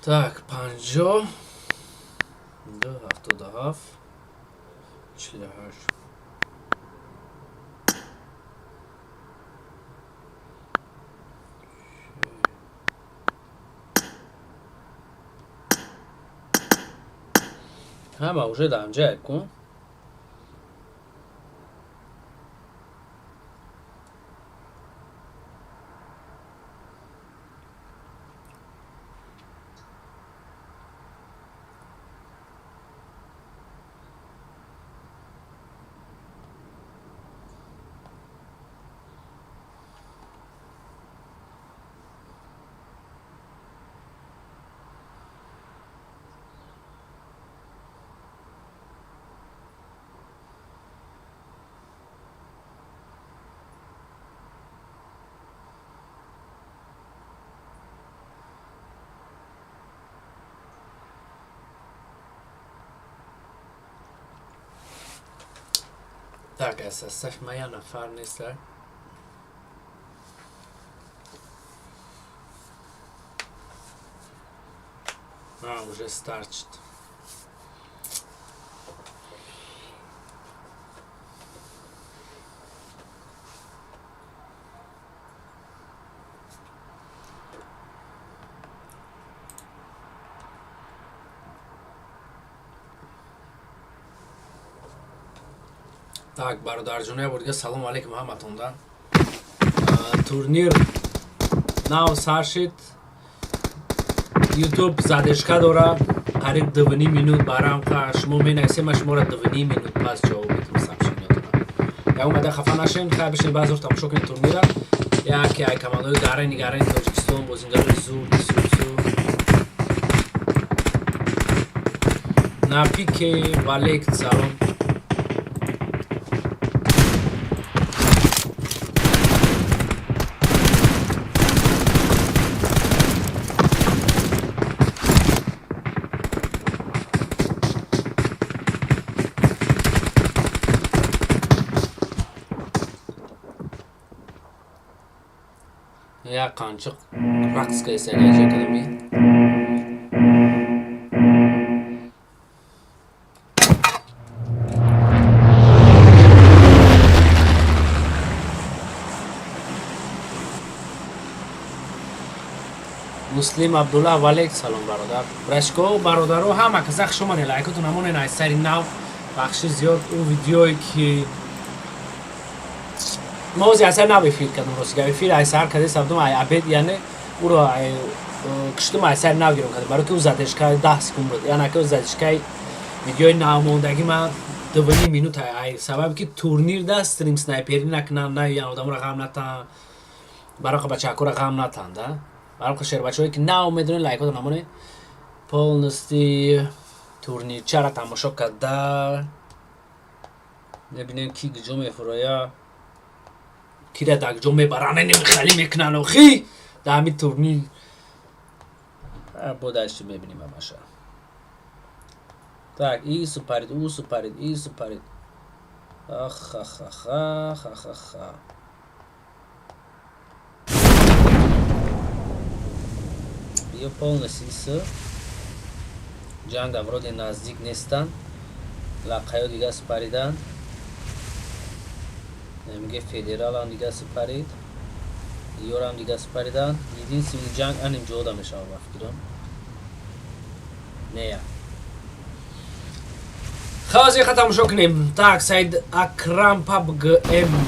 Так, 50 277 48 همه уже дам جای کن. Так, اساسش ما یه نفر نیست. уже старчит. Так, бародарҷоне бурга салом алейкум ҳаматонда. Турнир нав сар шид. YouTube задешка дора. қариб 2.5 минут барам ка шумо менависем шуморо 2.5 минут пас ҷавоб медам самшинётона. Я омада хафа нашем, хай бишин баъзор тамошо кунед турнира. Яке ай командаҳои гарани Тоҷикистон бозингарои зуд. Напике валек салом. Я қанчық рақсқа escalation кадами. Муслим Абдулла валейк салом бародар. Брашко бародаро ҳама казах шумоне лайкотун ҳамоне найсари нав бахши зиёд у видеое ки موزی اصلا نبیفید کدوم روزی که بیفید ایسر کدی سبدوم ای ابد یعنی او رو کشتم ایسر نگیرم کدی برای که او زدش که 10 سکون بود یعنی که او زدش که ویدیوی ناموندگی من 2.5 minut ای سبب که تورنیر ده استریم سنایپری نکنن نه یعنی آدم رقم نتن برای که بچه اکو رقم نتن ده برای که شیر بچه هایی که نه میدونن لایک ها نمونه پولنستی تورنیر چرا تماشا کرده نبینیم کی گجو میفرویا کیره دک جو میبرانه نمیخالی میکنن و خی در همین تورنیر بودشتی میبینیم همشه так ای سپرید او سپرید ای سپرید آخ آخ آخ آخ آخ آخ بیا полностью جنگ вроде نزدیک نیستن لقیو دیگه سپریدن میگه فدرال هم دیگه سپرید یور هم دیگه سپریدن единственный جنگ انیم جودا میشه فکرم نه خلاص ختم شو کنیم так سید اکرم پابگ ام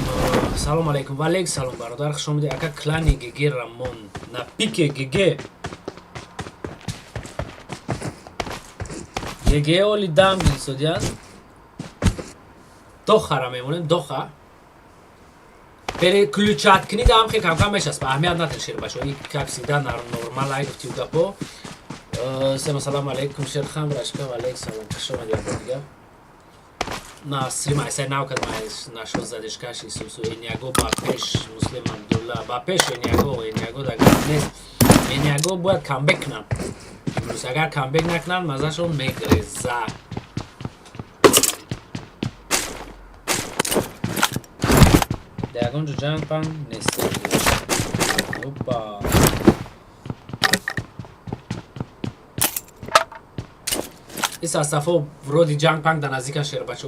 سلام علیکم و علیک سلام برادر خوش اومدید اکا کلانی گگی رامون نا پیک گگی گگی اولی دام گیسودیان دوخه را میمونیم دوخه перед ключат книга هم خیلی کم کم میشه به اهمیت نداره شیر باشه این کپسیده نرمال لایک گفتی گپو سلام علیکم شیر خام راشکا و علیک سلام خوش اومدید دیگه на стрим айсай навкад нашо задешкаши сусу эняго бапеш муслим абдулла бапеш эняго дагар нест эняго бояд камбек кунам имрӯз агар камбек накунам мазашон мегреза ягонҷо ҷанг нест опа این صفو ورودی جنگ پنگ در نزدیکن شیر بچه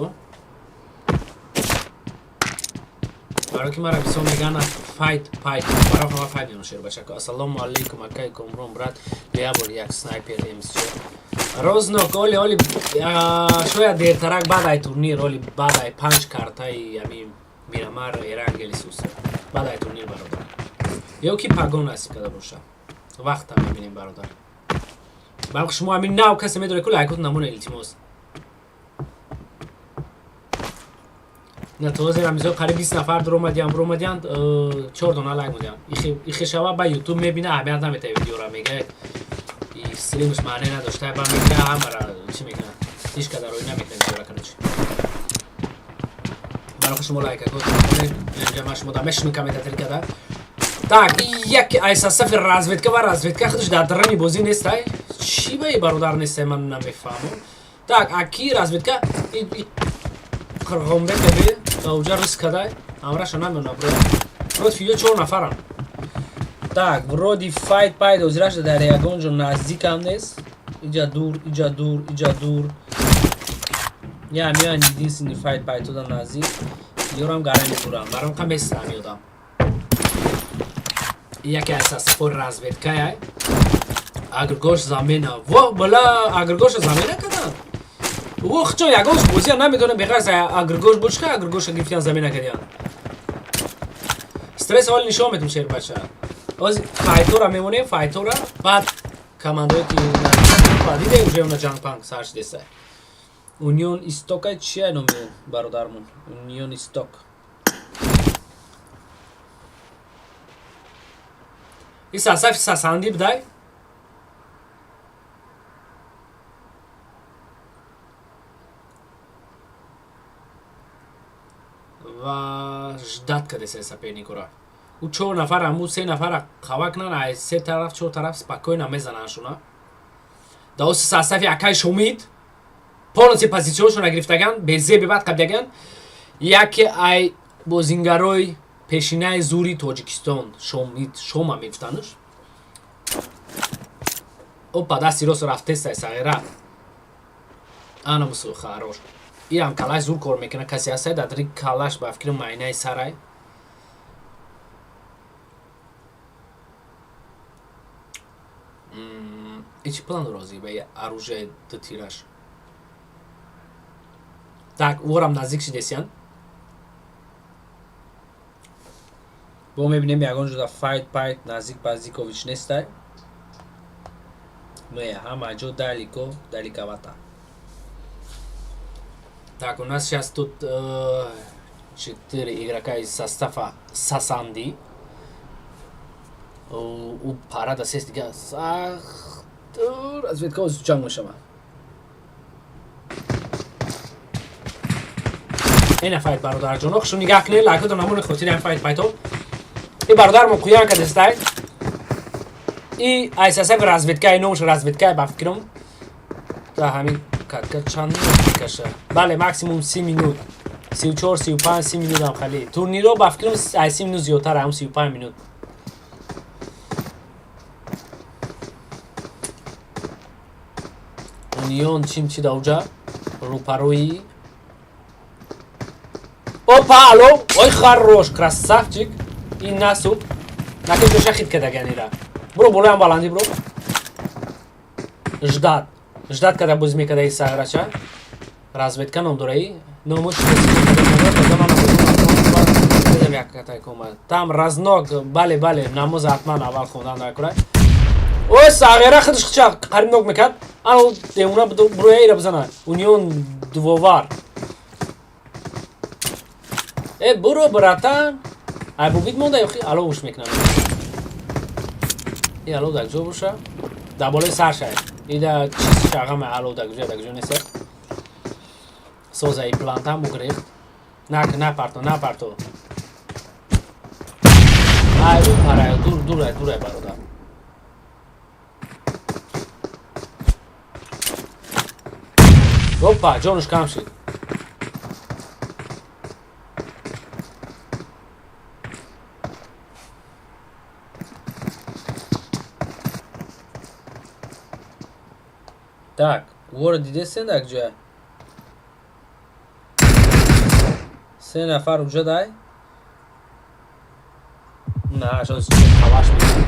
برای که مرا بیسو میگن فایت برای همه فایت میون شیر بچه که السلام علیکم اکای کمرون برات لیا بول یک سنایپر امس روزناک اولی شاید دیرترک بعد ای تورنیر اولی بعد ای 5 کارتای یعنی میرامار ایرانگلی سوسه بعد ای تورنیر برادر یو کی پاگون است کدا باشه وقت هم میبینیم برادر بلکه شما همین ناو کسی میدونه که لایکوت نمونه التیموس نه توزیع همیزو قریب 20 نفر در اومدیان 4 دونه لایک میدن ایخی شبا با یوتیوب میبینه اهمیت نمیده ویدیو را میگه استریمش معنی نداشته با میگه همرا چی میگن هیچ کدر روی نمیکنه ویدیو را کنه چی بلکه شما لایک کنید اینجا شما دامش میکنید تریکه Так, یک ایسا سفر разведка و разведка خودش در درمی بازی نیست های چی بایی برادر نیست من نمیفهمم так اکی разведка خرغمده کبی اوجا ریسک کده امرش نمیونه برود فیو 4 نفرم так برودی فایت پاید اوزیرش در یگونجو نزدیک هم نیست ایجا دور یا میان دیدین سینی فایت پاید تو در نزدیک یورم گرمی دورم برام کم بیست همیودم یکی اساس پر разведка ای اگر گوش زمینه و بلا اگر گوش زمینه کدن و خچو یگوش بوزی نمیدونه بغیر از اگر گوش بوشخه اگر گوش گرفتن زمینه کردن استرس اول نشون میدم شیر بچه از فایتورا میمونه فایتورا بعد کماندوی که بعدی دیگه اونجا اون جنگ پنگ سرچ دیسته اونیون استوک چیه نمی برادرمون اونیون استوک این ساسف ساساندی بدای و جدت کده سه سپینی کرا او 4 نفر همو 3 نفر خوا کنن از 3 طرف 4 طرف سپاکوین میزنن شونا داوس ساسف یکای شومید پولنسی پوزیشنشون گرفتگان بزی به بعد قبلگان یکی ای بوزینگاروی پیشینه زوری تاجیکستان شوما میفتنش اوپا دستی روز رفته سایره انا مسو خاروش ایران کلاش زور کار میکنه کسی هست در دری کلاش با فکر معنی سرای ایچ پلان روزی به اروژه دو تیرش так ورم نزدیک شدیسیان با میبینیم یگونجو دا فایت پایت نزدیک بازیکوویچ نیسته میه همه جو далековато так у нас сейчас тут 4 игрока из состава Сасанди у парада сесть дига разведка جنگ میشم این فایت برادر جون خشون نگاه کنید لایک تو نمونه خودتی این فایت پایتو این برادر مو کویان که دستای این اساسا разведка نوش разведка با فکرم تا همین کات چند میکشه بله ماکسیموم 30 مینوت 34 35 30 مینوت هم خالی تورنیرو با فکرم 30 مینوت زیادتر هم 35 مینوت اونیون چی دوجا رو پروی اوپا الو ой хорош красавчик این ناسو نکه شخید کده گنیرا برو بولم بالندی برو ждать когда буз میکده ای ساغرچا разведка ном دورایی نومش بدم یک کتای کوما там разнок بله نماز حتما اول خوندن نکنه او ساغره خودش چا قریم نوک میکرد انا دیونا بروی ایرا بزنه اونیون دووار برو براتن ای بوبید مونده یا خی الو وش میکنم ای الو دک جو بشه در بالای سر شاید ایده چیز شاقم الو دک جو نیست سوزه ای پلانت هم بگریخت نپرتو ای رو پرای دوره برادر اوپا جانش کم شد так ور دیده سندک جای 3 نفر اونجا دای نه شاید خواهش میکنم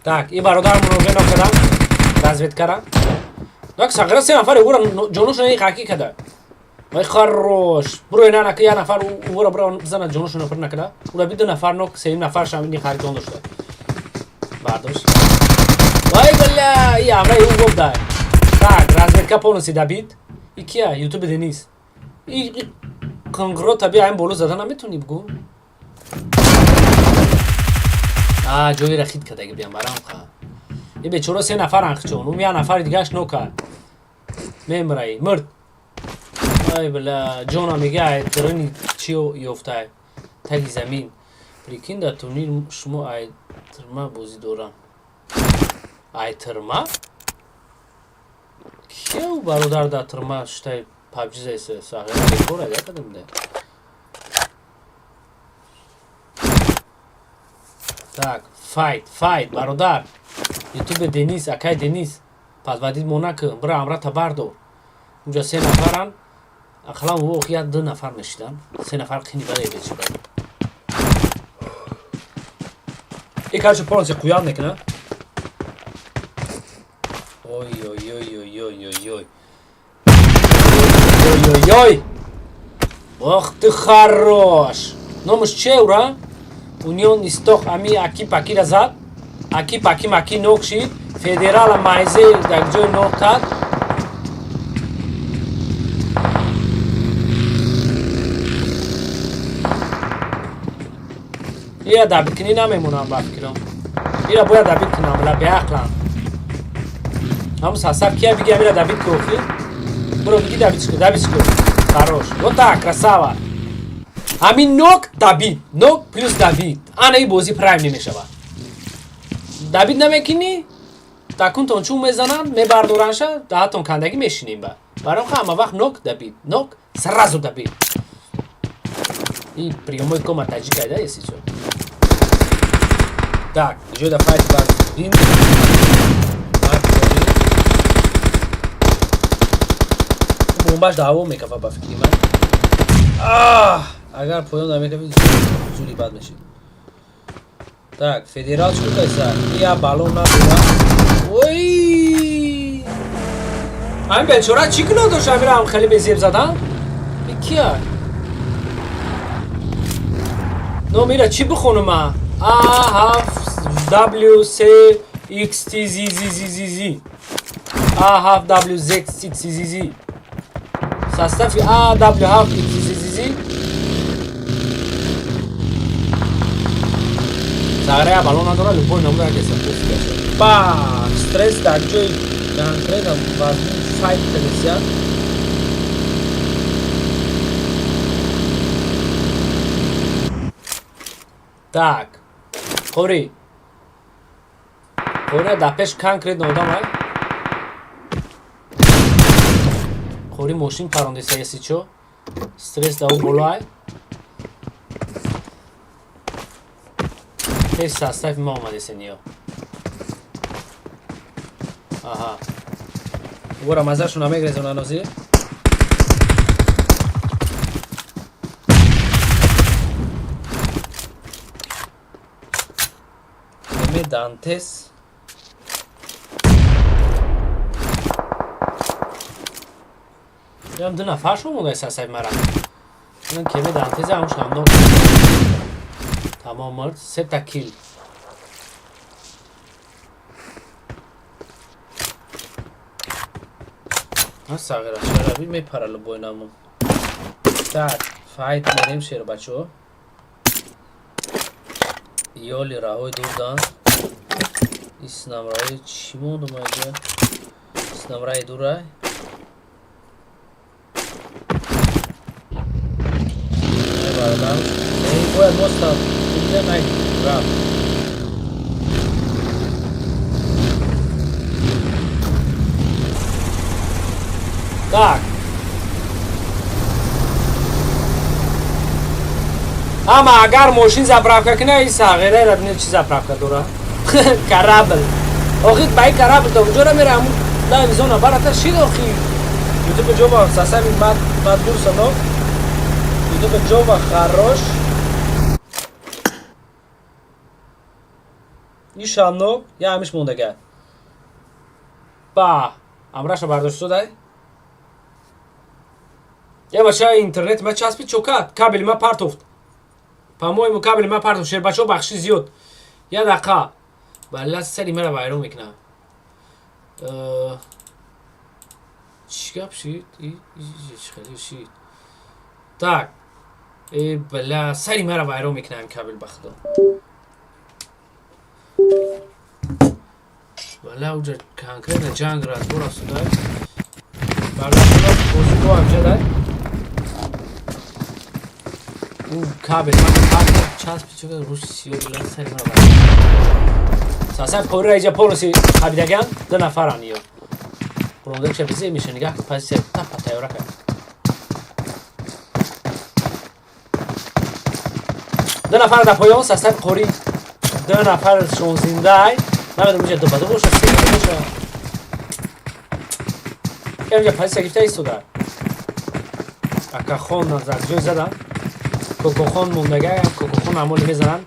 так این برادرمون رو بنا کردم رزوید کردم داک ساغره 3 نفر او جونوشون این خاکی کده وای خروش برو اینا نکه یه نفر او رو برو بزنه جونوشون نفر نکده او را بید 2 نفر نک 3 نفر شاملی خارج جون داشته برداشت وای بله این همراه اون گفت دای tak رزوید که پونسی دابید این کیه یوتیوب دنیز این کنگرو طبیعه این بولو زدن نمیتونی بگو جوی رخید کرده اگه بیان برام خواه یه بیچورا 3 نفر انخچون اون یه نفر دیگهش نوکر میمرایی مرد ای بلا جونا میگه درنی چیو یفته تگی زمین لیکن در تورنیر شما ای ترما بازی دارم ای ترما کیو برادر در ترما شتای پابجی زیسه ساقه ریکور ایده کدم ده так فایت برادر یوتیوب دنیز اکای دنیز پس بعدید مونک برا امرا تبردار اونجا 3 نفرن اخلام واقعیت 2 نفر نشیدن 3 نفر خیلی برای بچه باید ای کارچه پرانسی قیام نکنه اوی اوی اوی اوی اوی اوی اوی اوی اوی وقت خروش نامش چه اورا اونیون استوخ امی اکی پاکی را زد اکی پاکی ماکی نوک شید فدرال مایزه در جای نوک تد یا دابید کنی نمیمونم بفکرم ایرا باید دابید کنم ولی به اقلم همون ساسب کیا بگی امیرا دابید کوفی برو بگی دابید شکو خروش و تا کرساوا همین نوک دابید نوک پلوس دابید آن ای بازی پرایم نمیشه با دابید نمیکنی تاکون تون چون میزنن میبردورنشه دهتون کندگی میشینیم با برام همه وقت نوک دابید نوک سرازو دابید این پریموی Komatajik ایده ایسی چون так جوی دفعیت باز بین بومباش دعوه میکفه با فکری من اگر پویان نمیکفه زوری بد میشید так فدرال چون کیسه یا بالون نبوده اوی همین بیچورا چی کنه داشت همین هم خیلی بزیب زدن این کیه نو میره چی بخونم من W C X T Z Z Z Z Z A half W Z X Z Z Z ساستفی A W half X Z Z Z ساگره بالون نداره لبوی نمونه که سفت با استرس در جای دانتره در وزنی فایت تلسیان так خوری دپش کنکریت نودم های خوری موشین پرانده سیاسی چو استرس داو بولو های هیچ ساستایف ما اومده سنیو آها گورا مزرشون همه گریزون نوزی دانتس هم 2 نفر شو مونده اساسای مرا من کمی دانتس همون شامدون تمام مرد 3 تا کیل ساغره شرابی میپره لبوی نمون tak فایت میریم شیر بچو یالی راهوی دور دان اسنامرای چی موند اومده اسنامرای دورای نبردم این باید مستم اینجا نگید رام tak اما اگر ماشین заправка کنه این ساغره را بینید چی заправка داره کرابل آخی بای کرابل تو اونجا را میره همون لا زونا براتر شید آخی یوتیوب جوبا ساسمی مدبور سنو یوتیوب جوبا خراش این شامنو یا همیش موندگه با امرش رو برداشت شده یه بچه اینترنت ما چسبید چوکات کابل ما پرتوفت по-моему кабель ما پرتوفت شیر بچه بخشی زیاد یه دقیقه بله سری مرا وایرون میکنم چی گپ شید؟ چی خیلی شید tak بله سری مرا وایرون میکنم کابل بخدا بله اوجا کنکرین جنگ را دور سوده بله شما بوزیگو همچه ده او کابل من چسب چه روش سیو بله سری مرا وایرون ساسا پوری را ایجا پولوسی خبیدگن دو نفران یو پرونده چه بیزی میشه نگاه که پسی تا پتایورا کرد دو نفر در پایان ساسا قوری دو نفرشون زنده ای نمیدونم میشه دو بدو باشه سیگه باشه اینجا پسی گفته ایستوده اکا خون نزد جوی زدن کوکو خون موندگه کوکو خون عمولی میزنن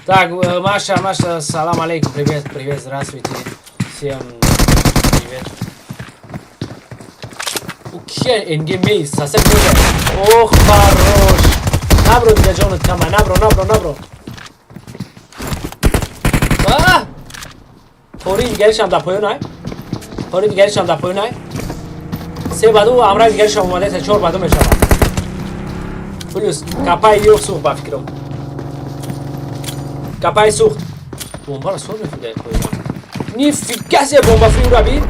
Так, Маша, салам алейкум, привет, здравствуйте, всем привет. Вообще, энгемей, совсем не. Ох, хорош. Набро, дига джонат кама, набро. А! Хори дигаришам да поёнай. Се баду амра дигаришам омаде та 4 баду мешавад. Плюс капай ёх сух ба фикрам. Капай сухт. Бомба ра сор мефида коида. Нифига се бомба фри ура бин.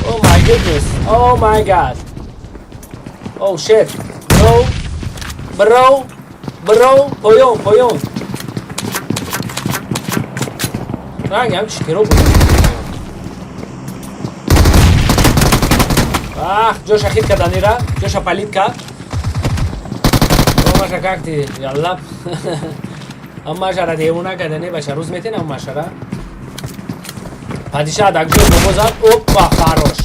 Oh my goodness. Oh my god. Oh shit. Bro. Poyon. Рангам читеро буд. Джоша хит каданира, Джоша палитка. Маша как ты? Ялла. اما شرا دیوونه کردنه بشه روز میتین اما شرا پادشاه دکجو بوزاد اوپا خاروش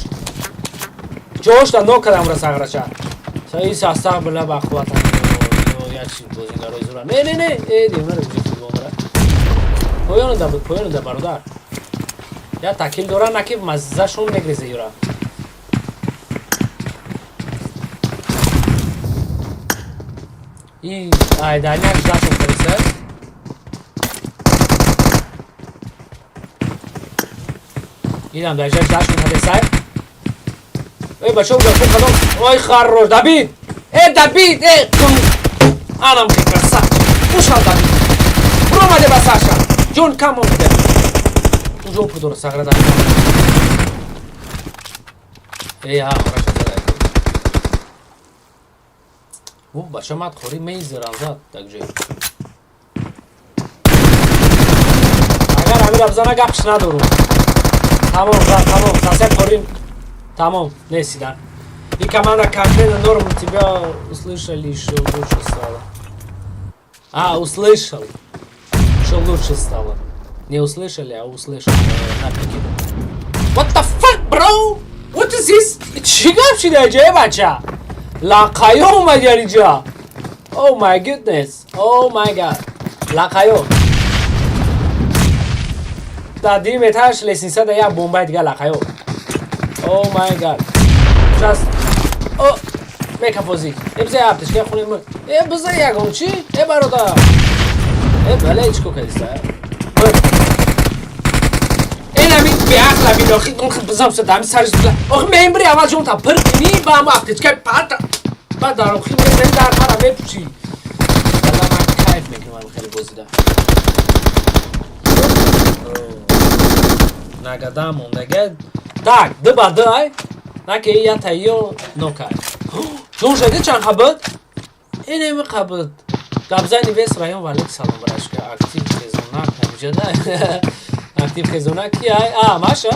جوش تا نو کدام را ساغرچا سایی ساستا بلا باخواتا یا چی بوزینگا روی زورا نه دیوونه رو بجید بوندره پویانو دا برادر یا تاکیل دورا نکی مزه شون نگریزه یورا ای آیدانیاک داشون کریسه دیدم در جایش داشت کنه سر ای بچه او داشت کنم ای خروش دابید دابید آنم که کرسا اوشال دابید برو آمده بساشا جون کم آمده تو جون پودور ساگره دابید ای ها خورش زده او بچه مات خوری میزران زد در جای اگر همین ابزانه گپش ندارم Tamam, совсем корин. Tamam, не сюда. И команда конкретно норм тебя услышали, что лучше стало. Услышал, что лучше стало. Не услышали, а услышал. What the fuck, bro? What is this? چیکار شده جای بچه؟ لاقایو اومد یعنی جا. Oh my goodness. Oh my god. لاقایو. Da dimetash lesinsa da ya bomba diga laqayo. Oh my god. Just make a physique. Ebze yaptış ki khune ebze yagam chi? Baroda. Bale ichko kadisa. Ena mi biakhla bi loxi kon khbzam sa dam sarj bla. Och membri aval jonta perni ba ma aptış ki pat. Ba daro khime ben dar khara mepchi. Allah ma kayf mekim khali bozida. Nagada moндага. Так, дыба дай. Наки я тайо нокай. Чон шаде чан хабад? Инем хабад. Габзани вес район валик салом барашка актив хезона камжада. Актив хезона ки ай? Маша.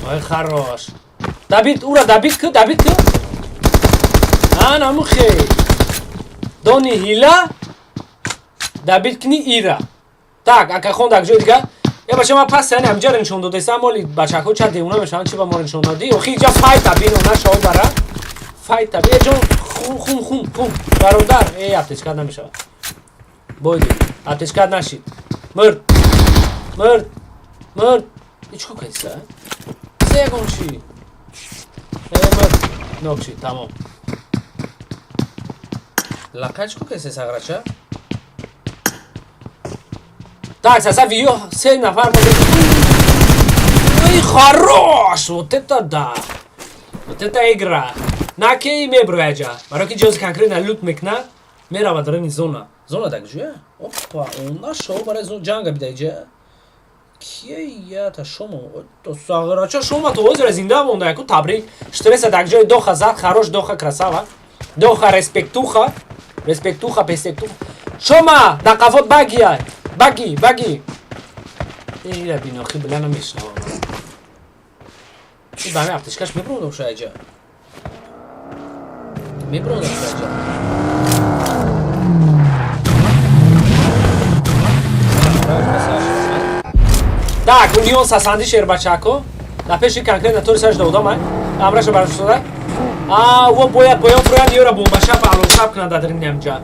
ой хорош Давид ура Давид ку Ana mukhe Doni hila Давид кни ира Так акахон так жой дига Я бача ма пас яни амҷа нишон додесам моли бачаҳо ча девуна мешаванд чи ба мо нишон додӣ охи ҷа файта бин она шоу бара файта бе ҷон хун бародар аптечка намешавад бойди аптечка нашид мурд ичко кайса сегонши мурд нокши тамом лақачко кайса саграча Так, сейчас видео 7 нафар Ой, хорош! Вот это да! Вот это игра! На кей меброяджа. Бароки джоз конкретно лут мекна. Мерава дрени зона. Зона так же? Опа, он нашел барай зона джанга бидайджа. Кей я та шома. То саграча шома то озеро зинда монда. Яку табрик. Штреса так же доха зад, хорош доха красава. Доха респектуха. Респектуха, пестектуха. Шома, да кафот багия. Баги. Ира бино хибла намешнава. Чи баме аптечкаш меброндам шайҷа. Так, унион сасанди шербачако. На пеши конкретно тори саж додам ай. Амраша бараш шуда. Во бояд фроян ёра бомбашап алошап кна дадринямҷа.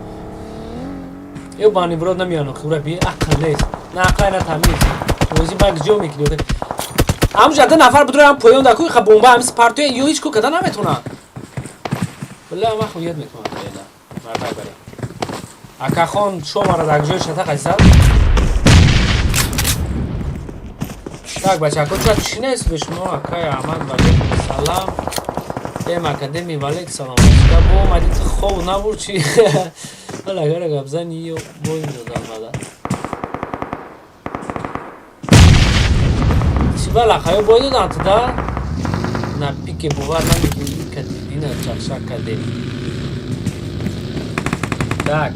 Ё бани брод намиано хура би ақл нест. На ақл на тамиз. Ози баг ҷо мекиди. Амҷа да нафар будурам поён да ку ха бомба амс парту ё ҳеч ку када наметона. Билла ма хуят мекунам фаида. Мартай баре. Акахон шомара даг ҷо шата қайсал. Так бачако ча чӣ нест бе шумо акай Аҳмад валейкум салом. Эм академи валейкум салом. Да бо омади ту хоб набуд чи. Лагара габзани ё бой додам бада. Бала хай бой додам туда. На пике бувар намигӣ кадидина чахшак кадем. Так.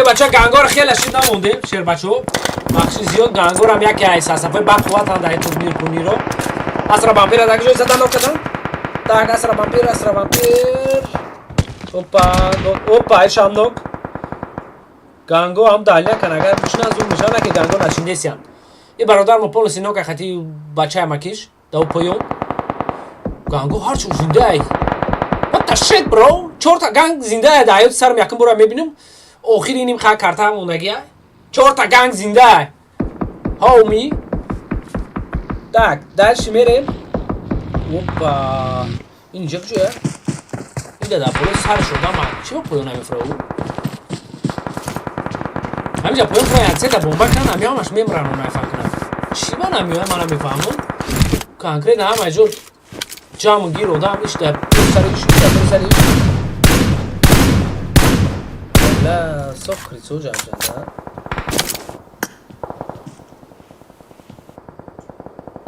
бача гангор хеле шид намондем шербачо. Махши зиёд гангорам яке айс ҳастафои ба қувватан дар турнирро. Асра бампира дар ҷои задан нокадан. Так асра бампир. Опа ишам нок. Ганго ҳам далия кан агар бишна зур мешавад ки ганго начиндесиям. И бародар мо полоси нока хати бачаи макиш дав поён. Ганго ҳарчун зиндаай. What the shit bro? 4 та ганг зиндаай да ҳаёти сарам якум бора мебинам. Охири иним ха карта мондагия. 4 та ганг зиндаай. Homie. Так, дальше мерем. Опа. Ин ҷа куҷоя? Ида да полоси сар шудама. Чима поён намефрау? Ҳамиҷа поён фрояд сета бомба кан ҳамиҳамаш мемран он найфам кунам. Чима намиёя мана мефаҳмон? Конкретно ҳама ҷо ҷамъ гир одам ишта сари ла соф крицо ҷамҷанда.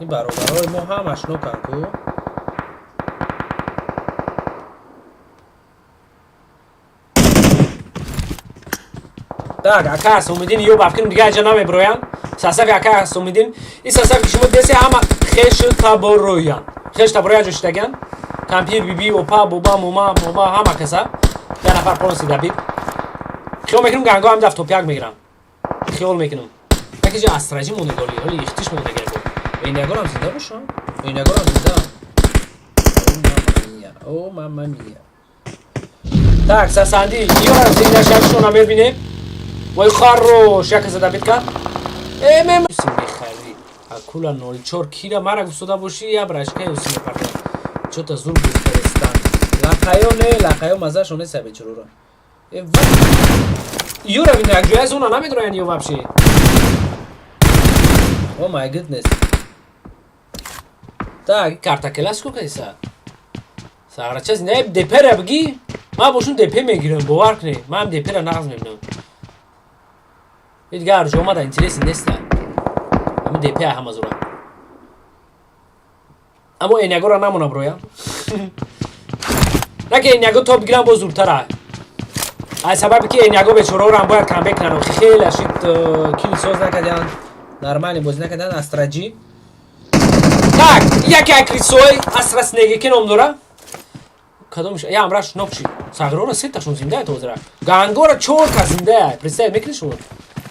ин бародарҳои мо ҳамаш нокан ку. Так, ака Асомиддин ё бафкирим дига аҷа намеброян. Сасафи ака Асомиддин. Ин сасафи ки шумо деси ҳама хеш табороян. Хеш табороя ҷо шидаган. Кампир биби опа боба мома ҳама каса. Я нафар полоси дабиб. خیال میکنم گنگا هم دفت توپیک میگیرم خیال میکنم یکی جا استراجی مونگالی ولی اختیش مونگالی این نگار هم زنده باشم این نگار هم زنده او ماما میا так сасанди یارم زنده شبشون هم ببینه وای خروش یک زده بیت کرد مم اسم بخری اکولا 04 کیرا مرا گفتاده باشی یا براشکه اسم پرده چو تا زور بفرستن لقایو نه لقایو مزهشونه سبه چرورا Юра, видно, где я зона намедроян ее вообще? О май гуднес. Так, карта класс сколько иса? Саграча зинда депера бги? Ма бошун депе мегирам, бовар кунед. Ман депера нағз мебинам. Видга арҷо омада интереси неста. Ами депе ҳама зура. Амо энягора намона броя. Наки эняго то бигирам бо зуртара. Ай сабаби ки эняго бечораҳоам бояд камбек кунанд. Хеле шид кил соз накарданд. نرمالی بازی نکردن استراتژی так یک акрисой асраснеги ки ном дора кадомш я амраш нокчи сагрора сеташон зинда тозра гангора 4 ка зинда представь мекни шумо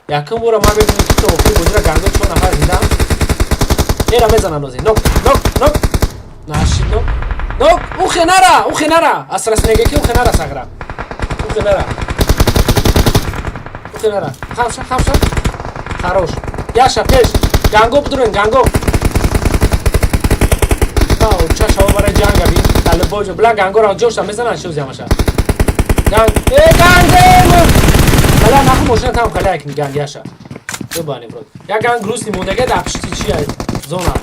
якам бора ма бебинем ки то бозира гангор 4 нафар зинда ера мезана нози нок наши нок ухенара асраснеги ки ухенара сагра ухенара хавша хорош яша пеш ганго будурен ганго چه شما برای جنگ بی طالب باجو بلا گانگو را جوش میزنن شو زیامشا گانگ گانگ بلا نخو ماشین تام کلا یک گانگ یاشا تو بانی برو یا گانگ روسلی موندگه دپشتی چیه زونا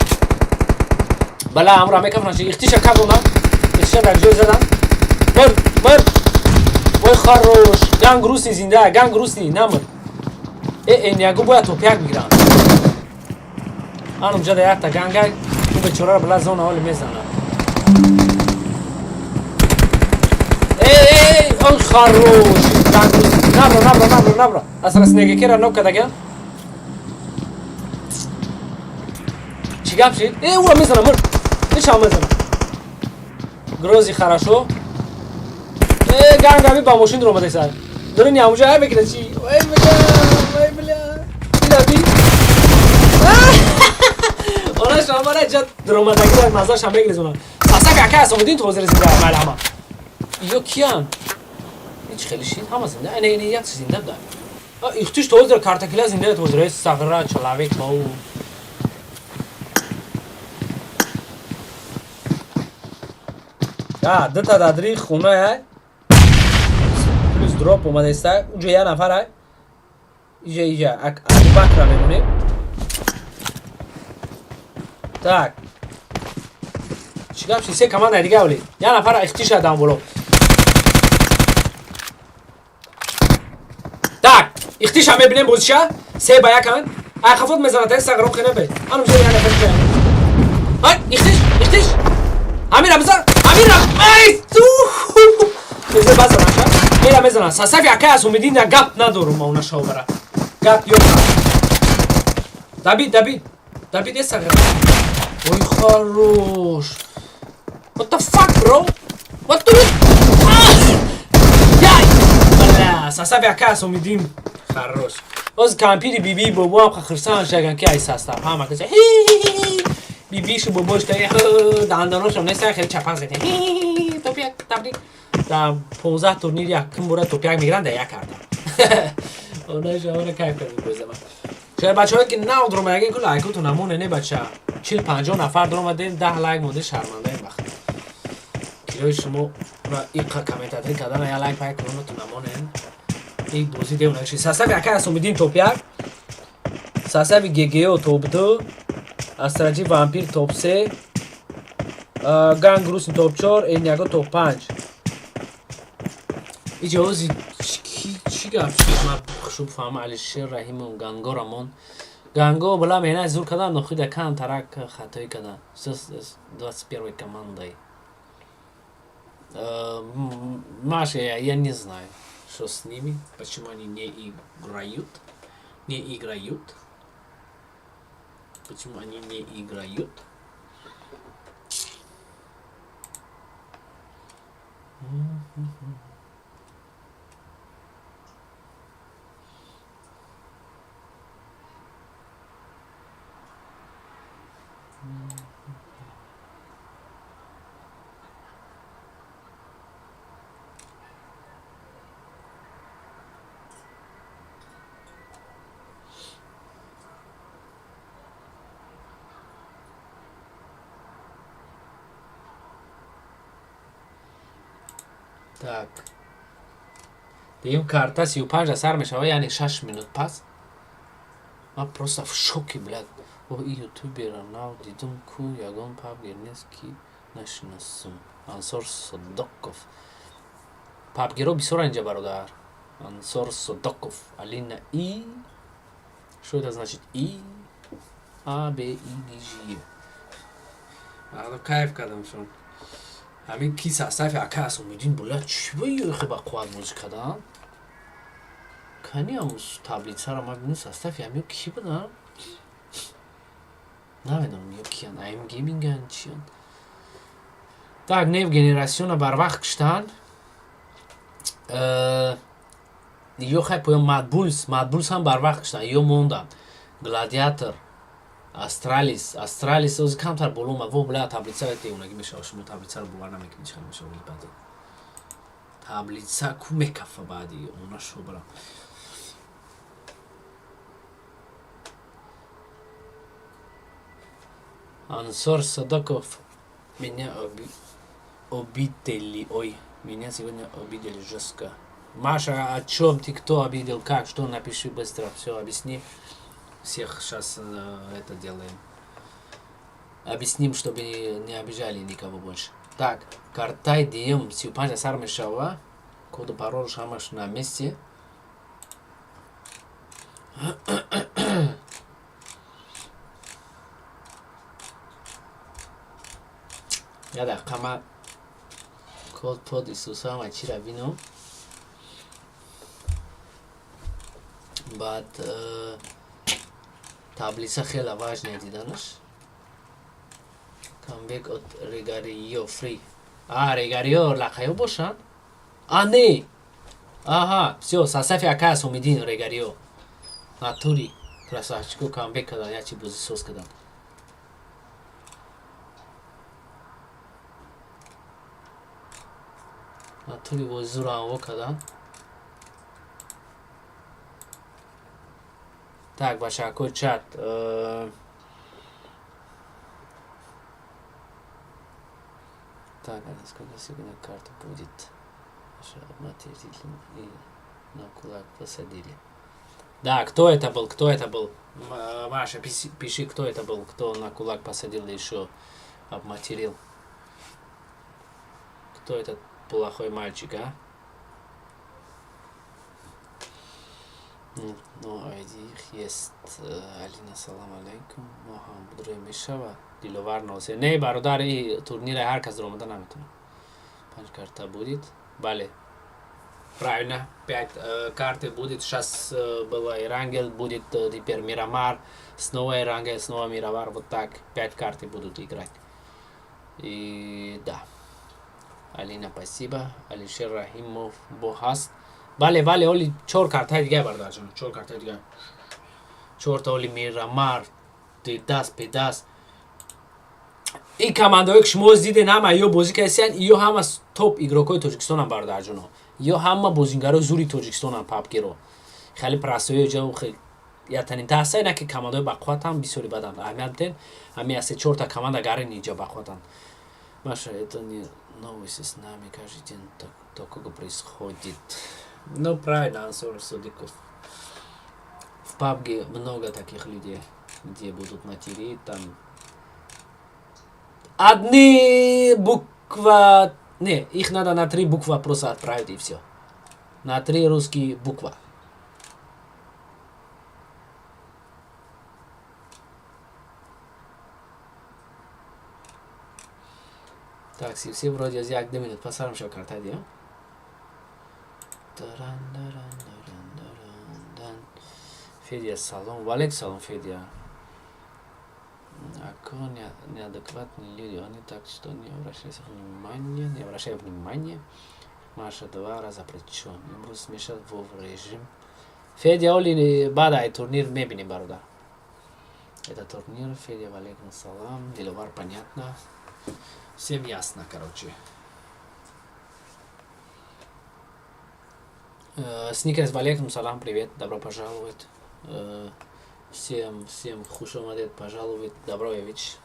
بلا امر میکنن چی اختیش کدونا اختیش در جو زدن مر وای خروش گانگ روسلی زنده گانگ روسلی نمر این یگو باید تو پیک میگیرن آنم جدا یک تا گانگ بچورا بلا زونا ولی میزنن آن خروش نبرو اصلا سنگی که را نوک کدگه چی گپ شید؟ او را میزنم مر نشان میزنم گروزی خراشو گنگ با ماشین در اومده سر داره نیاموجه های بکنه چی؟ وای بلا بی ona şamara chat dromadagiler mazar şamaya gidiyorlar. Asak aka Saudin tozere zinde malama. Yok kiyan. Hiç xelişin hamasında ana yat zinde da. İxtiş tozer kartakila zinde tozere sagra çalavek mau. Ya data dadri khuna hai. Plus drop اومده است. اونجا یه نفر hai. ایجا ابوبکر میمونه. Так. چیکار سه کمان دیگه اولی. یه نفر اختیش دادم بالا. так. اختیش هم میبینیم بازیشه. سه با یکن. خفوت میزنه تا استقرام خنه به. همون جای یه نفر که. های اختیش. امیر ای تو. بزن باشه. میرا میزنه. ساسفی اکای از امیدین گپ ندارم اون شاوره. گپ یو. دابید استقرام. Ой, хорош. What the fuck, bro? What do you... Яй! Бля, сасаби акас умидим. Хорош. Оз кампири биби бобо ам хахирсан шаган ки ай састам. Хама каса. биби шо бобош кай данданош несай хели чапак зеде. Топиак табрик. Да 15 турнир яким бора топиак мигран да як кардам. Она жавана кайф кардим бозама. شاید بچه‌ها که نه درو مگه این کل لایکاتون نمونه نه بچه 40-50 نفر درو اومده 10 لایک مونده شرمنده این وقت کیلوی شما و این کامنتاتری کردن یا لایک پای کنون تو نمونه این دوزی دیو نکشی ساساوی اکا از امیدین توپ یک ساساوی گگیو توپ 2 استراتژی وامپیر توپ 3 گانگ روسین توپ 4 اینیاگو توپ 5 اینجا اوزی چی گفت ما خوب فهم علیشه رحیم و گانگو رامون گانگو بلا مهنه زور کردن نخید کان ترک خطایی کردن 21 командой Маша я не знаю что с ними почему они не играют почему они не играют Так. Дим карта 35 сар мешава, яъне 6 минут пас. Ман просто в шоке, блядь. О ютубера нав дидум ку ягон Pubg нест ки нашинасам. Ансор Содоков. Pubg-ро бисёр инҷа бародар. Ансор Содоков. Алина И. Что это значит И? А, Б, И, Г, Ж. Кайф кардам шон. همین کی ساسفی اکاس اومدین بالا چی باید خیلی با قواد موزیک کردن کنی همون تابلیت سر ما بینیم ساسفی همین کی بودن Намедонам ё киян, АМ гейминган чиян. Так, нев генерасиона бар вақт киштан. Ё хай поём Madbulls ҳам бар вақт киштан, ё мондан. Гладиатор, Астралис ози камтар боло омад. Во бля, таблица дегунагӣ мешава, шумо таблицаро бовар намекунед чӣ мешава баъд. Таблица ку мекафа баъди она шо бра. Ансор Садаков. Меня обидели. Ой, меня сегодня обидели жестко. Маша, о чем ты, кто обидел, как, что, напиши быстро, все, объясни. Всех сейчас это делаем. Объясним, чтобы не обижали никого больше. Так, картай дием, сюпанжа сармешава. Коду пароль шамаш на месте. Яда қама код под Исусам ачира вино. Баъд таблица хела важная диданаш. Камбек от Регарио фри. Регарио лақайо бошанд? Не. Аҳа, всё, сасафи акас умидин Регарио. Натури красавчику камбек кардан, ячи бузӣ соз кардан. Натури бозиро анво кардан. Так, башакой чат. Так, сколько сегодня карта будет? И на кулак посадили. Да, кто это был? Кто это был? Маша, пиши, кто это был, кто на кулак посадил и еще обматерил. Кто этот плохой мальчик, а? Ну, их есть. Алина, салам алейкум. Мохам будре мишава. Диловар носе. Не, бародари турнира ҳар кас ромада наметуна. 5 карта будет. Бале. Правильно. 5 карты будет. Сейчас было Ирангел, будет теперь Мирамар. Снова Ирангел, снова Мирамар. Вот так. 5 карты будут играть. И да. Алина, спасибо. Алишер Рахимов, Бохаст. Бале, оли 4 карта дига бардар ҷон. 4 карта дига. 4 та оли Мирамар. Дидас, педас. این کماندایی که شما دیدین همه یا بازی کردین یا همه توپ ایگراکای تاجیکستان هم برادر جونو یا همه بازیگرای زوری تاجیکستان هم پابگی رو خیلی پرستوی جو خیلی یا تنین تاسه اینه که کماندای بقوات هم بسیاری بدن اهمیت بدین همین از 4 تا کماند گارین اینجا бақватан. Маша, это не новости с нами каждый день такого происходит. Ну правильно, Ансор Садиков. В Pubg много таких людей, где будут материть там. Одни буква... Не, их надо на 3 буква просто отправить и все. На 3 русские буква. Так, все вроде аз 1 минут пасарам шо карта дия. Федя, салом. Валек, салом, Федя. Ако неадекватные люди, они так что не обращают внимания. Маша 2 раза причем. Не буду смешать в режим. Федя, Оли, бада, турнир мебини, барда. Это турнир, Федя, валейкум салам. Деловар, понятно. Всем ясно, короче. Сникерс, валейкум салам, привет, добро пожаловать. Всем хуш ОМАДЕД пожаловать. Добрович.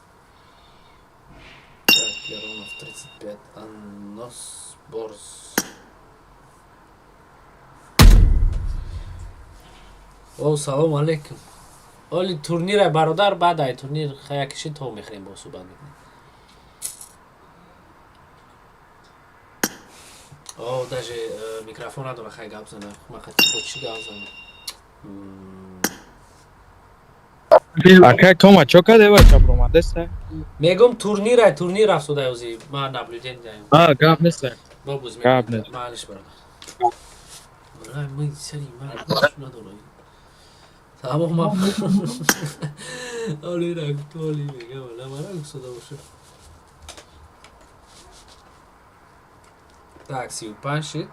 Так, Леронов 35. Анос Борс. О, салом алейкум. Оли турнира бародар бадай турнир хаякиши то мехрем бо субан мекунем. О, даже микрофон надо хай гап зана. Махати бо чи гап зана. Ака кома чока дева чапромадеста. Мегум турнир афсуда узи ма наблюдение даем. Гап неста. Бабуз Гап неста. Малиш брат. Валай мы сари ма надо. Тамом. حالا این اکتوالی میگم ولی من اکساده باشه. Так, 35 شد.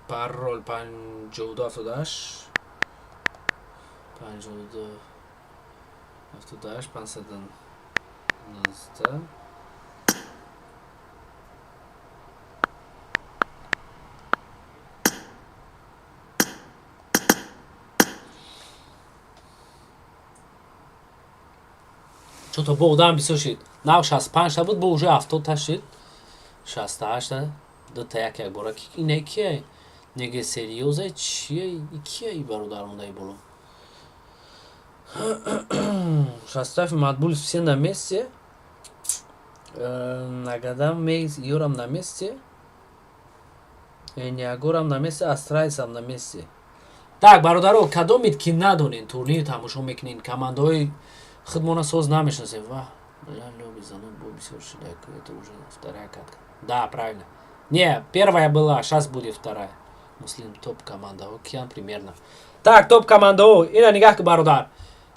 Пароль 52 78 52 78 519. Что-то бо удам бисошид. Нав 65 та буд, бо уже 70 та шид. 68 та. До та як бора ки ине кие? Неге серьёзе чие? Кие и бародармонда и боло. 60 матбул все на месте. Нагадам мейс ёрам на месте. Ниагорам на месте, астрайсам на месте. Так, бародаро, кадомит ки надонин турнир тамошо мекунин, командаҳои хидмонасоз намешнасем. Ва, бизанон бо бисёр шуда, это уже вторая катка. Да, правильно. Не, первая была, сейчас будет вторая. Муслим топ команда, океан примерно. Так, топ команда, ина нигах ки бародар.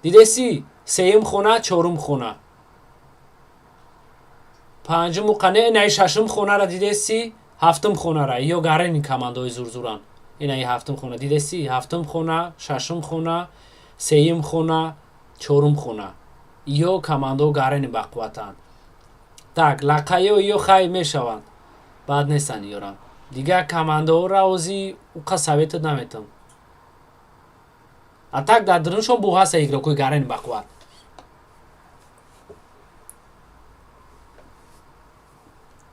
Дидеси, сеюм хона, чорум хона. Панҷум қане, инаи шашум хонара дидеси, ҳафтум хонара. Ё гарен ин командаҳои зурзуран. Инаи ҳафтум хона. Дидеси, ҳафтум хона, шашум хона, сеюм хона, чорум хона. Ё командаҳо гарени бақувватанд. Так, лақаё ё хай мешаванд. Баъд нестан ёрам. Дигар командаҳоро ози уқа советат наметам. А так дар дуруншон бу ҳаста игрокои гарени бақувват.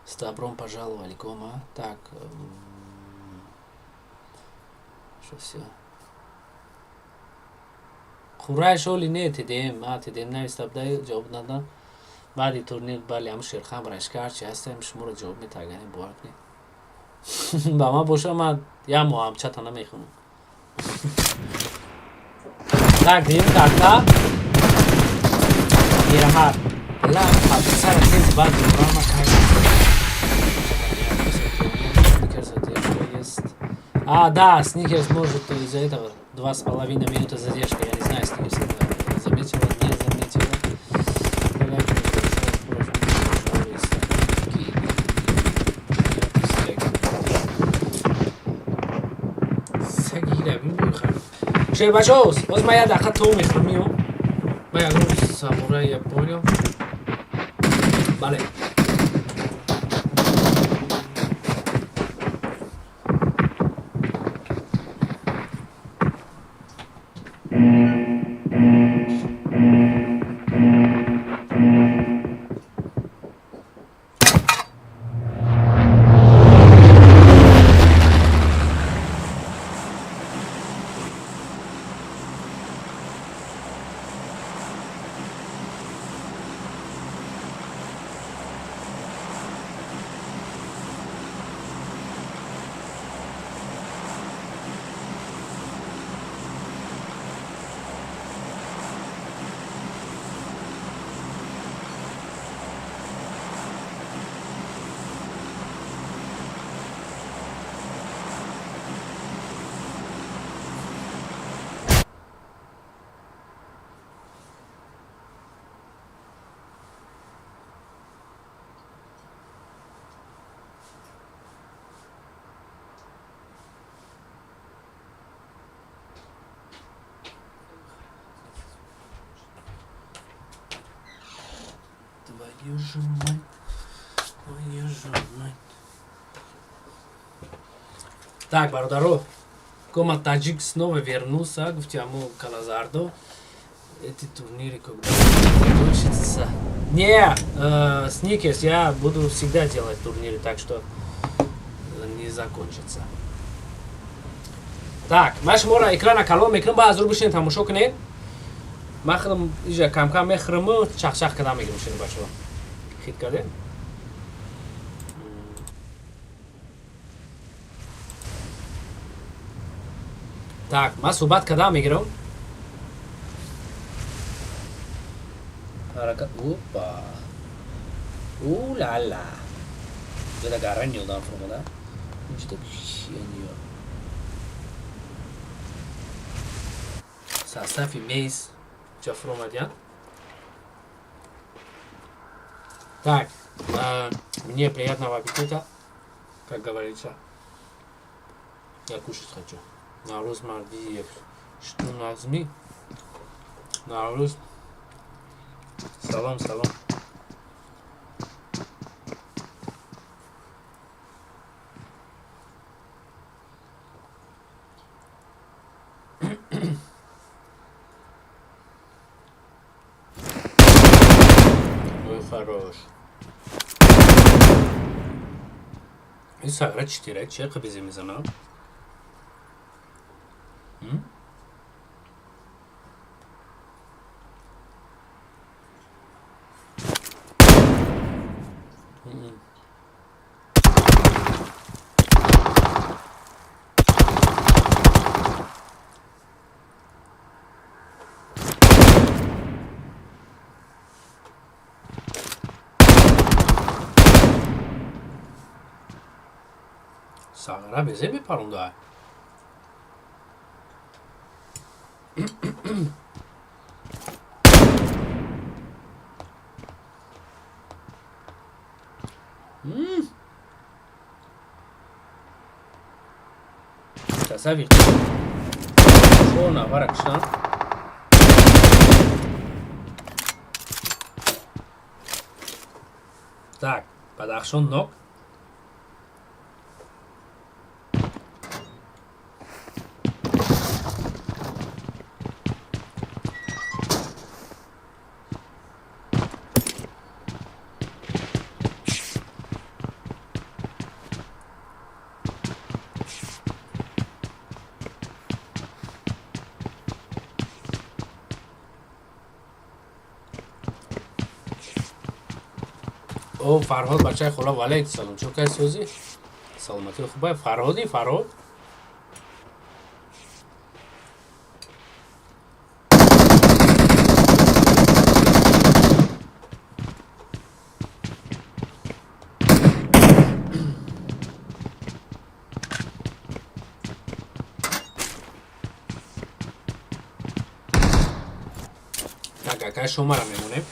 С добром пожаловали, Кома. Так. Что все? Хурай шоли не тидем. Тидем навистабдай ҷавоб надан. Баъди турнир бали ҳамун шерхан рашкар чи ҳастем шуморо ҷавоб метагани борак не. Ба ман боша ман як моҳ ҳамчата намехонам. Так, дим карта. Пирҳар. Ла, сара тез баъд ҷавобама кай. Да, сникерс может из-за этого 2,5 минуты задержка. Я не знаю, сникерс это заметила, не заметила. Шербашос, оз моя даха то мехромио. Моя груз самурай я понял. Бале. Так, бародаро, Komatajik снова вернулся, гуфтяму Калазардо. Эти турниры когда закончатся. Не, Сникерс, я буду всегда делать турниры, так что не закончатся. Так, маш мора экрана калон мекунем, ба аз рӯ бишинед тамошо кунед. Ман худам ижа кам-кам мехӯраму, чах-чах кардам мегирам шуни бачаҳо. Хит кардем? Так, ман суҳбат кардам мегирам. Ҳаракат, опа. Ла-ла. Беда гаррани одам фурмода. Инҷа так шияниё. состав имейс. Чафромадян. Так, мне приятного аппетита, как говорится. Я кушать хочу. Навруз Мардиев. Что назми? Навруз. Салом, салом. Ой, хорош. И сагра 4, чеха без имизана. Сагра безе бепарунда. Tasavvur. Şuna var akşam. Так, подошел ног. او فرهاد بچه خلا و علیک سلام چون که سوزی سلامتی خوبه فرهادی فرهاد tak که شما را میمونه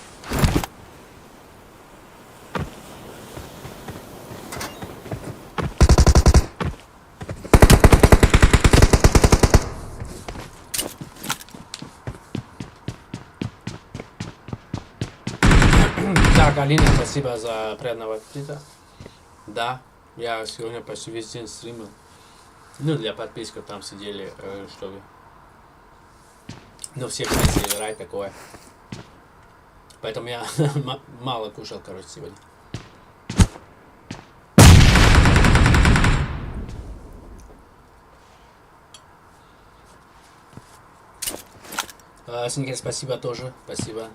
Так, Алина, спасибо за приятного аппетита. Да, я сегодня почти весь день стримил. Ну, для подписчиков там сидели, чтобы... Ну, все вместе играть такое. Поэтому я мало кушал, короче, сегодня. Синька, спасибо тоже, спасибо.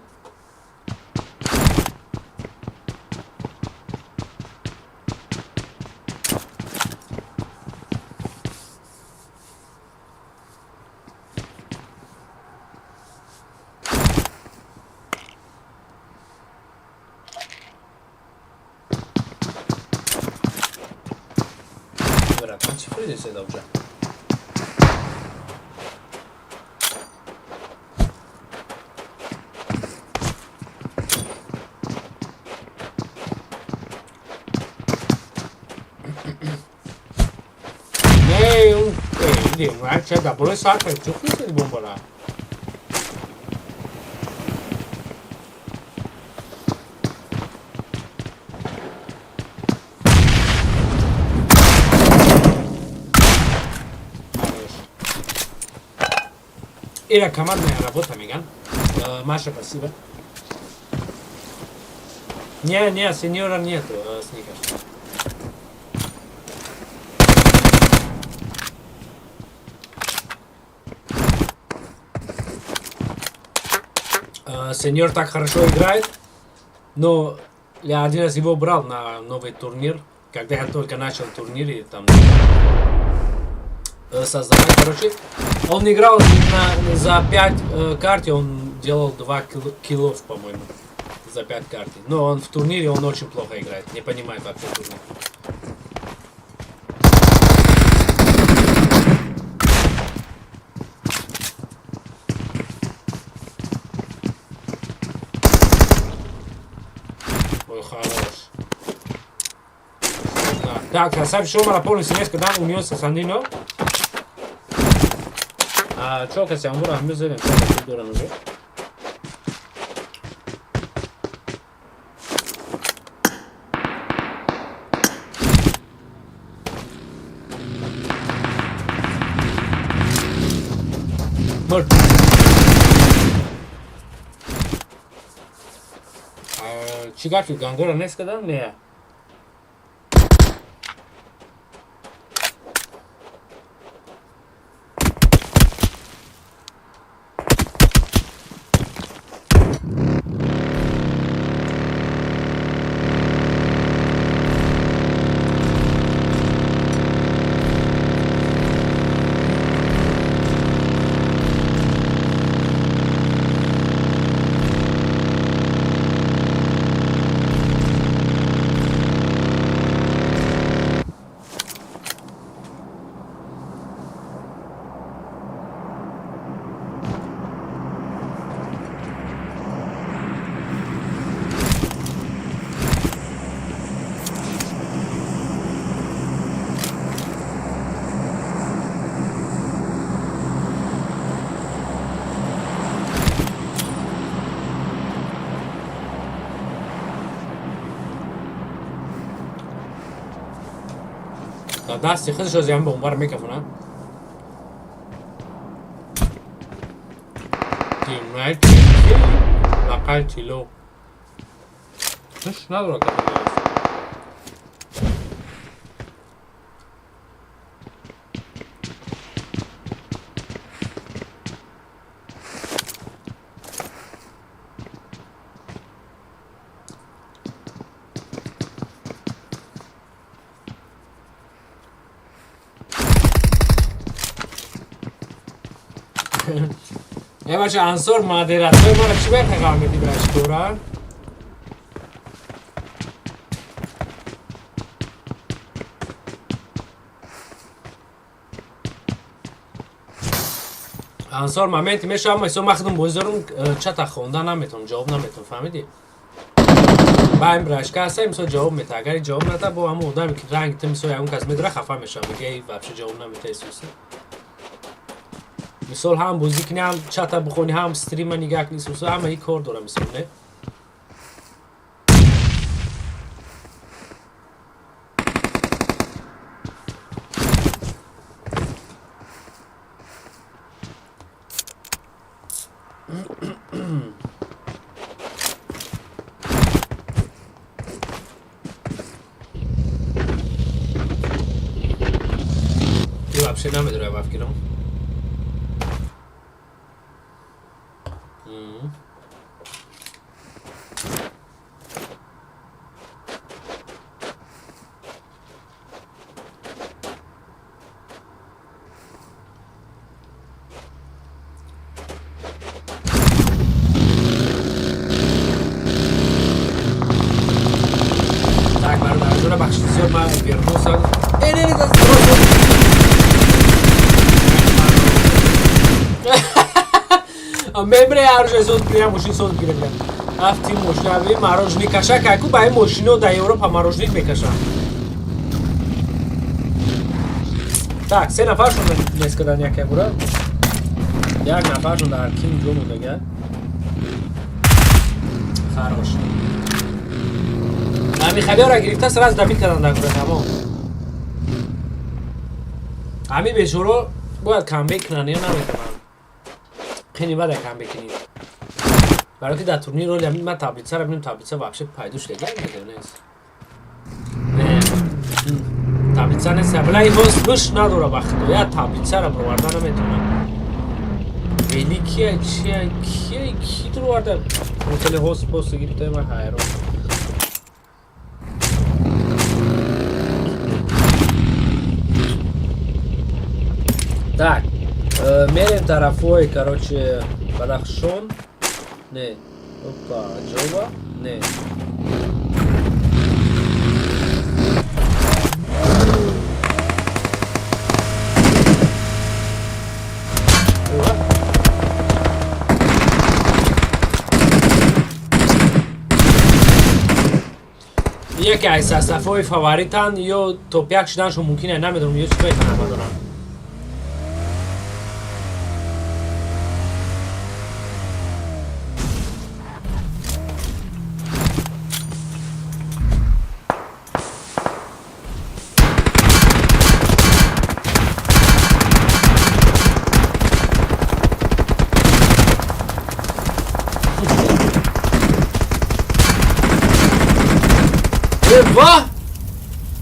Це dobrze. Nee, điểm ra chơi đập bóng sát phải chút ít thì bóng vào Era командная работа, Меган. Маша, спасибо. Не, сеньора нету, Сникерс. Сеньор так хорошо играет, но я один раз его брал на новый турнир, когда я только начал турнир и там создавать, короче. Он играл за 5 карт, он делал 2 киллов, по-моему, за 5 карт. Но он в турнире он очень плохо играет, не понимает вообще турнир. хорош. Так, красавчик, шо мара полностью несколько дам унес Сандино. Чё, кстати, амбура хамбез зелем, чё, кстати, дуран уже. Морд. Чигар чу гангора несколько дам? Не. دستی خودش از یعنی به اونور میکفونه تیمایت لقل چیلو نش نداره که یه بچه انصار مادرت های ما را چی باید تقام میدی برش دوران؟ انصار مومنتی میشه اما ایسا مخدم بزرم چه تا خوندن نمیتون جواب نمیتون فهمیدی؟ با این برش که هسته ایمسا جواب میته اگر جواب نده با همون آدمی که رنگ تمیسا یا اون کس میدره خفه میشه میگه ای بچه جواب نمیته ایسوسه مثال هم بازی کنی هم چتا بخونی هم استریم نگاه کنی سوسو همه ای کار داره مثال نه یه بابشه نمیداره بفکرم ممبر هر زود میرم ماشین سود گرفتم رفتیم مشتری ماروژنی کشا کاکو با این ماشینو در اروپا ماروژنی میکشن tak سه نفرشون نسکدن یک برا یک نفرشون در کیم جو مونده خراش همین خبر را گرفته سر از دفید کردن در گره تمام همین بیشورو باید کم بکنن یا نمیتونن خیلی باید کم بکنید برای که در تورنیر رو همین من تابلیتسه رو بینیم تابلیتسه واقعی پایدوش دیگه نیست نه تابلیتسه نیست ولی این هاست بش نداره وقت یا تابلیتسه رو بروردن نمیتونم ولی کیه کی تو روارده مثل هاست پست گیرته من حیران так мерим тарафой короче Бадахшон не опа Джова не یکی از صفحه‌های فاوریتن یا توپ یک شدنشون ممکنه نمیدونم یا چطوری تنها دارن. واه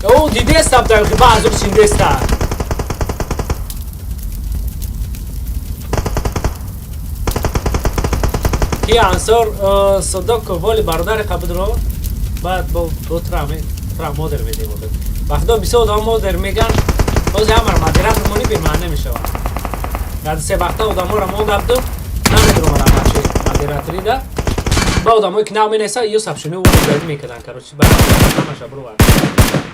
او دیده استم تا که بعضی رو چینده استم کی انصار صدق والی برادر قبل رو بعد با ترام مادر میده بود وقتا بیسود هم مادر میگن باز همه مادرات مونی به معنی میشه بعد سه وقتا آدم رو مون دادم نمیدونم را چی مادرات ریدا با آدمایی که نمی نیسته یه سبشونه او رو میکنن کاروچی بعد همش برو ور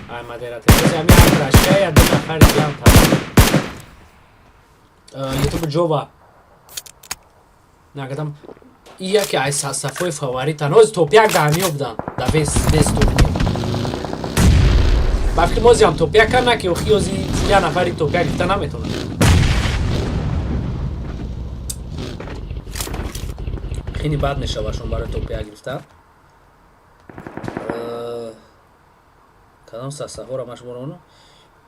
ای مادرات باز همین رشته یا دو نفر دیگه هم تا یوتیوب جووا نگدم یکی از صفحه‌های فاوریت هنوز توپ یک دهمی بودن در وست تورنیر بلکه موزی هم توپ یک کنه که خیوزی یه نفری توپ یک گفته نمیتونه خیلی بد میشه باشون برای توپ یک گرفتن کدام صفحه را مش برونو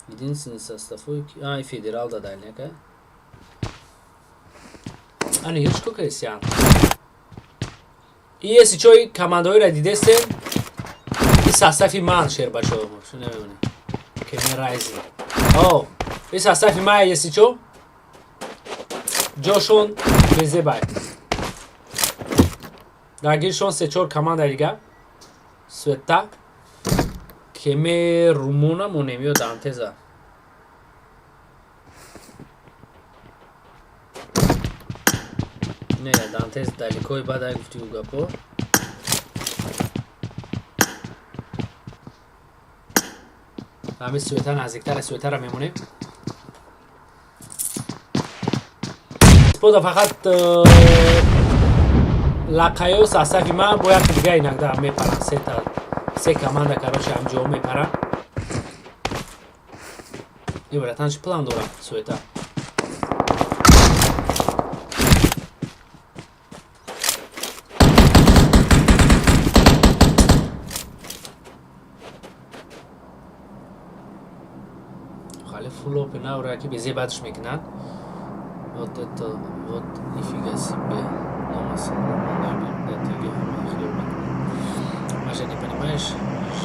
دیدین صفحه که ای فدرال دادن که آن هیچ کو کریسیان این چوی کماندوی را دیده است این صفحه من شیر بچه شو نمی‌بینی که رایزی او این صفحه من یه چو جاشون بزه باید درگیرشون سه چور کماند دیگه سویتا کمی رومونا مونمیو دانتزا نه دانتز دالیکوی بعد گفتی اوگا پو همین سویتا نزدیکتر سویتا را میمونیم سپودا فقط لقایو صفحه ما باید دیگه اینک در میپرن سه کمانده کراش همجا میپرن این براتنش پلان دارم سویتا خالی فول اوپن ها را که بیزی بعدش میکنن вот это вот нифига себе Маша, не понимаешь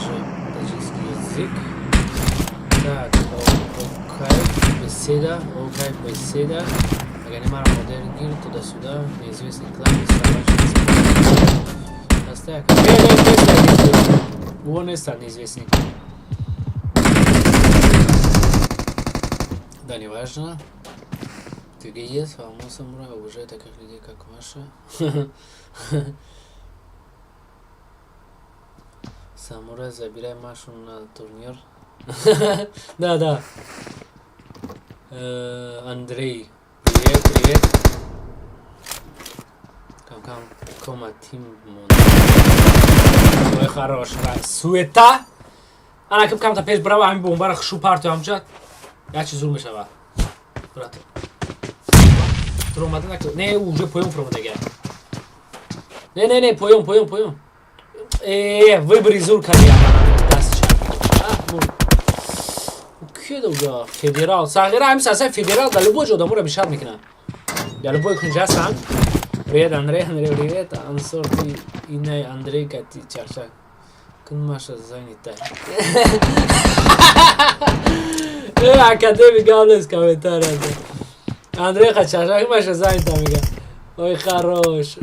же таджикский язык? Так, окей, беседа. Аганимара модергир, туда-сюда, неизвестный клан, Остаяк. Вон и стал неизвестный. Да, не важно. Ты геец, фамус самурай, уважаю таких людей, как ваша. Самурай, забирай Машу на турнир. Да. Андрей, привет. Коматим. Ой, хорош. Суета. Она кам-то пеш брава, ами бомбара хшу партию амчат. Я че зул мешава. Брат. Тромата накто. Не, уже поем промата ге. Не, поем. Выбери зур кани Кедуга федерал. Сагира ами саса федерал да любой жо дамура бишар мекна. Я любой кунжасан. Привет, Андрей, привет. Ансор ты иной Андрей, как ты чарчак. Кун Маша занята. Академик габлес комментарий. Андрей чарчак, Маша занята, amiga. Ой, хорош.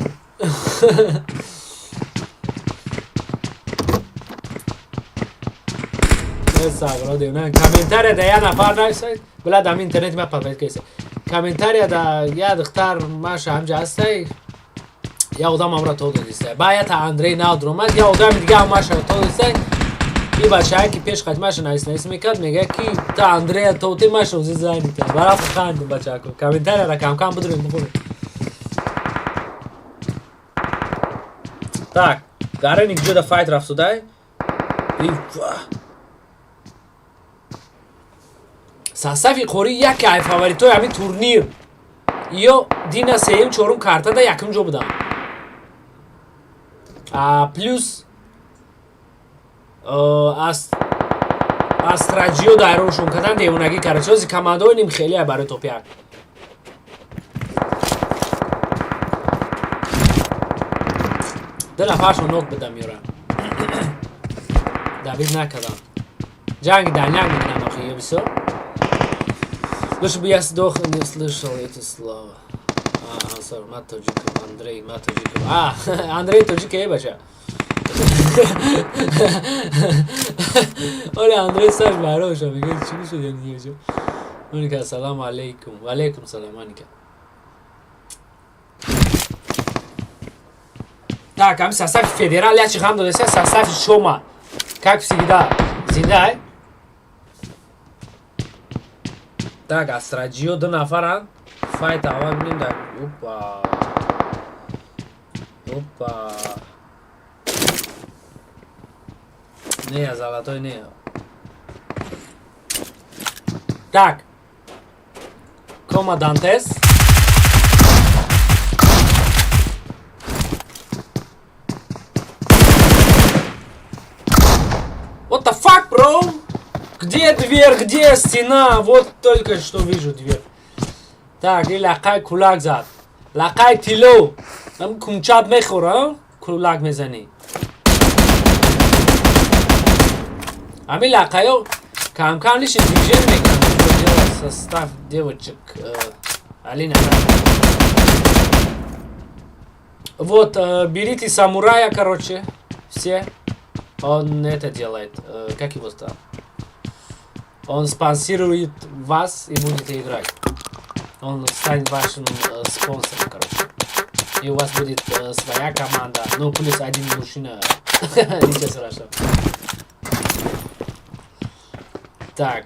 Комментария да я напарнай сайт. Бля, да ми интернет ма папет кесе. Комментария да я дохтар Маша ҳамҷа ҳастай. Я одам амра то додистай. Бая та Андрей нав дромад. Я одам дига Маша то додистай. И бачаи ки пеш хат Маша наис мекард мега ки та Андрей то ти Маша узи занита. Бара ханду бачако. Комментария ра кам будрим бухур. Так, гарен ик ҷуда файт рафт судай. сасафи қори яке ай фаворитои ҳамин турнир ё дина сеюм чорум картада якум ҷо будам плюс астраҷио дайроншон кардан девонагӣ карда чози командаҳои нимхелӣ ай барои топяк ду нафаршон нок будам ёра давид накардам ҷанги даняк мекунам охи ё бисёр лучше бы я сдох и не слышал эти слова мат тоҷиков андрей мат тоҷиков андрей тоҷик ей баша оля андрей саш бароша мега чӣ шуд ё моника ассалому алейкум ва алейкум салом моника так ҳамин состави федерал я чӣ хам додеса состави шома как всегда зиндай так астраҷио ду нафаран файт аввал бинем дар опа не золотой не так командантес What the fuck, bro? Где дверь? Где стена? Вот только что вижу дверь. Так, и лакай кулак зад. Лакай тило. Там кумчат мехора, кулак мезани. Ами лакайо кам-кам лишь движение меканат. Состав девочек. Алина. Вот, берите самурая, короче. Все. Он это делает, как его там? Он спонсирует вас и будете играть. Он станет вашим спонсором, короче. И у вас будет своя команда. Ну, плюс один мужчина. Ничего страшного. Так,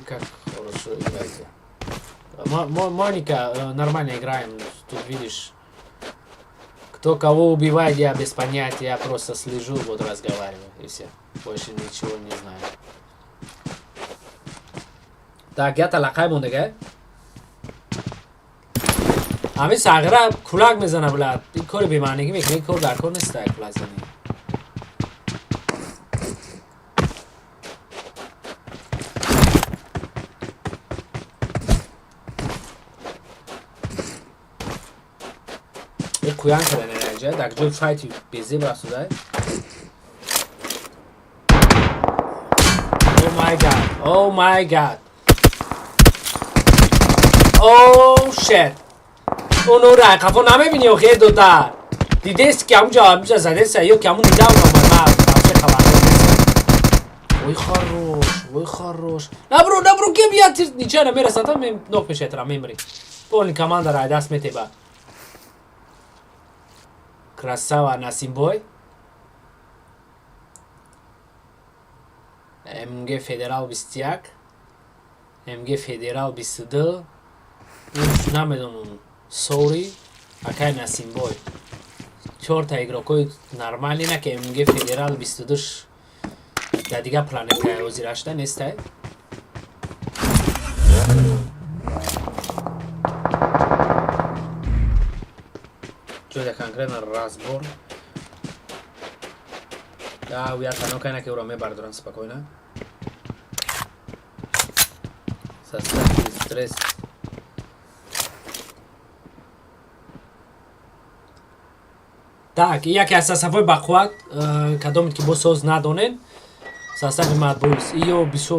как хорошо играете. Моника, нормально играем. Тут видишь. Кто кого убивает, я без понятия, я просто слежу, вот разговариваю, и все. Больше ничего не знаю. Так, я талакай мондага. Ами сагра кулак мезана блад. И кори беманеги мекне, кор дар кор неста кулак зани. Kuyan kadar enerji. Tak job fight busy brasuday. Oh my god. Oh my god. Oh shit. اونو را کافو نمیبینی و خیلی دوتا دیده است که همونجا همونجا زده است یا که همون دیده اونو من نفسه خبرده وی خروش نبرو که بیاد نیچه نمیرسن تا نوک میشه ترا میمری بولین کمانده رای دست میتیبه Красава Насимбой. МГ Федерал 21. МГ Федерал 22. Уж намедонум Сори. Акай Насимбой. Чорта игрокой нормальный на ке МГ Федерал 22. Да дига планета озирашта нестай. Что-то конкретно разбор. Да, у яса ну кайна ке ураме бардуран спокойно. Состав стресс. Так, яке аз сафой бахват, кадом ки бо соз надонен, состав матбулс. Иё бисо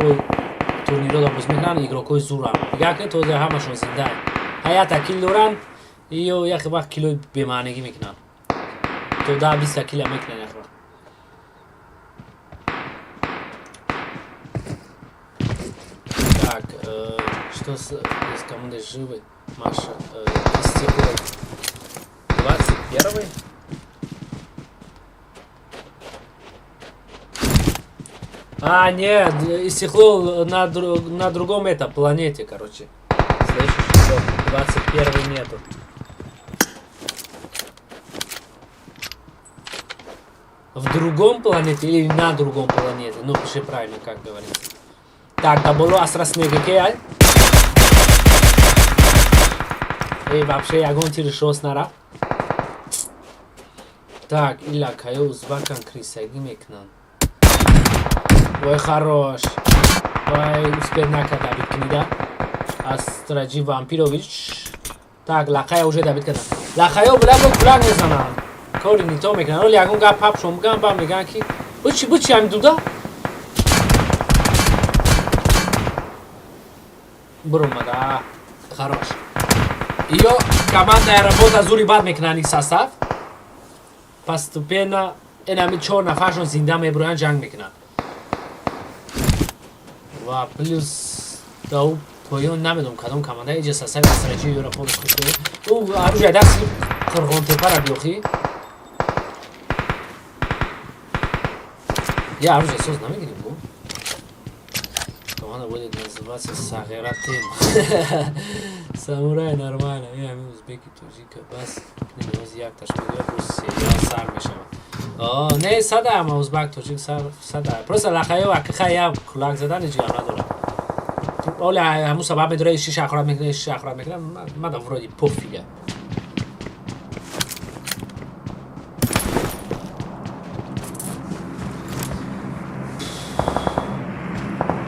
турниро да боз мекунан игрокои зуран. Яке тозе ҳамашон зинда. Ҳаята кил доран. Иё як вақт килои бемаънагӣ мекунам. То 10-20 кило мекунам як вақт. Так, что с командой живы? Маша, стекло 21-й? Нет, истекло на другом это планете, короче. Следующий год, 21-й нету. в другом планете или на другом планете. Ну, пиши правильно, как говорится. Так, да было асрасныга кей. Эй, вообще, я гон тиришо снара. Так, Илья, кайо узбакан крисаги мекнан. Ой, хорош. Ой, успеть накат Давид книда. Астраджи Вампирович. Так, лакая уже Давид книда. Лакая, бля, не знаю. Кори не то мекнан. Оли, агон га пап шум гам бам меган ки. Бучи, ами дуда. Брумада. Хорош. Ее командная работа Зурибад мекнан их состав. Постепенно энами 4 нафаршон зинда мебруян джанг мекнан. Ва плюс дау поён намедум кадом команда иҷа сасаи стратегии европол хушуе. У оружие дасти қирғонтепара биёхи. Я оружие соз намегирим бо. Команда будет называться Сагератим. Самурай нормально. Я ами узбеки тоҷика бас немоз як ташмидиё бо сериал сар мешавад. Не сада ама узбак тоҷик сада. Просто лахаё акхая кулак задан ҷига надора. Оля ҳамун сабаб медора шиш ахорат мекунад. Мада вроде пофига.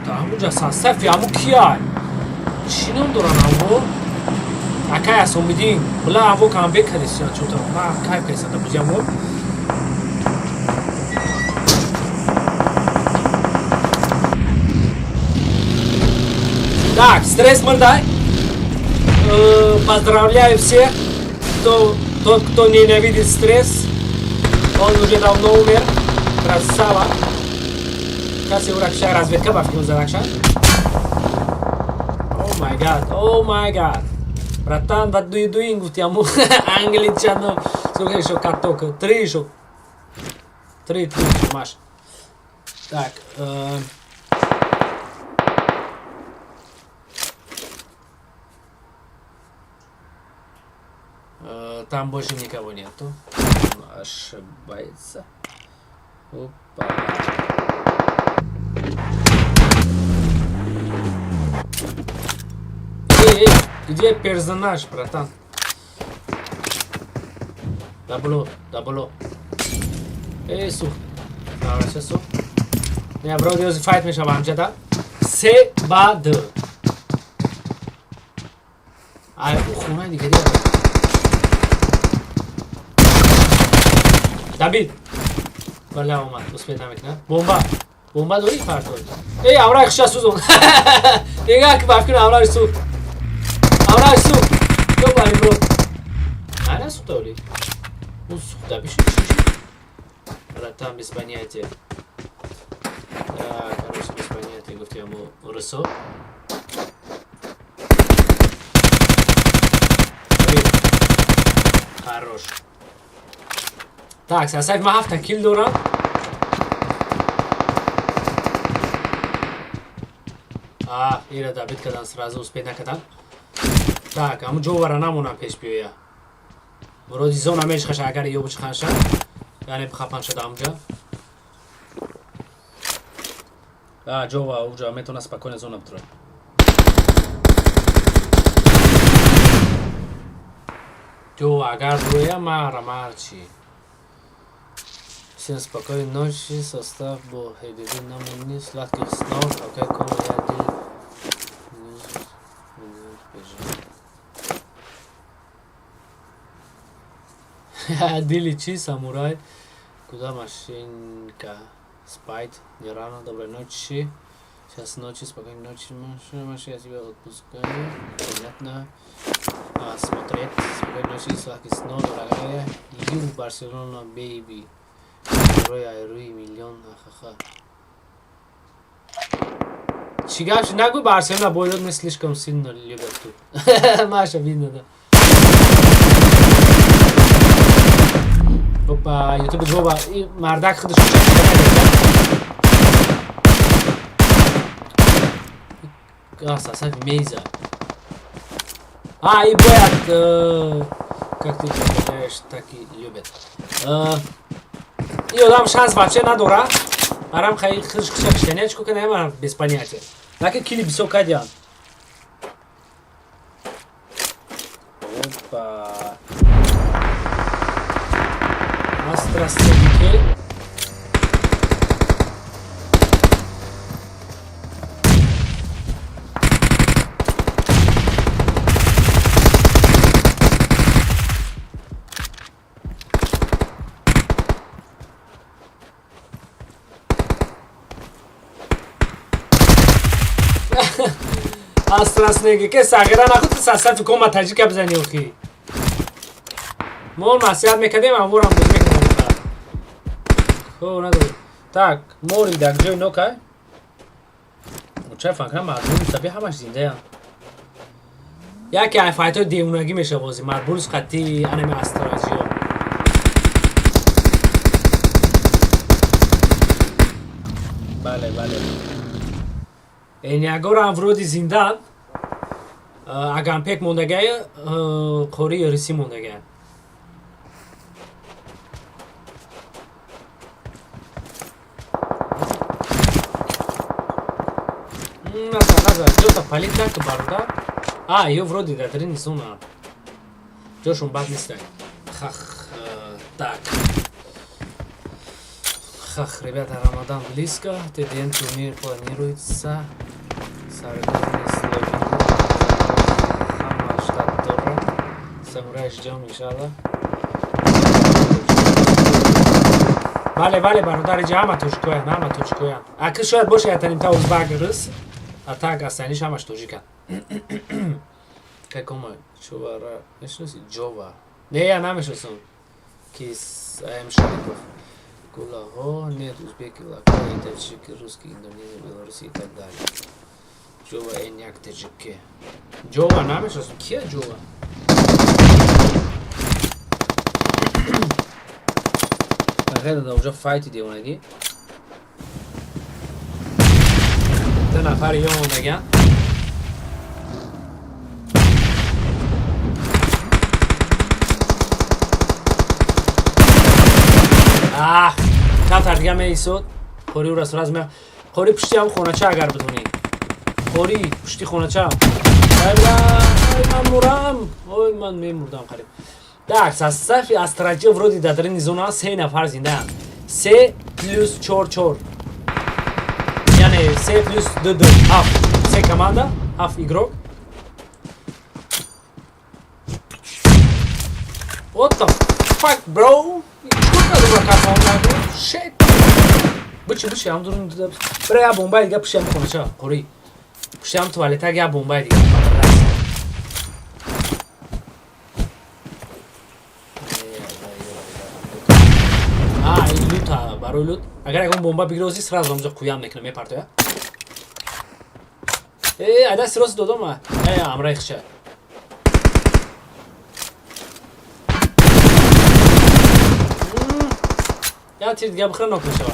Ҳамунҷа састафи ҳамун кия? Чӣ ном доран ҳамо? Акай асомидин. Була ҳамо камбек кадисиан чута. Ма кайф кайсада буҷамо. Так, стресс мордай. Поздравляю всех. Тот, кто ненавидит стресс, он уже давно умер. Красава. Каси уракша разведка бафкин заракша. О май гад. Братан, what do you doing? Гуфтиаму англичано. Слухай, шо катока. Три маш. Так, там больше никого нету. Ошибается. Опа. Эй, где персонаж, братан? Дабло. Эй, сух. Давай, сух. Я вроде файт мешавам, да? Себад. Ай, ухуна, не горел. Давид. Бля, омад, успеть намекна. Бомба дори фартоид. Эй, аврах сейчас сузон. Нигах бафкин аврах сух. Кто бари, бро? Ана сух толи. Сух, да биши. Братан, без понятия. Так, короче, без понятия. Гуфти ему рысо. Хорош. Так, сасайф ма 7 килл дорам. Ира Давид кадан сразу успеть накадан. Так, аму ҷовара намонам пеш биёя. Муроди зона мешхаша агар ё бучханша. Яъне бихапан шуда амҷа. ҷова уҷа метавона спокойно зона битура. Ҷова агар броя марчи. Всем спокойной ночи. Состав бо хедиди намони сладких снов. Окей, кому я Дили чи, самурай. Куда машинка? Спайт. Не рано, доброй ночи. Сейчас ночи, спокойной ночи. Маша, я тебя отпускаю. Понятно. Смотреть. Спокойной ночи, сладких снов, дорогая. Ю, Барселона, бейби. Руи, миллион, ахаха. Чигаш, нагу Барселона, бойлот не слишком сильно любят тут. Маша, видно, да. Опа, ютуб ҷоба, мардак худаш сасаф мейза. И боят, как ты понимаешь, так и любят. И одам шанс вообще надора. Арам хай хышкшенечку канема без понятия. Лаки кили высоко диан. Опа. Астрастедики. Астрастеги ке сагера нахуд сасафи Komatajik бзани ухи. Мол масият мекадем амурам буз мекадем. Хо надо. Так, мори дар ҷои нокай. Ча факрам мазмун саби ҳамаш зиндаям. Яке ай файтои девунагӣ меша бози марбулс қатти анами астражиё. Бале, бале. Энягорам вроди зиндан. Агам пек мондагая, қори риси мондагая. Наза, ҷота палит накто бародар. Ё вроди дадрин низона. Ҷошон бад нистай. Хах, так. Хах, ребята, Рамадан близко. ТДН турнир планируется. Саргони Словения. Хамма штат Торра. Самурай ждем, иншаллах. Бале, бародари ҷа ҳама тоҷикоян. Акил шояд боша ятаним та узбагрис. А так асаниш ҳамаш тоҷикан. Как омад? Чувара. Мешнаси? Ҷова. Не, я намешнасам. Кис Ам Шарипов. Гулаҳо, нет, узбеки, лакои, таҷики, русски, индонезия, белоруси и так далее. Ҷова эн як таҷики. Ҷова намешнасам. Кия Ҷова? Хеле да уҷа файти девонагӣ. Та нафари ё мондаган. Калтар дига меисод. Қори ура сураз ме. Қори пушти ҳам хонача агар бидонӣ. Қори пушти хонача. Ман мурам. Ой, ман мемурдам қариб. Так, сафи астраҷиё вроди дадрини зона 3 нафар зиндаам. 3 плюс 4. Яъне 3 плюс 2. 7. 3 команда, 7 игрок. What the fuck, bro? Shit. Бучи, ам дурун дуда. Бра я бомбай дига пушам хонача. Қори. Пушам туалетага я бомбай дига. Лута, барои лут. Агар ягон бомба бигирозӣ, сразу ҳамҷо қуям мекунам, мепартоя. Айда сироси додам. Амраи хиша. Я тир дига бихира нок мешава.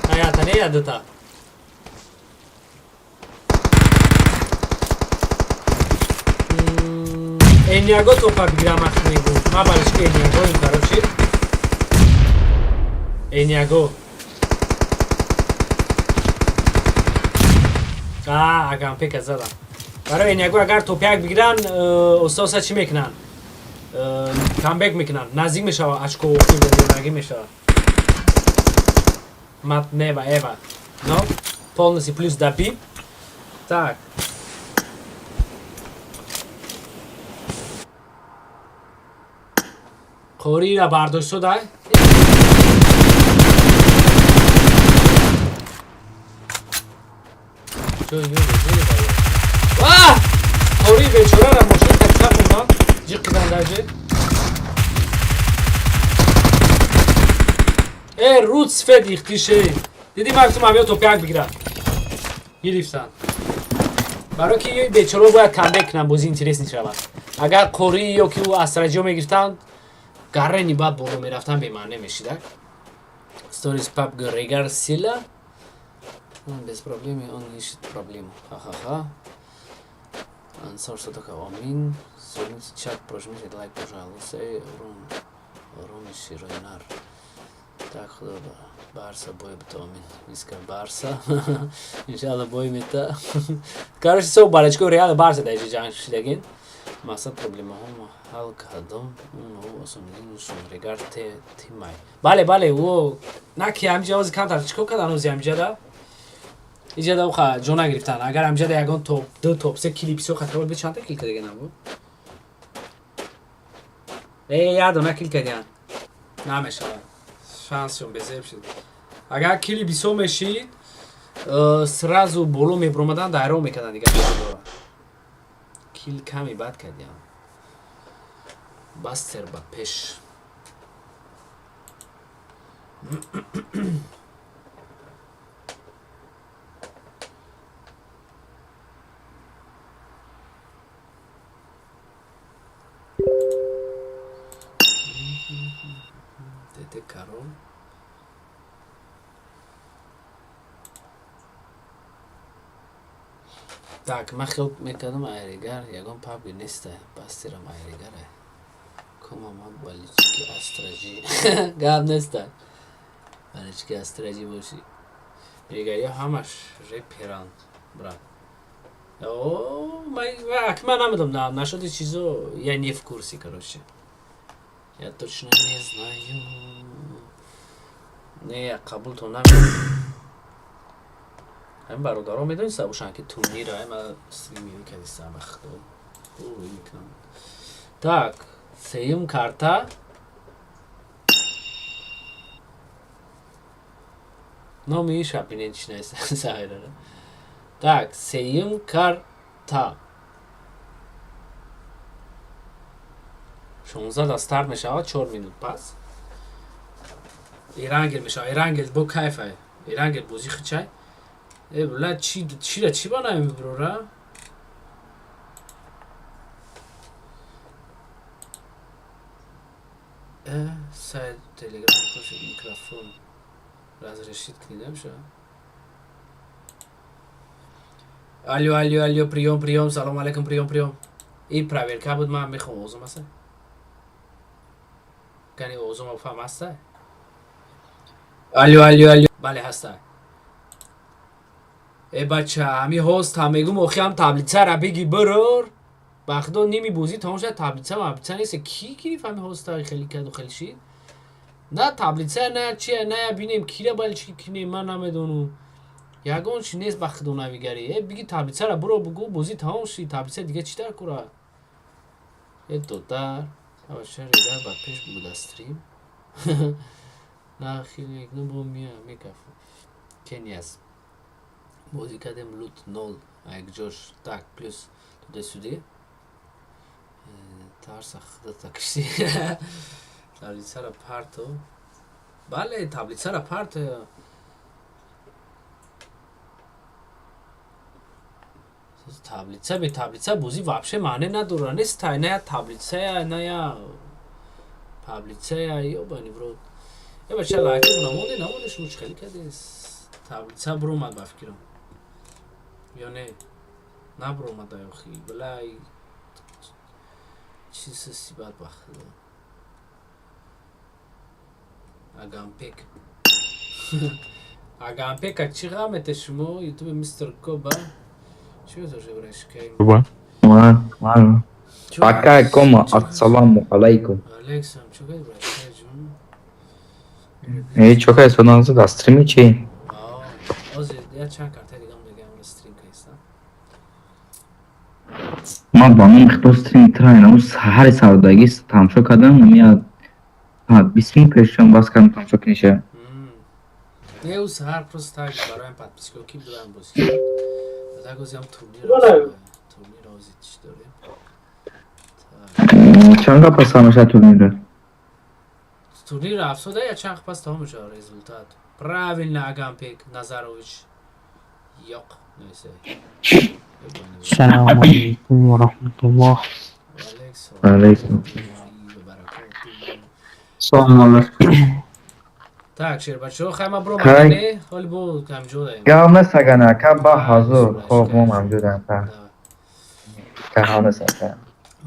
Аятане я дута. Эниаго топа бигирам ахт мегу. Ма балишки эниаго ин короче. Эниаго. Агам пека задам. Барои эниаго агар топяк бигиран, устоса чӣ мекунан? Камбек мекунан. Наздик мешава очко нагӣ мешава. Мат неба, эва. Но, полностью плюс допи. Так. Қорира бардошт шудай. Қори бечораро мошин таксар мунад. Ҷиқидан даҷи. Руд сфед ихтише. Диди мактум авио топяк бигира. Гирифтан. Барои ки ёи бечора бояд камбек кунам, бози интерес мешавад. Агар қори ё ки ӯ астраҷиё мегирифтанд, гаррени баъд боло мерафтан бемаъне мешида. Stories Pubg regar sila. Без проблем, он ищет проблему. Ха-ха-ха. Ансор что такое? Амин. Чат прожмите лайк, пожалуйста. Роми Широйнар. Так, худо Барса бой битомин. Миска Барса. Иншалла бой мета. Короче, все балечко Реал Барса даже джанг шидагин. Масса проблема ҳо ҳал кардам. Оно осонигин шумрегар тимай. Бале, во наки ҳамҷа ози камтар чикор кардан ози ҳамҷада? Иҷада уха ҷона гирифтан. Агар ҳамҷада ягон топ, ду топ, се кили бисёр хатар бе чанта кил кардагин або? Ядона кил кардагин. Намешавад. Шансшон безеб шуд. Агар кили бисёр мешид, сразу боло мебромадан дайрон мекардан дигар. Кил ками бад кардем. Бастер ба пеш. Дете Карол. Так, ман хелп мекардам айригар, ягон пабг неста, бастирам айригаре. Комама балички астражи. Гап неста. Балички астражи боши. Айригария ҳамаш реперан, брат. О, ман намедам, нашоди чизо, я не в курсе, короче. Я точно не знаю. Не, я қабул то намедам. هم برادرها میدونستن باشن که تورنیره من استریمی کردیستم بخدا روی میکنم так سیم карта номи шапинечная сайра так сеим карта 16 تا استارت میشه 4 минут پس ایرانگل میشه ایرانگل با کیفه ایرانگل بازی خچای بلا چی بانایم برورا سایت تلگرام خوش میکروفون разрешит کنیدم شد الو прием سلام علیکم прием این проверка بود من میخوام اوزم هسته کنی اوزم افهم هسته الو بله هسته بچه همی هاست همگو مخیم تبلیتسه را بگی برور بخدا نیمی بوزی تمام شد تبلیتسه نیست کی گریف همی هاست خیلی کرد و خیلی شید نه تبلیتسه نه چیه نه بینیم کی را باید چی کنیم من نمیدونم یگون چی نیست بخدا نویگری بگی تبلیتسه را برو بگو بوزی تمام شید تبلیتسه دیگه چی تر کرا دوتر باشه ریدر با پیش بود استریم نه خیلی اکنون با میکفو کنی است بازی کردیم لوت 0 یک جاش так плюс туди-сюди тарса худа такши таблица ра парто бале таблица ра парто таблица бозӣ вообще маъне надора нест ная таблицая ная таблицая ёбани брод бача лайк намоде шумо чӣ хеле кардес таблица буромад ба фикрам یا نه نبر اومده آخی بلای چیز سیبت بخدا اگم پیک چی قامت شما یوتیوب میستر کوبا چی بزرگه برش کهیم من پاکا کوما السلام علیکم علیکم چوکه برش که جون ای چوکه سونانزو دستریمی چی؟ آزی یا چند کرده دیگه هم بگم استریم که ایستم من با من مختار استریم تراین اون هر سردگی تماشا کردم نمیاد 20 минут پیشم باز کردم تماشا کنیشه نه او سهر پروست تاگ برای این پادپیس که کیل دارم باز کرد بعد گوزی هم تورنیر آزی چی داریم چند قد پس همشه تورنیر تورنیر افسوده یا چند پس تمام میشه رزولتات правильно Агампек Назарович ёк несе السلام عليكم ورحمة الله. علیکم السلام عليكم. так шер бачаҳо хайма бро магане ҳоли бо камҷо даем گام نسگنه که با حضور خوب ما موجودم که ها نسگنه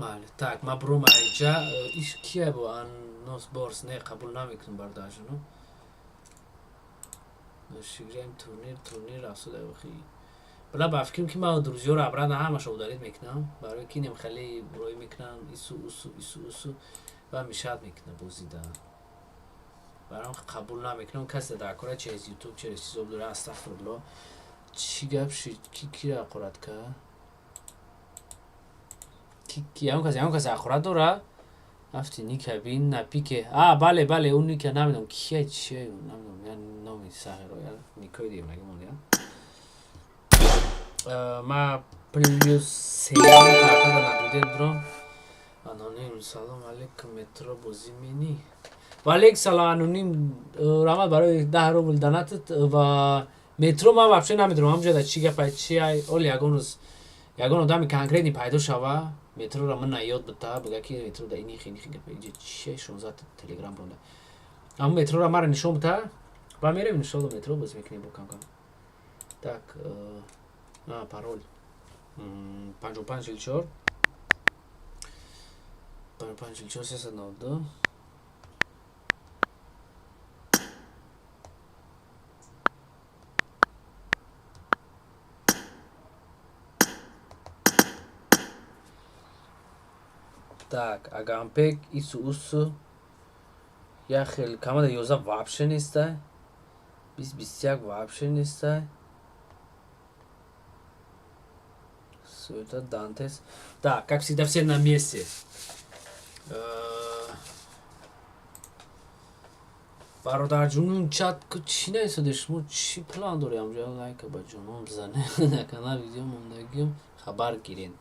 мале так ма бро маҷа иш кия бо аннос борс не қабул намекунам бардашуну شیگریم تورنیر افسوده بخی بلا بافکیم که ما دروزیو رو عبران همش رو دارید میکنم برای که نمیخلی روی میکنم ایسو و میشاد میکنه بوزیدن برام قبول نمیکنم کسی در کره چه از یوتیوب چه چیزا بداره استغفرالله چی گپ شید کی را قرات که کی همون کسی اخورت داره افتی نیکبین نپیکه بله اون نیکه نمیدونم کیه چیه نمیدونم یعنی نامی سهر رو یعنی نیکای دیگه نگه مونده ما پلیوس سیام کارتا نبوده درام انونیم سلام علیکم مترو بازی مینی و علیک سلام انونیم رحمت برای 10 رو بلدنتت و مترو من واقعا نمیدونم همونجا در چی گفت چی اول یگان آدمی کنکریتی پیدا شوه مترو را من نیاد بتا بگه که مترو در اینی خیلی گفت اینجا چیه 16 تلگرام بونده اما مترو را مرا نشون بتا و میرم انشالله مترو بازی میکنیم با کم tak parol 55 54 392 Так, Агампек Исусу я хел команда Йоза вообще не ста. Бисяк вообще не ста. Суета Дантес. Так, как всегда все на месте. برادر جونون چت چی نیستش مو چی پلان داری همجا لایک با جونون بزنه نکنه ویدیو موندگیم خبر گیرین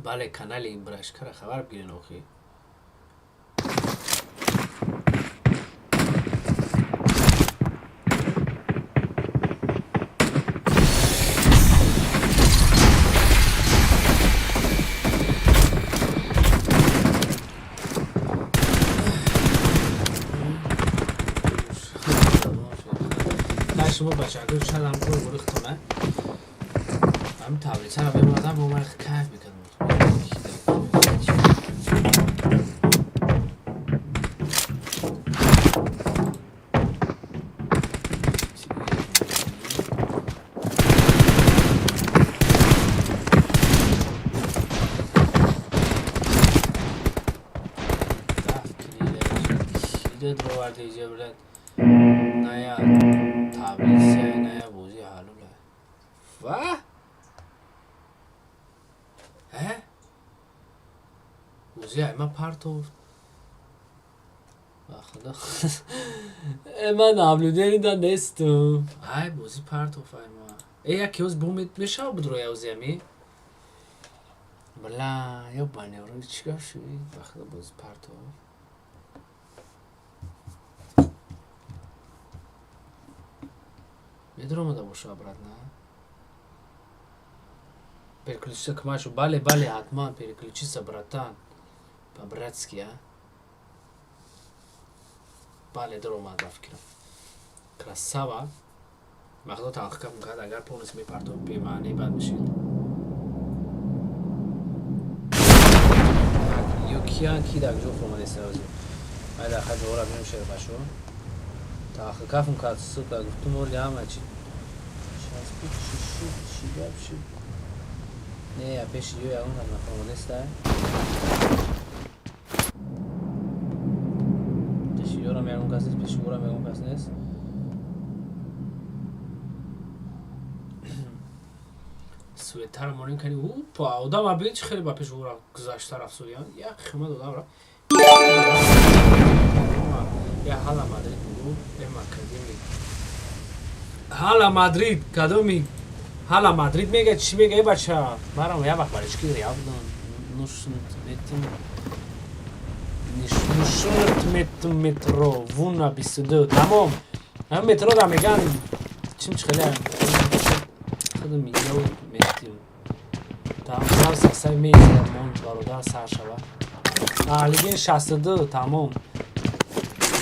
بله کانال این برشکر خبر بگیرین اوخی شما بچه‌ها شاید هم برو ختمه هم تبلیغ سر به آدم با من کیف میکنم نیا تبلیغ نیا بوزی حالوله و بوزی ایما پرتو خدا ایما نابلوده نیدن نیستو ای بوزی پرتو ایما ای یکی از بومید میشه بود روی اوزی امی بلا یا بانه رو چیکار شوی بخدا بوزی پرتو میدونم دا باشه برات نه переключиться к матчу бали атман переключиться братан по-братски бали дрома да фикрам красава махдо таҳқиқ мекард агар полис мепартов бемаънӣ бад мешид ёкиян ки дар ҷо омаде саёзи май дар хаҷ ора мемешед башо таҳқиқаф мекард сука гуфтум оли ҳама чи чӣ гап шуд не я пеши ё ягон нафаҳмо неста пеши ёрам ягон кас нест пеши орам ягон кас нест суетар монин кани упа одам абин чи хеле ба пеши ора гузашта рафсоян як хима додам ра я ҳала мадрид буду эма академи ҳала мадрид кадоми ҳала мадрид мега чӣ мега е бача марам як вақт баришки реал будам нушунт метро вуна 22 тамом ҳам метро да меган чим чхеле худу мигав метим тамом сасай меза мон бародар сар шава алиген 62 тамом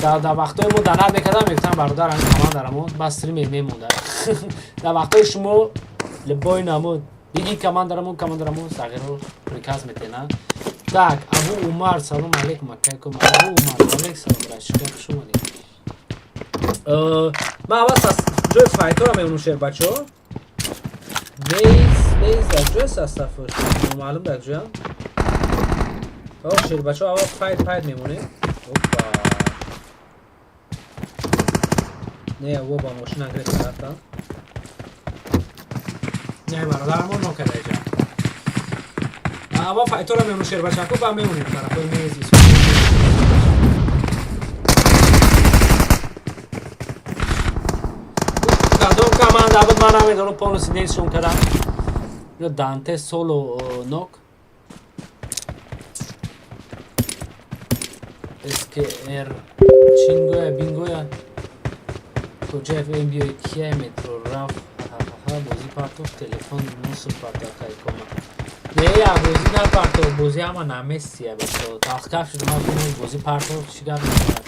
در وقتای ما دنت میکردم میگفتم برادر همین کمان دارم باز سری میمونده در وقتای شما لبای نمود دیگه کماندرمون صغیر رو پریکاز میتونه. Так, Абу Умар, салом алейкум, акайкум. Абу Умар, алейкум, брашка, шумо дид. Ма аввал ҷои файтора меонам шер бачаҳо. Бейз дар ҷояст астафур. Номаълум дар ҷоям. Шер бачаҳо аввал файт мемонем. Опа. Не, во ба мошина гирифта рафтам. Не, бародарамон нокарда ҷа. Аввал файтора мемонам шер бачаҳо ба мемонем тарафои мези. Команда абад ман намедонам полностью несшон кардам. Ё Данте соло нок. СКР чингоя бингоя. Коҷаев мбиёи кия метро раф. Бозӣ партов телефон нуср партов кайкома. Не я бозӣ на партов бозӣ ама наместия бачо. Тахкаф шуд ма бозӣ партов чӣ гап мешавад?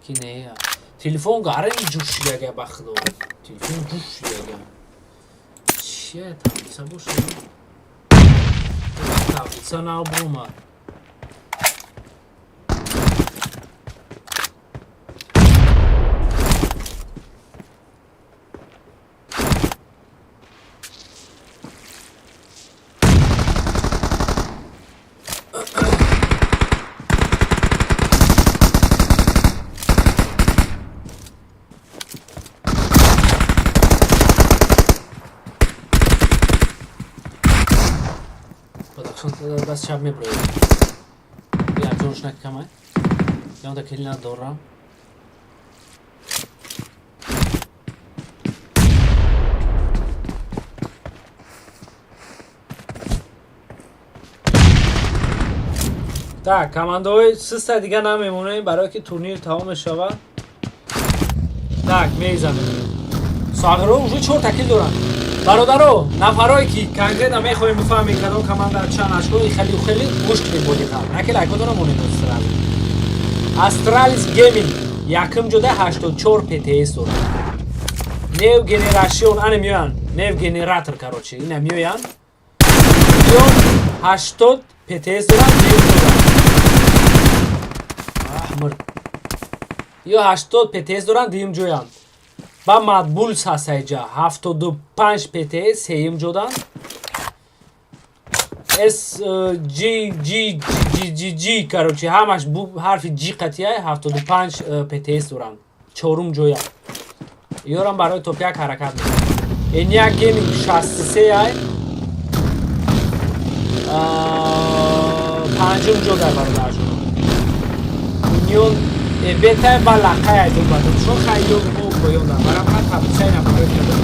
Ки не я. Телефон гарен ҷӯшияга ба худо. Телефон ҷӯшияга. Чия таблица боша? Таблица набума. Даст шаб меброяд. Я ҷонш накамай. Я да кили надорам. Так, командаҳои 3 дига намемонем барое ки турнир тамом мешавад. Так, мезанем. Сағирҳо уже 4 такил доранд. бародаро, нафарое ки конкретно мехоҳем бифаҳмем кадом команда чанд ашкои хеле гӯш кунед бо диққат. Наки лайкотонро монед сразу. Astralis Gaming якум ҷода 84 ПТС дорад. New Generation ана меоянд. New Generator короче, ина меоянд. Ё 80 ПТС дорад, new дорад. Аҳмар. Ё 80 ПТС дорад, дим ҷоянд. Ба Madbuls ҳаст айҷа 75 ПТС сеюм ҷодан. SGGGG короче ҳамаш ҳарфи G қатияй 75 ПТС доранд. Чорум ҷоя. Ёрам барои топ-1 ҳаракат мекунад. Enya Gaming 63 ай. панҷум ҷода бародарашон. Union бета ба лақай айдон бадон. Шон хайё мо поёнда. Барам ҳар таблицаи набарои кадом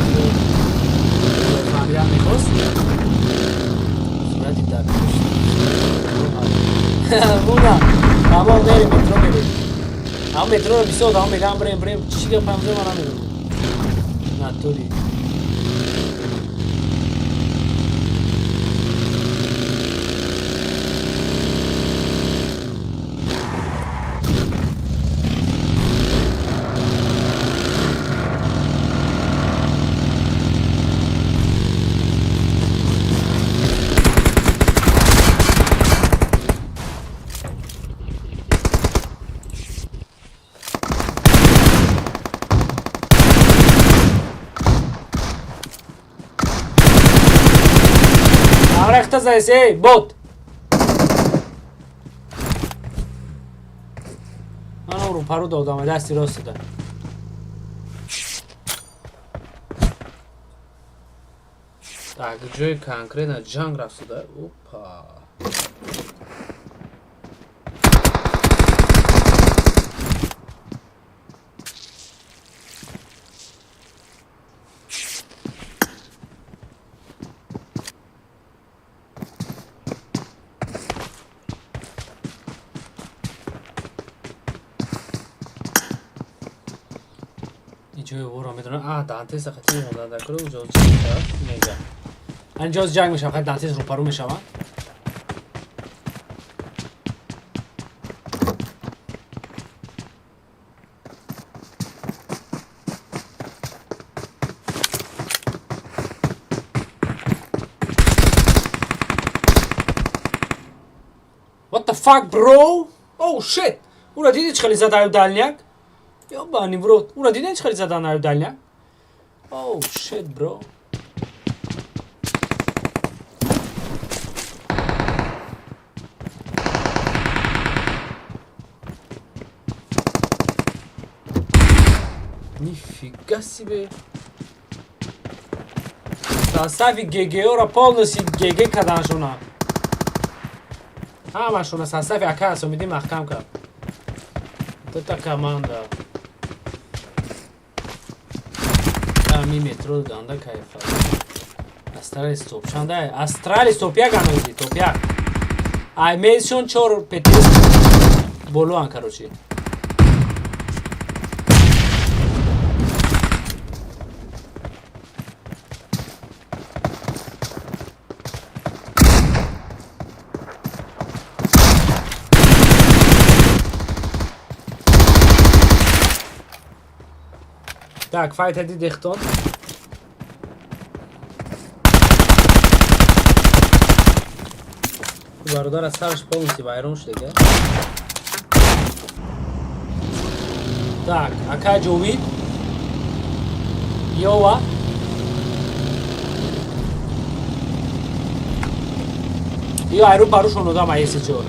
фаҳмидан мехост. Сурати дар Муна, амо мерим метро мерим. Ам метро бисёр ам мегам брем чӣ гапам зе ман намедонам. Натури. Рехта зайс, эй, бот. Ман ору пару додам, дасти рост да. Так, ҷои конкретно ҷанг рафтуда. Опа. ҷои воро медонам. Дантес хати мемонад дар кӯра уҷоз ҷанг мешавад. Мега. Анҷоз ҷанг мешавад, хати Дантес рӯпарӯ мешавад. the fuck bro? Oh shit. اون دیدی چه خیلی زد ایو دالنیک؟ یا بانی برو. اون دیدی چه خیلی زدن ایو دالنیک؟ Oh shit bro. Нифига себе. Состави ГГ-ро полностью ГГ каданшуна. Ҳамашуна состави ака асомиди маҳкам кард. Та команда. Ами метро данда кайфа. Астралис топ. Шанда Астралис топ як анози топ як. Ай мейшон 4 петис болуан короче. Так, файт эди дехтон. Бародар аз сарш полностью вайрон шуда. Так, ака ҷовид. Йова. Io ero parušo no dama jesi čor.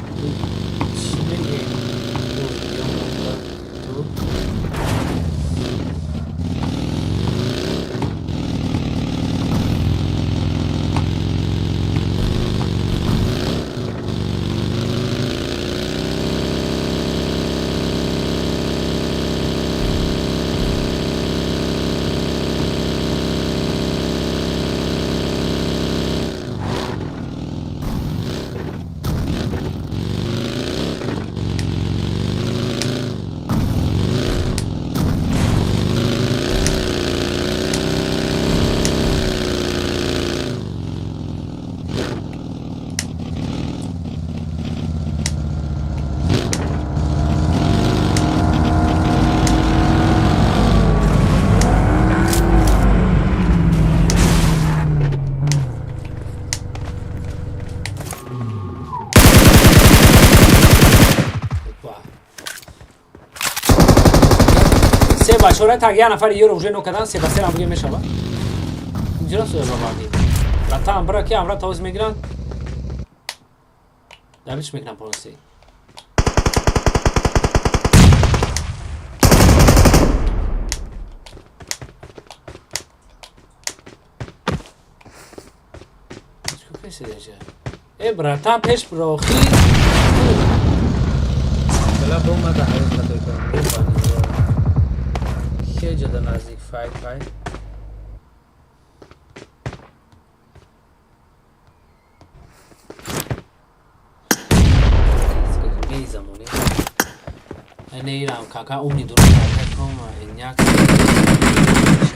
بچه‌ها تا یه نفر یه روزه نکردن سه بسته هم بگیم میشه با اینجا سوی بابادی رتا هم برا که امرا تاوز میگیرن دمیش میکنن پرستی چکو کسی دیجه ای برا پیش بروخی بلا بوم ده حیث خطور کنم خیلی جدا نزدیک فایت می زمانی اینه ایرام کاکا اونی درست کرده کام اینیاک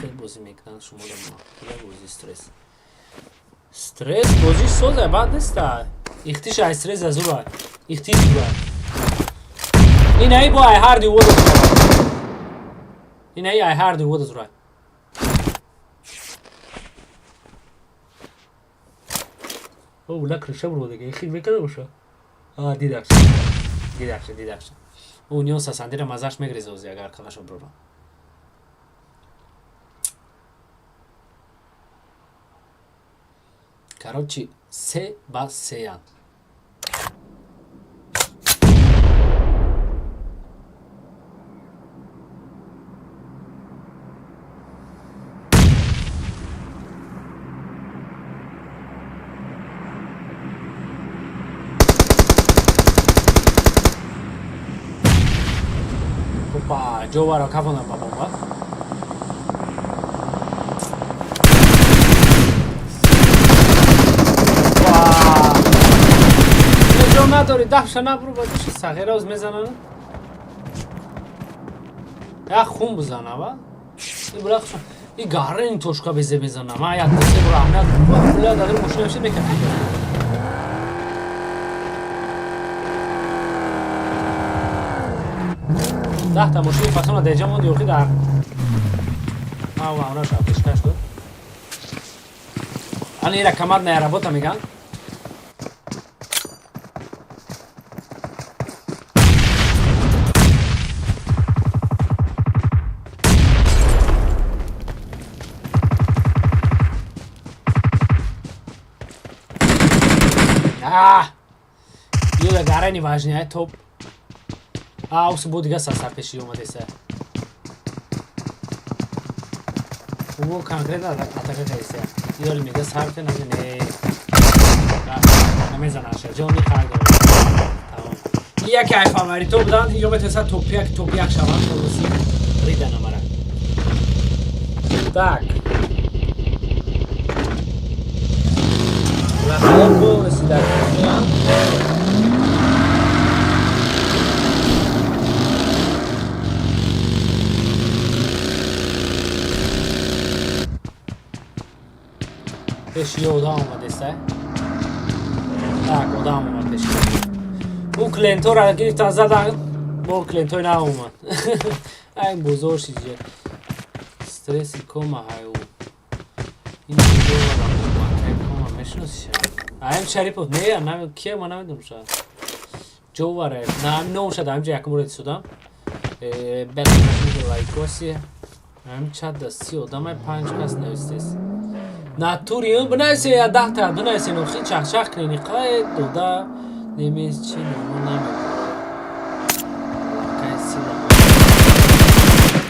خیلی بازی میکنن شما دارم خیلی بازی استرس بازی سوزه بعد نیست اختیش استرس از او باید اختیش باید اینه ای با ای هردی وود این ای هر دو بود زرای او لا کرشه برو دیگه خیلی میکنه باشه دیدکش او نیون ساسندی رو مزاش میگریزه اوزی اگر کلاشو برو کاروچی 3 با 3 ан Opa, Joe kafana babamba. Wow. Ne نداری دفش نبرو بازش صغیره از میزنن. یا خون بزنه با. این بلاخ شو. این گاره این توشکا بیزه میزنه. ما یا دسته برو احمد. بلا داخل مشکل میشه میکنه. ده تا مشکل فاصله دیجا موندی اوکی در. اونا شاید پیشکش کرد. الان این رقمات نه رابطه میگن. крайне важное топ. А уж будет гаса сапеши ОМАДЕД. वो कांग्रेस आता है कैसे ये वाली मेरे साथ पे ना ने हमें जाना है जो नहीं खाएगा ये क्या है हमारी तो बता ये मैं तेरे साथ टोपिया शाबाश तो उसी रीडन हमारा так la hago sida پشی اودام اومده سه tak اودام اومد پشی اون کلینتو را گرفت زدن با کلینتوی نه اومد این بزرگ چیزیه استرسی کما های او این بزرگ را اومد کما میشناسیشه این شریفوف نه کیه ما نمیدونم شاید جو واره نه نو شد همینجا یکم مورد شدم بسید نمیدون لایکوسیه همین چند دستی اودام های 5 کس نویستیست ناتوریون بنایسه یا 10 تا بنایسه نوخی چخ کنی قاید دودا نمیز چی نمون نمیده کسی نمون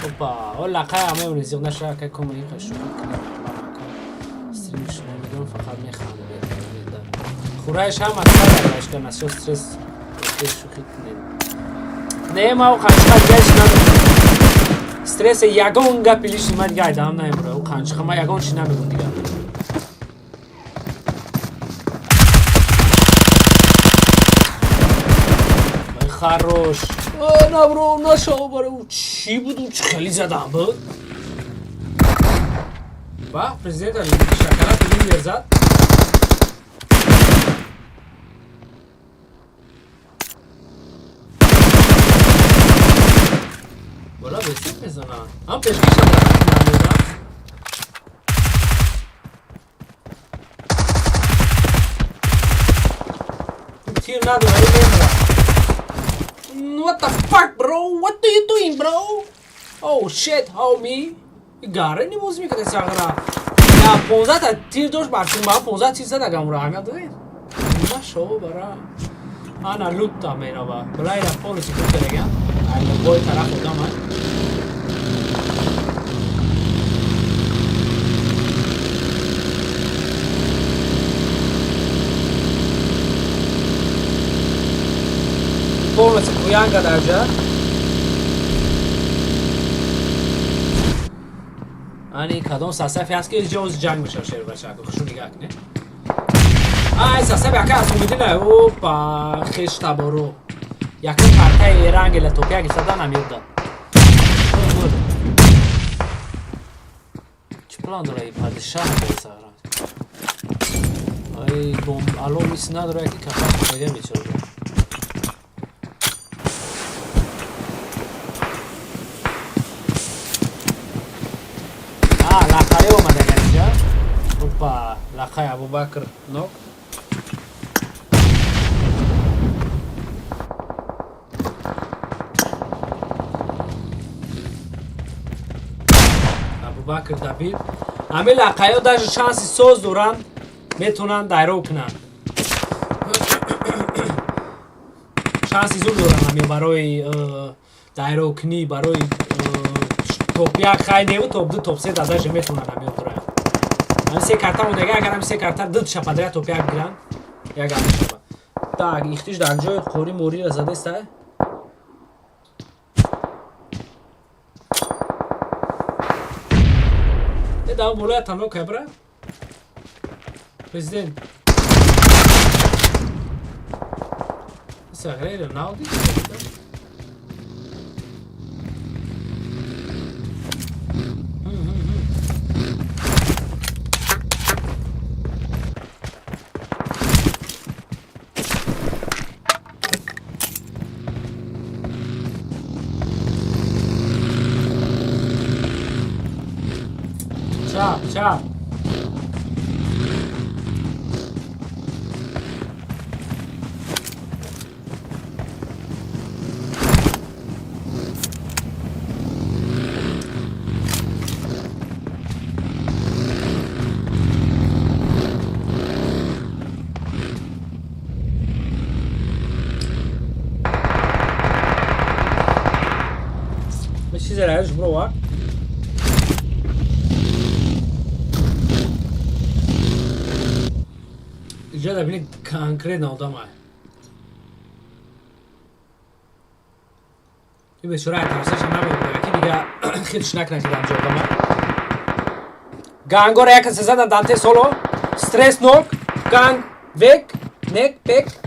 اوپا اولا قای همه اونیزیق نشه که کمونی خشوخی کنی استریمش نمیدون فقط میخوام بیده خورایش هم اصلا درش کنم از شو استرس شوخی کنید نه ما او خانشقه دیگرش نمیدون استرس یگون گا پیلیش نمید دیگه ایدام نمیده او خانشقه ما یگونشی نمیدون دیگه خروش نه برو نشو برو چی بود اون خیلی زدم بود با پرزیدنت علی شکلات این یرزد بالا بسید بزنم هم پشکی شکلات نمیدم تیر نداره این نمیدم What the fuck, bro? What are you doing, bro? Oh shit, homie. گاره نیموز میکنه ساغرا یا 15 تا تیر داشت برشون با 15 چیز زد اگه امرو همیاد دارید نه شو برا آنا لوتا میرا با بلای را پولسی کن کرگم اگه بای طرف بودم من پولسی کویانگا درجا ani کدام ساسفی هست که جوز جنگ میشه شیر بچه اگه خوشو نگاه کنه ساسفی اکه اصلا میدینه اوپا خیش تبارو یکی پرتای رنگ لطوپی اگه صدا نمیاد داد چی پلان داره ای پادشاه باید سهران ای بوم الو میسی نداره یکی کفت خیلی میچه لقای اومده گر اینجا اوپا لقای ابوبکر نوک ابوبکر دبیر همه لقای ها در شانسی سوز دورن میتونن دایرو کنن شانسی زور دورن همه برای دایرو کنی برای توپ یک خیلی نیو توپ دو توپ سه داداش میتونن همی اترن من سه کارتا مونده اگر هم سه کارتا دو شپادره توپ یک گیرن یک هم شپا تا ایختیش در جای خوری موری را زده است یه داو بولای تنو کبره پرزیدنت سغره رو ناو دیگه چپ چیز رایش برو اینجا ببینید کانکریت نادام این به صورت ترسش هم نمیده که دیگه خیلیش نکنه که دم جا گانگو را یک کسی زدن دانته سولو استرس نوک گانگ ویک نک پک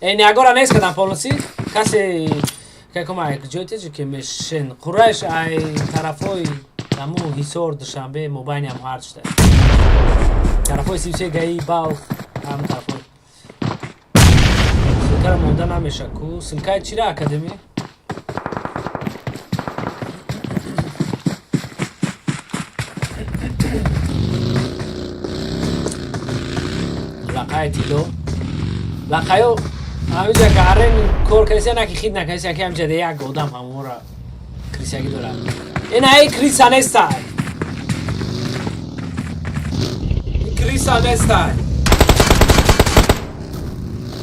این agora نیست که دم پولنسی کسی که کمک جویتی که میشن قرش ای طرفای همون هیسور دوشنبه موبایل هم هارد شده طرفای سیوسه گایی بالخ هم طرفای سلکه مونده نمیشه کو سلکه چی را اکادمی لقای تیلو لقایو همینجا که هرین کور کسی نکی خید نکسی که همجا ده یک گودم همون را کریسیگی داره این ای کریسا نیستای کریسا نیستای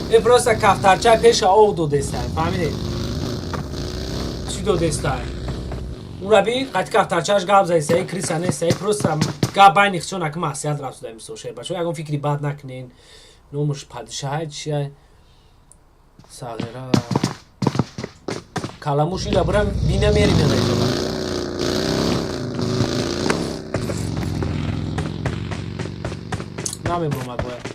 این پروستا کفترچه پیش او دو دستای فهمیده چی دو دستای اون را بی قد کفترچهش گاب زایسته ای کریسا نیستای پروستا گاب بای نیخچون اکم حسیت رفت دایم سوشه بچه اگه فکری بد نکنین نومش پادشاه چیه ساغرا کلاموشی لبرم بینه میری نداره نمی برومد باید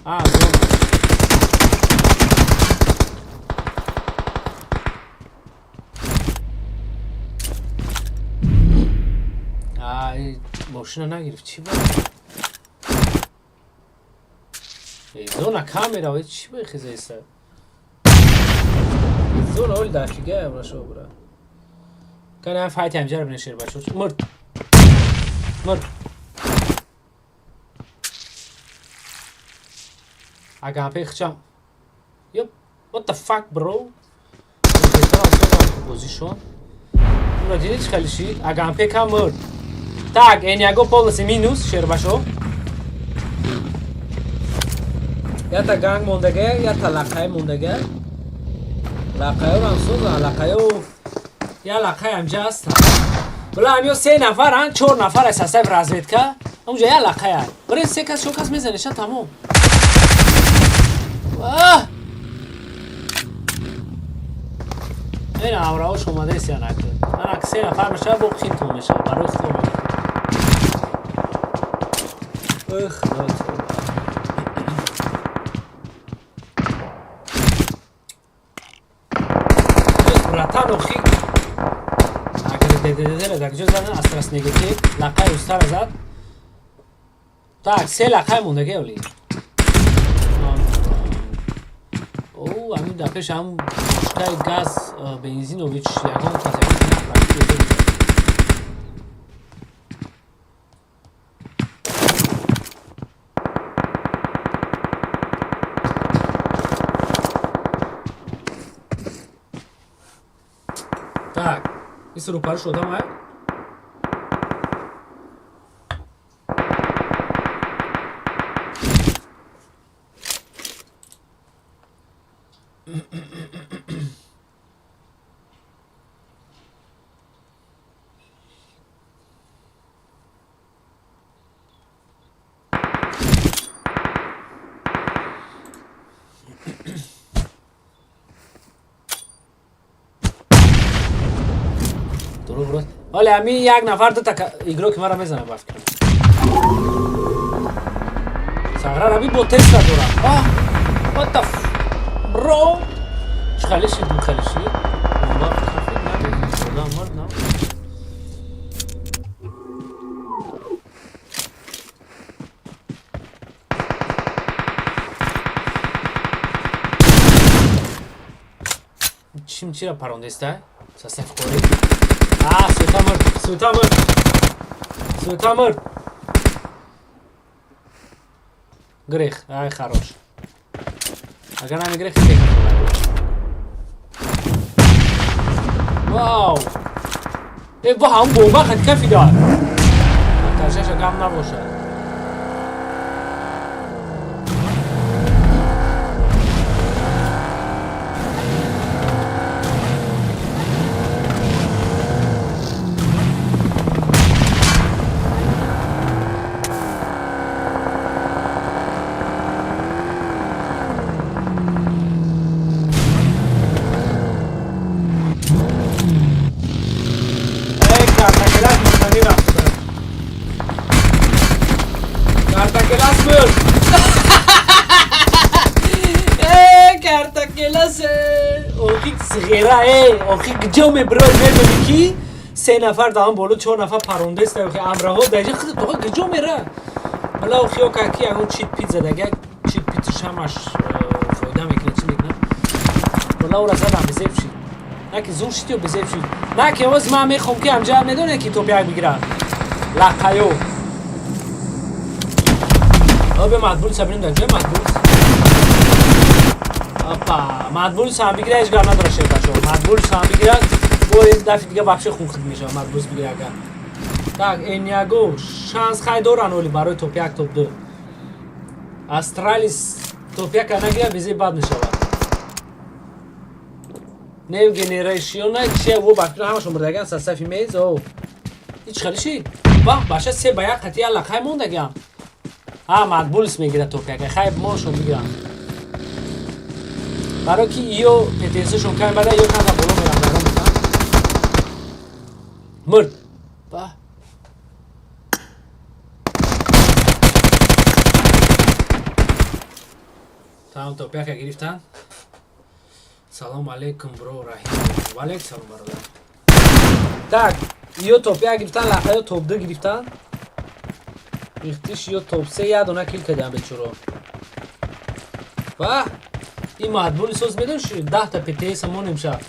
این ماشین نگرفت چی بود؟ زونه کامیرا چی باید خیزه ایسته؟ زونه اول داشتیگه برا شو برا کنه هم فایت همجا رو بنشیر باشو مرد اگه هم پیخچم یپ what the fuck bro پوزیشن اون را دیدی چه خیلی شید اگه هم پیک هم مرد تاگ این یکو پولسی مینوس شیر باشو یا تا گانگ موندگه یا تا لقای موندگه لقای رو هم سوزن لقای رو یا لقای هم جاست بلا همیو 3 نفر هن 4 نفر از حساب رازوید که اونجا یا لقای هن برای 3 کس شوکس میزنه شد تموم این امراوش اومده سیا نکن من اگه 3 نفر میشه با خیتون میشه برای خودم Bratano خی اگر دیده در جز زدن استرس نگاتیو لقای استر زد tak 3 لقای مونده اولی او همین دفعش هم بشکای گاز بنزینوویچ یکان کاتایی Так, isso não para show mais. ولی همین یک نفر دو تا ایگرو که مرا میزنه باف کنم ساغرا ربی با تست دارم what the bro چه خلیشی دو خلیشی والله خفید نبید خدا مرد نه چی را پروندسته؟ سستف خوری سوتا مرد گریخ ای خروش اگر نمی گریخ خیلی واو ای با هم بومبا خیلی کفی دار ترشش کم نباشه غیره ای آخی گجا میبرد میبینی کی 3 نفر دارن بالا 4 نفر پرونده است آخی امره ها دیگه خود تو گجا میره بلا آخی ها که اون چیت پیت زدگه چیت پیتش همش فایده میکنه چی میکنه بلا اون رسد هم بزیب شید نه که زور شید یا بزیب شید نه که از من میخوام که همجا میدونه که تو بیای بگیرم لقیو آب مدبول سبریم در جای مدبول اپا مدبول سهم بگیره هیچ گرم نداره شد بچه مدبول سهم بگیره و این دفعه دیگه بخش خون خود میشه مدبول بگیره اگر так اینیاگو شانس خیلی دارن ولی برای توپ یک توپ دو استرالیس توپ یک نگیره بیزی بد میشود نیو گنریشیون چیه و بخش همشون بردگن سصفی میز او هیچ خلیشی باشه 3 به 1 قطعی لقای موندگم مدبولس میگیره توپ یک خیلی ماشون میگیرن برای که ایو پتیسشون کنیم بعد ایو کنم بولو میرم نگاه میکنم مرد تمام توپ یک گرفتن سلام علیکم برو رحیم و علیک سلام برادر так ایو توپ یک گرفتن لقای توپ 2 گرفتن ریختیش ایو توپ 3 یه دونه کیل کردیم به چورو و این مدبول سوز میدون شد 10 تا پتیس همون امشب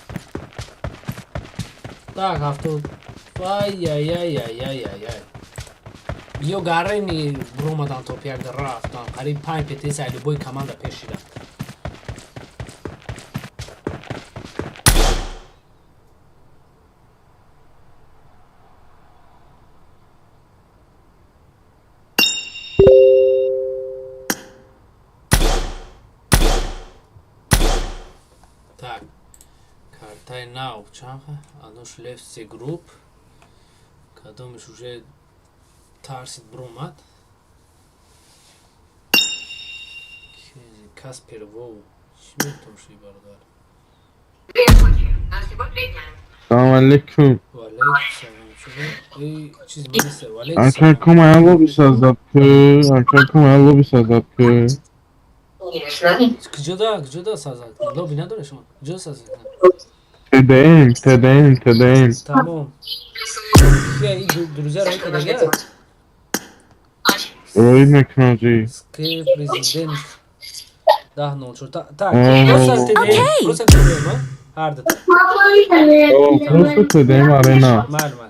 tak هفتاد وای یو گره نی برو مدن توپ یک در رفتن قریب 5 پتیس ایلو بای کمانده پیش شدن tak kartay now چاخه آنوش left سی گروپ کدومش уже ترسید برومد کاسپر وو چی میتونم شی برادر سلام علیکم و علیک سلام شده ای چیز بریسته و علیک Anker سلام kom här lobby سازد کجا سازد لابی نداره شما کجا سازد TDM تمام یا این دروزه رایی که دیگه روی مکناجی سکی پریزیدنت 10-0 شد tak پروسل TDM هر دو просто TDM арена معلومه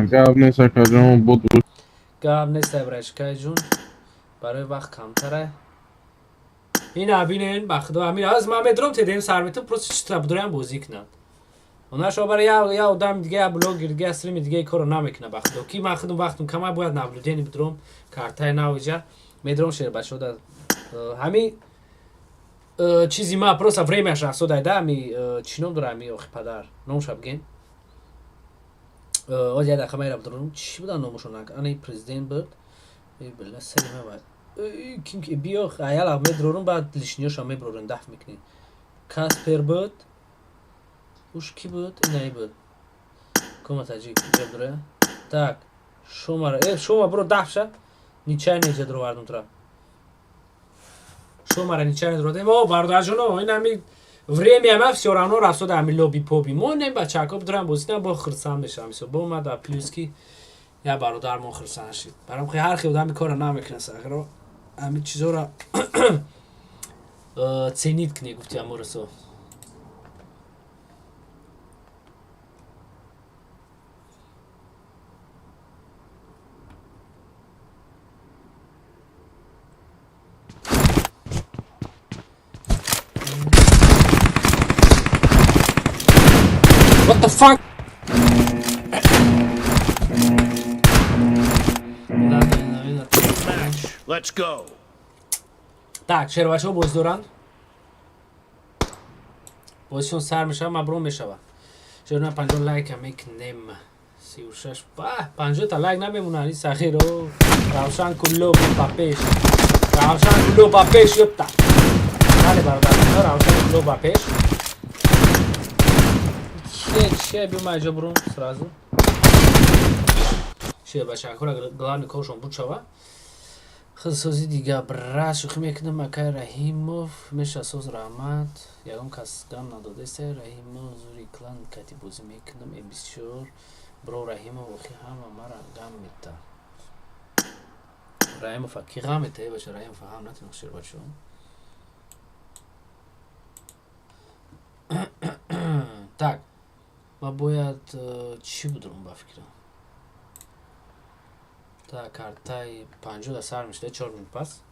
گاب نیست کجا بود گاب نیست برشکای جون برای وقت کمتره این ابینن بخدا همین از من میدرم تدیم سر میتم پروسه چطور بدرم بازی کنم اونا شو برای یا آدم دیگه بلاگر دیگه استریم دیگه کارو نمیکنه بخدا کی من خودم وقتم کما باید نبلودین بدرم کارتای نوجا میدرم شیر بشود همین چیزی ما پروسه وریمش راسو داده می چینم دارم می آخه پدر نوشب گین از یاد کامرا بدرم چی بود نامشون انا پرزیدنت بود ای بله سلام بعد کیم که بیا خیال میدرم بعد لیشنیوش هم میبرن دفع میکنی کاسپر بود وش کی بود نه بود Komatajik جبره tak شما برو دفع شد نیچه نیجه درو وردم ترا شما را نیچه درو دیم او بردار جونو این همی وریمی هم افسیورانو رفتو در همی لوبی پوبی مون نیم بچه اکا بدرم بازیدن با خرسان بشم با اومد در پلیسکی یا برادر ما خرسان شید برام خیلی هر خیلی همی کار نمیکنه ساخر همی چیزا را تسینید کنی گفتی همو رسو What the fuck? Let's go. Tak, شرباشو باز دارن بازشون سر میشه مبرون میشه چرا 50 لایک هم میکنیم 36 50 تا لایک نمیمونن این سخیر رو روشن کلو پاپیش روشن کلو پاپیش یوتا بله برادر روشن کلو پاپیش چیه بیو ماجا برون سرازو چیه بچه اکورا گلانی کوشون بود شوا хизсозӣ дигар бра шӯхӣ мекунем акай Раҳимов мешасоз раҳмат ягон кас гам надодасе Раҳимов зури клан кати бозӣ мекунем бисёр бро Раҳимов охи ҳама мара гам мета Раҳимов ки гам мета бача Раҳимов ҳам натинохшир бачо так ма бояд чӣ будам ба фикрам так картаи 50 да сар мешуда 4 минут пас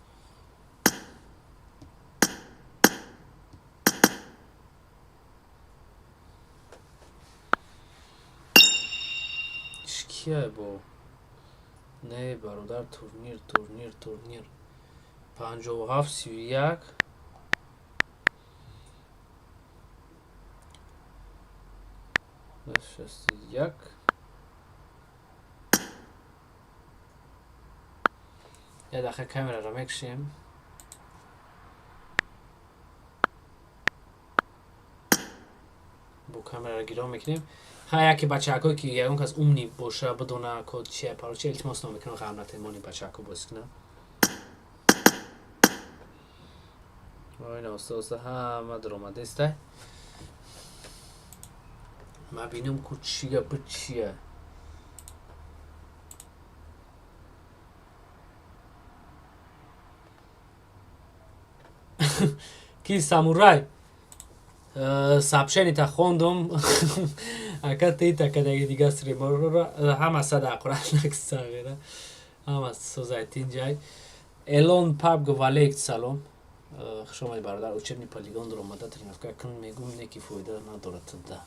кия бо не бародар турнир 57-31 61 я даха камераро мекушем бо камераро гиро мекунем яке бачаҳое ки ягон кас умни боша бидона код чия пароча илтимос намекунам ғам натемони бачаҳако бозӣ кунам ина оста ҳама даромадеста ма бинам ку чӣ гапи чия ки самурай сообщенита хондум ака титакадаги дига стримерро ҳама садақуранаксавера ҳама созайтинҷай элон Pubg валейк салом хуш омадед бародар учебни полигон даромада тренировка кун мегум неки фоида надорад да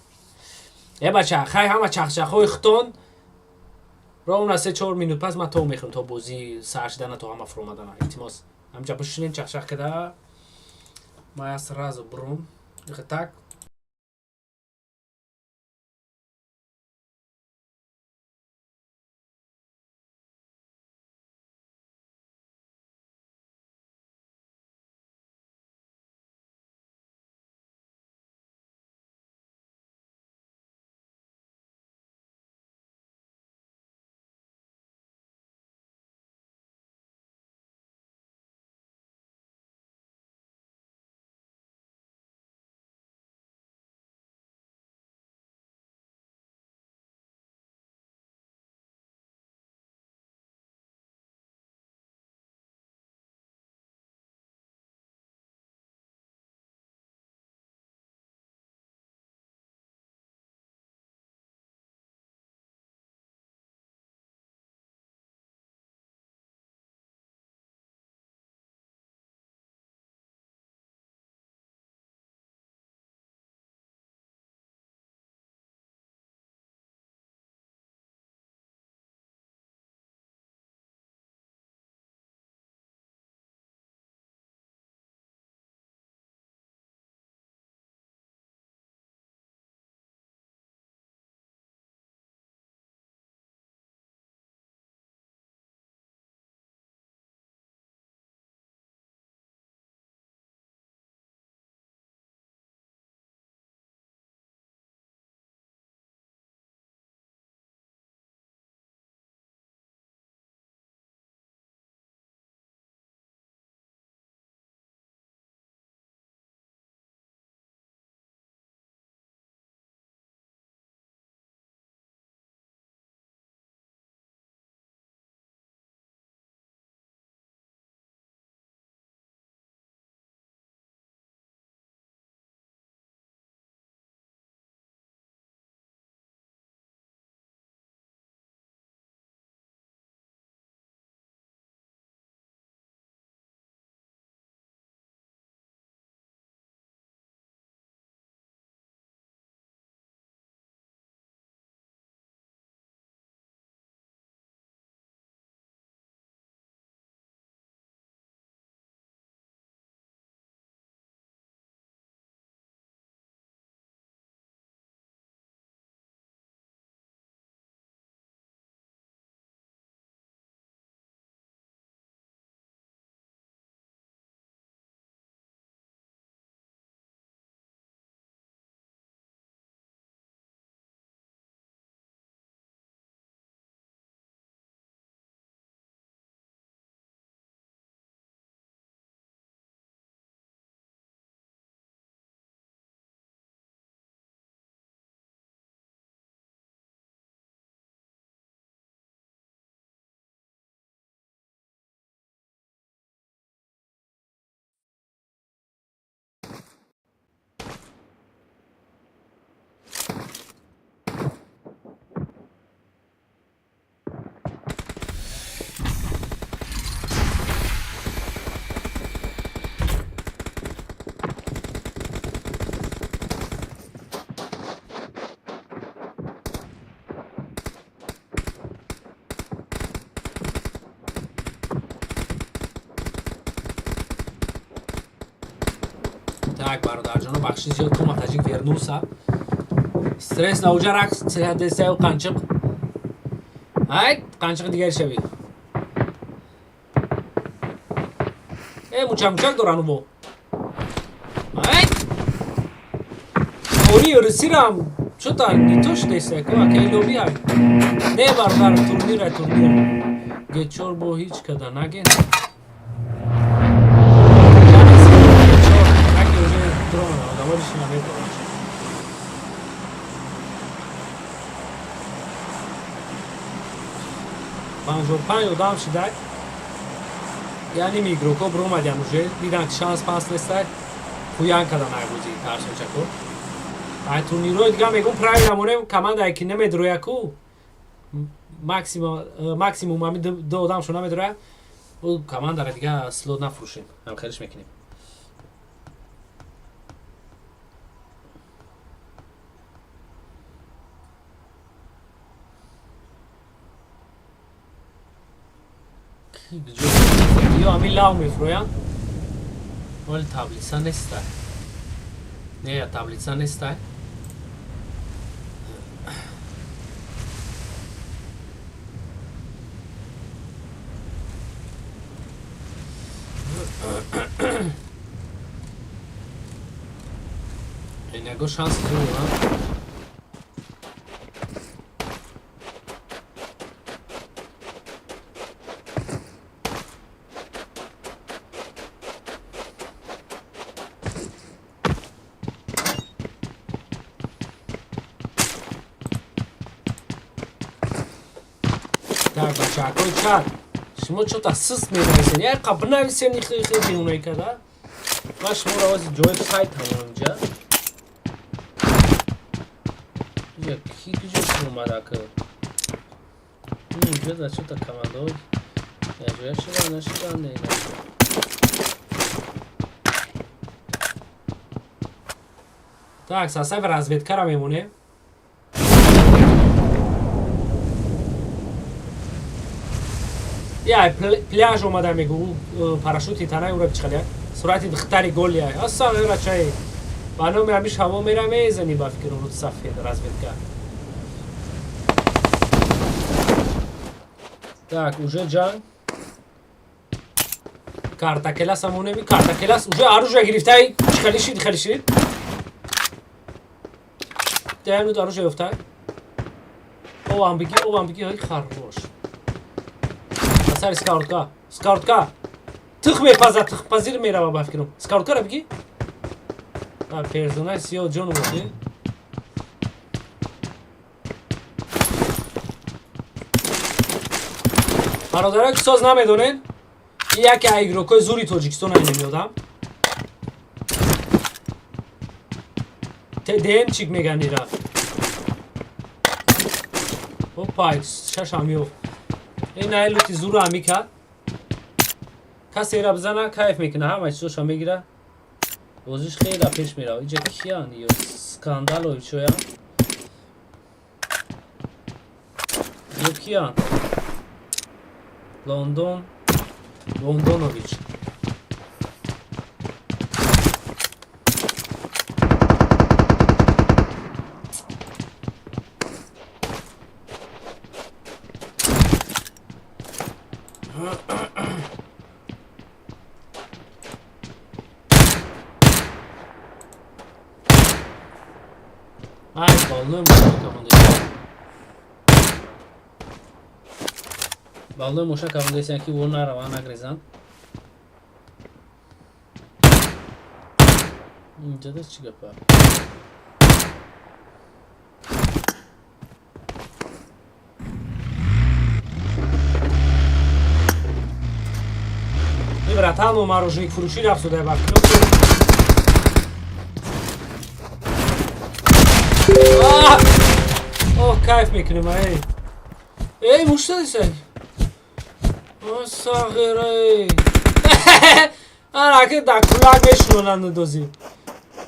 бача хай ҳама чахчахҳои хитон ровна 3-4 минут пас ма то мехӯрам то бозӣ сар шидана то ҳама фуромадана илтимос ҳамча пушинем чахчах када ма я сразу брум так Так, бародарҷоно, бахши зиёд Komatajik вернуса. Стресс науҷа рақс дестаю қанчиқ. Ай, қанчиқи дигари шави. Мучак дорану бо. Ай! Они рисирам. Что-то не то, что есть такое, как лоби. Не бардар, турнир. Гечор бо ҳеҷ када наген. Панҷ одам шидай. Яъни игрокҳо биромаданд уже диданд ки шанс пас нестай. Хуян када нагузӣ тарсочако. Ай турнирҳои дига мегӯм правила монем командае ки намедрояку. Максимум ҳами ду одамшо намедроя. Командара дига слот нафурӯшем. Ҳамхериш мекунем. Ё ҳамин лав мефурӯям. Вале таблица нестай. Не, таблица нестай. Инего шанс дорам. Так, бачаҳакои чат, шумо чота сист менависен. Як қаб бинависен ихеле унаи када. Ман шуморо ози ҷои сайтам онҷа. Я ки куҷош омадака. Инҷа да чота командои яҷоя шуда нашуда не. Так, сасаи разведкара мемонем. Я пляж омада мегу парашюти танай ура бичхалия. Сурати дхтари голия. Аса вера чай. Бано меамиш ҳаво мера мезани ба фикр рут сафед разведка. Так, уже ҷанг. Картакелас амонеми. Картакелас уже оружие гирифтай. Чхалишид. Даямуд оружие ёфтай. Овам биги ҳай харош. Асари скаутка. Тих мепаза, тих пазир мерава ба фикрам. Скауткара биги? Персонаж сиёҳ ҷон боди. бародаро ки соз намедонен, яке аз игрокҳои зури Тоҷикистона меёдам. демчик меган ира. Опа, шашам ёфт. ин айлути зуру ҳами кард. Касера бизана кайф мекуна, ҳама чизоша мегира. Бозиш хеле пеш мерава. Иҷа киян ё скандалои чоян. Ё киян? Лондонович. Ай, баллои мошак авондесиян ки вор нараван нагрезанд. Инҷода чӣ гапа? братан, мороженик фурӯшӣ рафтода ба кайф мекунем. Эй, муштадисай. Сағирай. Араки да кулак мешунонанд дозӣ.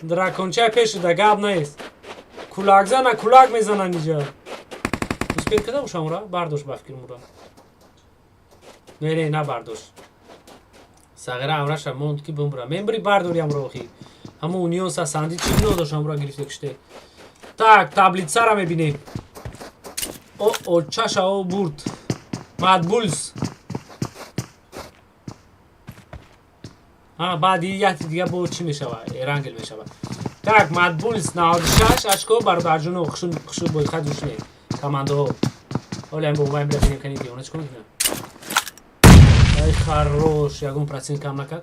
Дракончай пешуда гап нест. Кулакзана кулак мезананд иҷа. успеҳ када бошамура? Бардошт ба фикрмура. Не, набардошт. Сағира амраша монд ки бумра. Мембри бардориамро охи. همون اونیون سندی چی نداشتم را گرفته کشته. Так, таблица را میبینیم. او چش او برد. مدبولز. بعد یه دیگه بود چی میشود؟ رنگل میشود. Так, مدبولز 96 اشکو برادر جونو خشو باید خد روش نید. کماندو. اولی هم با بایم ببینیم کنید دیونه چکو میکنم. ای خروش یکون پرسین کم نکد.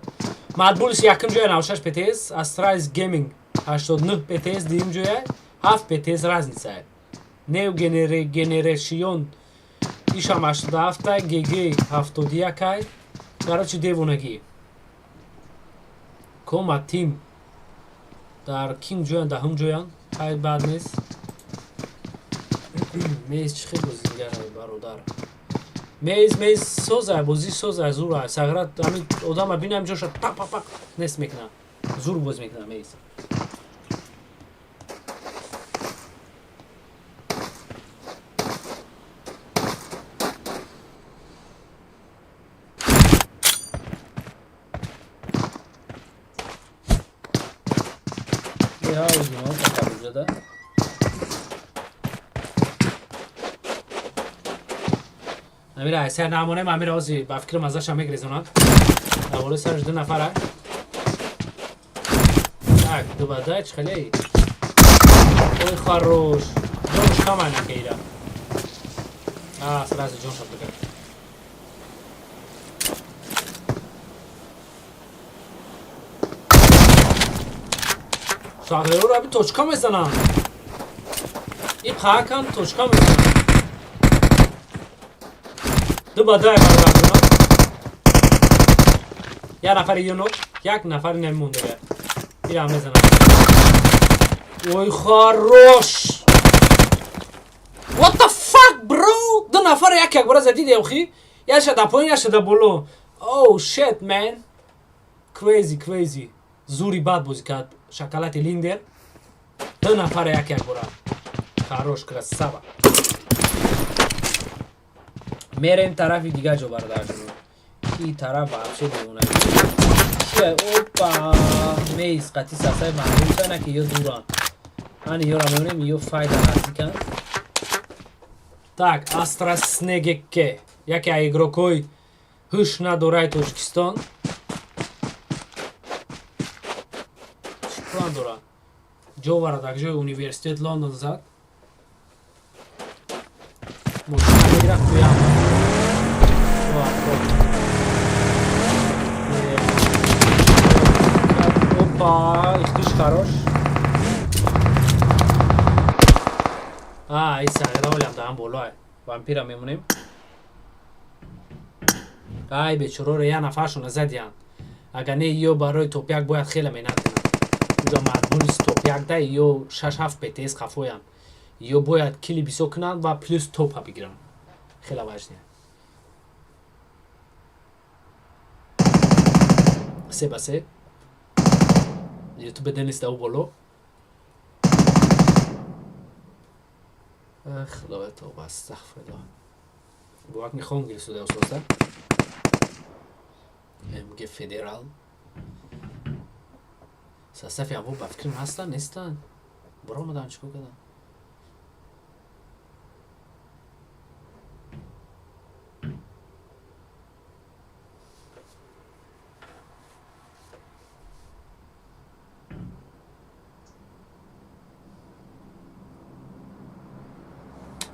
مدبولز یکم جوی 96 پتیز. استرایز گیمینگ 89 پتیز دیم جوی. 7 پتیز разница. Neo generation ишам 87, GG 71. Короче, девонагӣ. Кома тим дар ким ҷоян даҳум ҷоян. Хай бад нест. Мез чӣ хел бозигараи бародар. Мез созай, бозӣ созай, зурай. Саграт ҳамин одама бинам ҷоша пак нест мекунам. Зур боз мекунам мез. امیر سر نمونه امیر آزی با فکرم ازش هم میگریزونم اول سرش 2 نفره tak دو بعدای چه خلی اوی خروش جونش کامل نکیره سراز جون شد بکرد شاقه رو ابی توچکا میزنم این پاکم توچکا میزنم دو بعدای برادر یه نفر یونو یک نفر نمونده بیاد بیرم میزنم اوی خروش What the fuck bro دو نفر یک برا زدید اوخی یه شده پایین یه شده بلو Oh shit man Crazy زوری بد بازی کرد شکلات لیندر دو نفر یک برا خروش красава میریم طرفی دیگه جو بردار شدیم این طرف بابشه دیونه چیه اوپا میز قطعی ساسای معلوم کنه که یه دوران هنی یه را میونیم یه فایده نزدی کن так астра снегекке яке игрокои ҳуш надорад тоҷикистон чиплан дорад ҷо варад ак ҷои университет лондон зад мошина мегирад туям опа ихтиш харош این سگره هالی هم دارم بالاه وامپیر هم میمونیم ای بیچرو رو یه نفرشون زدیان اگر نه یو برای توپیک باید خیلی مینت کنم اونجا مدبولز توپیک ده یو 6-7 پتیز خفویم یو باید کلی بیسو کنن و پلوس توپ ها بگیرن خیلی وجدیه 3-3 یوتیوب دنیسته او بالو خدای توبه استغفرالله بوقت میخوام گیر سوده اصوصا میگه فدرال ساسفی ابو بفکرم هستن نیستن برو مدام چکو کدن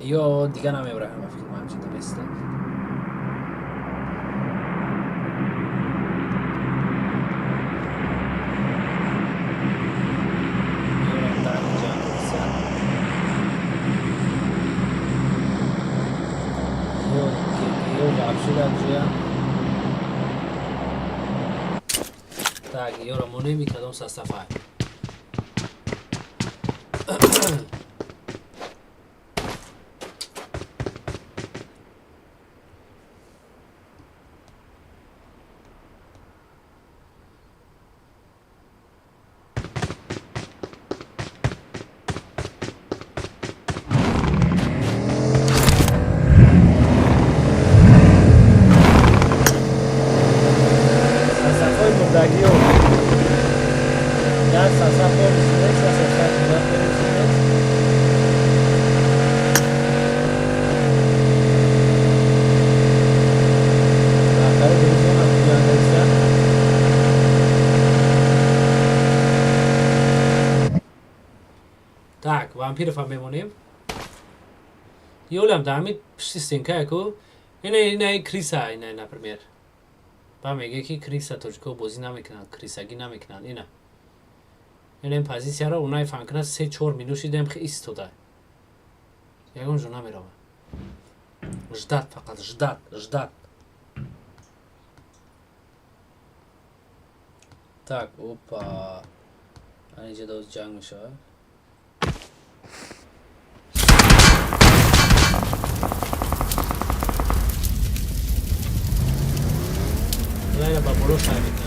یا دیگه نمیبرم فکر کنم چه درسته так یورا مونیمی کدام سستفای That's a support index, that's a support index. Так, вампиров هم بمونیم. یولم دامی پشتی سینکه کو. اینه کریسا اینه پرمیر. با میگه که کریسا توجکو بازی نمیکنن، کریساگی نمیکنن اینه. این پوزیسیا را اونای فهم کنن 3-4 مینوشی دم خیلی ایستاده. یکم جونا میرم. جدات فقط جدات. Так, опа. اینجا دوست جنگ میشه. نه با برو شاید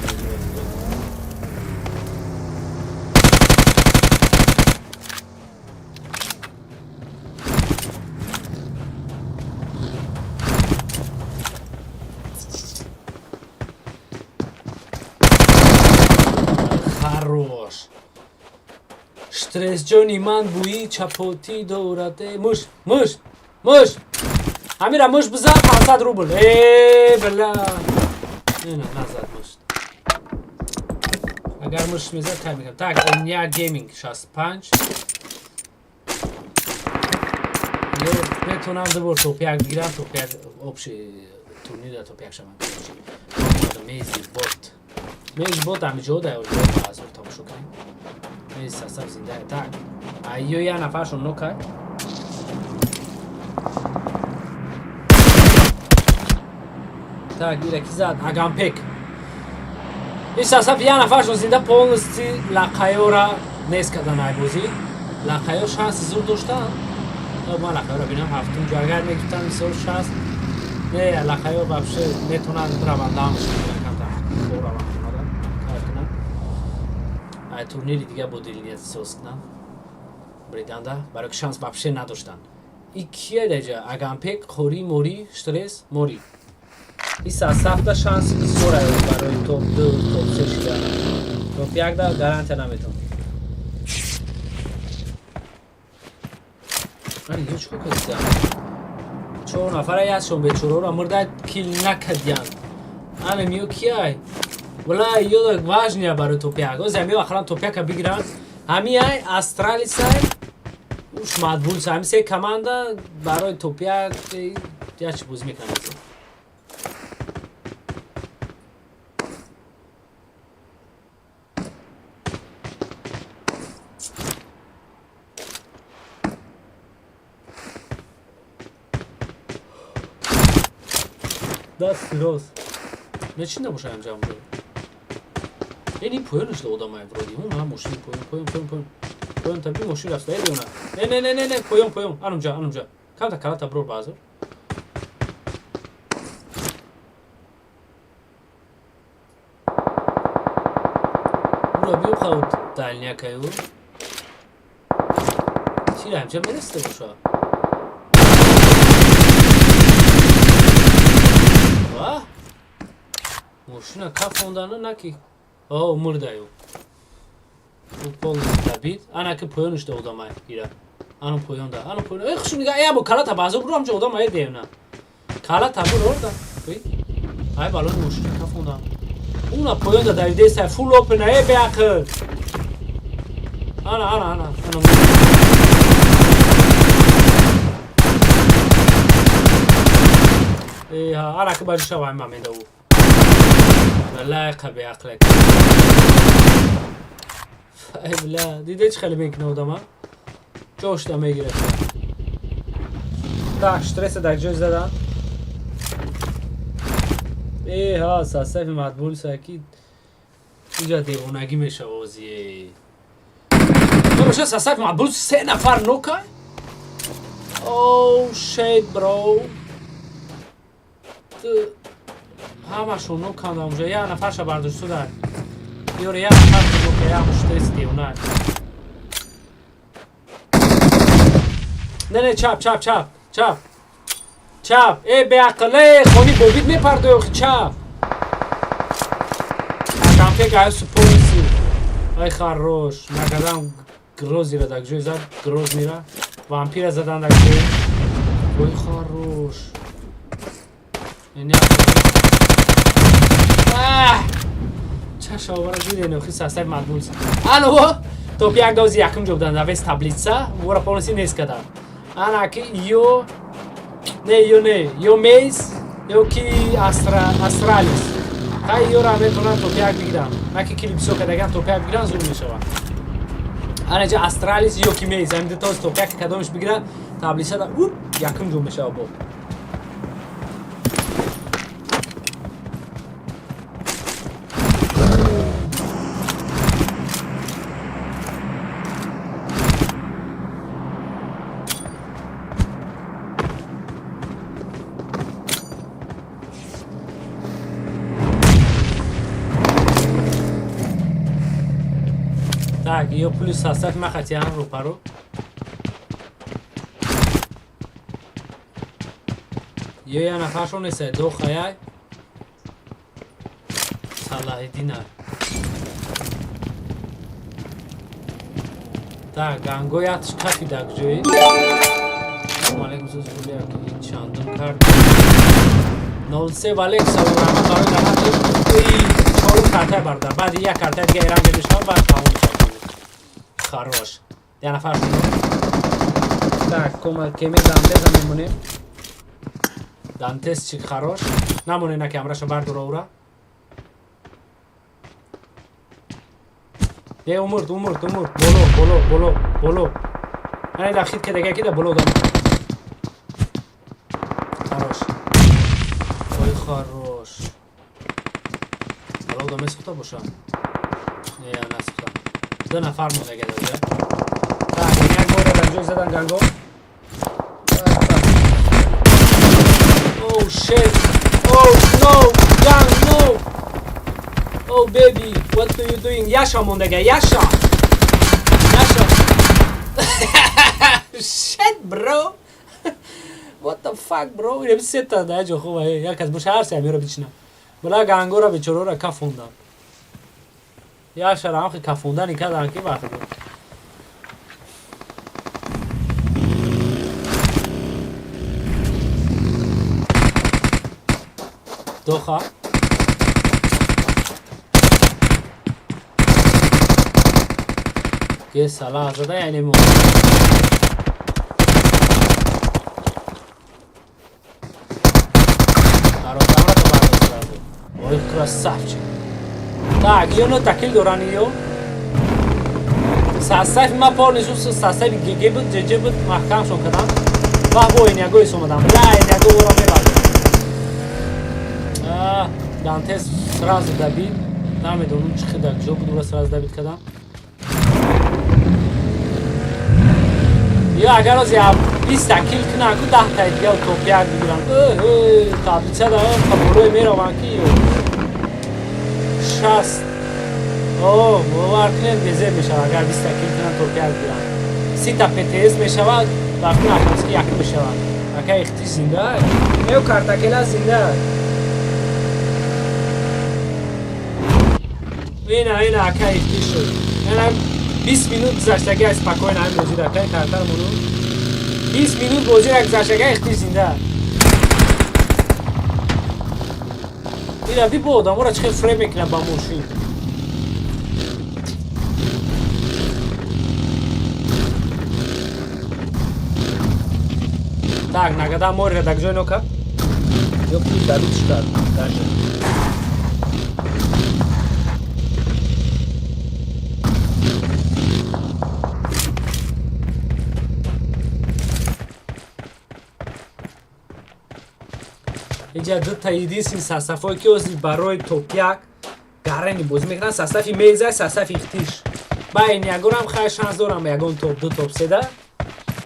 хорош. Штрес ҷони ман бӯи чапотӣ дорад. Муш. Амира муш бизан 500 рубл. Бля. Не, назад муш. Агар муш мезад кай мекунам. Так, Ня гейминг 65. Yo метавонам дубор топ-1 бигирам, топ-1 общий турнир топ-1 шавам. Мези бот. Мези бот ҳамиҷо дар базор тамошо кунем. Мези сасаб зинда. Так. Айё я нафаршон нокай. Так, ира ки зад Агампек. Ин сасаб я нафаршон зинда полностью лақайора нест кардан ай бозӣ. Лақайо шанси зур доштан. من لقایو ببینم هفتم جو اگر میگفتن سال شست نه لقایو вообще میتونن روندام کم تا خور روندام کار کنن ای تورنیری دیگه با دلیت سوز کنن بریدنده برای که شانس вообще نداشتن این کیه دیگه Агампек خوری موری شترس موری این سفته شانس بسیار است برای توپ 2 توپ 3 شدن توپ 1 دا گارانتی نمیتون این هیچ کو کردم 4 نفر یادشون به چورا مرده کیل نکردن انا میو کیای ولا یو واژنیا برای توپیاگ او زمین آخران توپیاگ بگیرن همی ای استرالی سای اوش مدبول سای سه کماندا برای توپیاگ یا چی بوز میکنن دست راست نه چی نباشه انجام بده این پویانش دو آدم های برادی اون هم ماشین پویان تبی ماشین رفت نه پویان انجا کم تا کلا تبرور بازار برو بیو خود دلنیا که او چی را همچه مرسته باشه ماشینا کافوندانه نکی او مرده یو او پولنس تبید انا که پویانش ده odamay ira anu poyonda خشون نگاه ای ابو کالا تبازو برو همچه odamay دیونا کالا تبور orada ay balon ماشینا کافوندان اونا poyonda davide sai full open ای بیاکر انا ای ها انا که باید شوام میده او لایق به عقلك ای بلا دیده چه خیلی میکنه آدم جوش دا میگیره تا شترس در جوش زدن ای ها ساسف مدبول ساکید اینجا دیوانگی میشه بازیه تو باشه ساسف مدبول 3 نفر نوکه او شیت برو همشون نوکند اونجا یه نفرش برداشت شدن یه نفر نوکه یه مشترس دیونه نه چپ ای به عقله خونی بوبید میپرده چپ Agamпек ای سپولیسی ای خروش نگدم گروزی را دکجوی زد گروز میره وامپیر زدن دکجوی ای خروش اینی چه شاوره دیده نوخی ساسای مدبول الو توپ یک دوزی یکم جو بدن دویست تبلیتسا ورا پونسی نیست کدن انا که یو نه یو میز یو کی استرالیس خیلی یو را میتونن توپ یک بگیرم نکی کلیپسو که دگم توپ یک بگیرن زور میشه انا جا استرالیس یو کی میز هم دیتا توپ یک کدامش بگیرن تبلیتسا دا یکم جو میشه با یه پلیس هستت من خطی هم رو پرو یه نفرشون نیسته دو خیای صلاح دینه تا گنگویتش کفی دک جوی مالک زوز بولیا که این چاندون کرد 03 ولی یک سال رحمت برای رحمت چارو کرته بردار بعد یک کرته دیگه ایران بدشتان بعد تمام میشه خروش یه نفر شدیم tak کمی دانتز هم میمونیم دانتز چی خروش نمونه نه کمرشو بردار اورا یه امورد بولو اینه دخید که دیگه که ده بولو دام خروش اوی خروش بولو دامه سختا باشم نه سختا دو نفر مونده گه داده tak یک مورد در جوی زدن گنگو oh shit oh no gang no oh baby what are you doing یاشا مونده گه یاشا shit bro what the fuck bro اینه بی ستا ده جو خوبه یک از بوشه هر سیمی رو بیچنم بلا گنگو را بیچورو را کفوندم یاشا را همخی کفوندنی کدن که وقت بود دوخا که سلاح زده یعنی مون برادر تو برداشت اوی کرا صف چه tak io non takil dorani io sasaf ma por nisu sasaf gege bud jeje bud mahkam shon kadam va bo inago isomadam la inago ora mebad dantes sraz dabid namedonum chi khidak jo bud ora sraz dabid kadam io agar az ya 20 takil kna ku 10 ta diga topiak bigiram tablica da kabolo meravan ki io شست اوه باور کنید بزر میشه اگر 20 کیل کنن ترکیه بگیرن 30 تا پتس میشود وقتی نفرس که یکی بشود اکا اختی زنده نیو کارتاکلا زنده اینه اکا اختی شد اینه 20 مینوت گذشتگی از پاکوین همین بازی را اکای کارتر مونو 20 مینوت بازی را گذشتگی اختی زنده اینه بی بود امورا چخیل فریم میکنه با موشین tak nagada more tak joino ka jo ki david start kaže اینجا دو تا ایدیسین ساسافایی که از برای توپیک گرنی باز میکنن ساسافی میزه ساسافی اختیش با این یگورم خیلی شانس دارم یگون توپ دو توپ سیده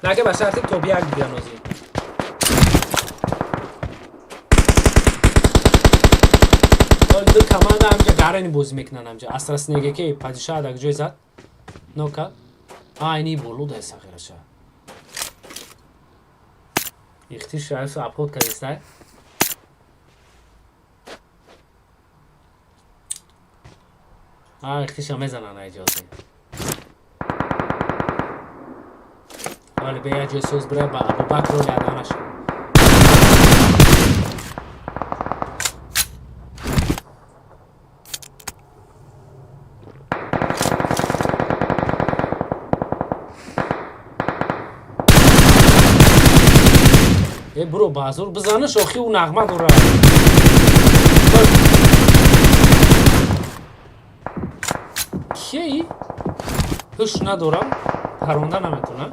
نگه به شرطی توپیک بیان ازی دو کمانده همجا گرنی باز میکنن همجا استرس نگه که پادشاه دک جوی زد نو که اینی بولو ده سخیره شد اختیش رایف اپلود کردیسته اختیش هم میزنن اجازه ولی به یه جسوز بره با ابو بکر رو لیدانش برو بازور بزنه شوخی و نغمه دوره کیه هوش ندارم پرونده نمیتونم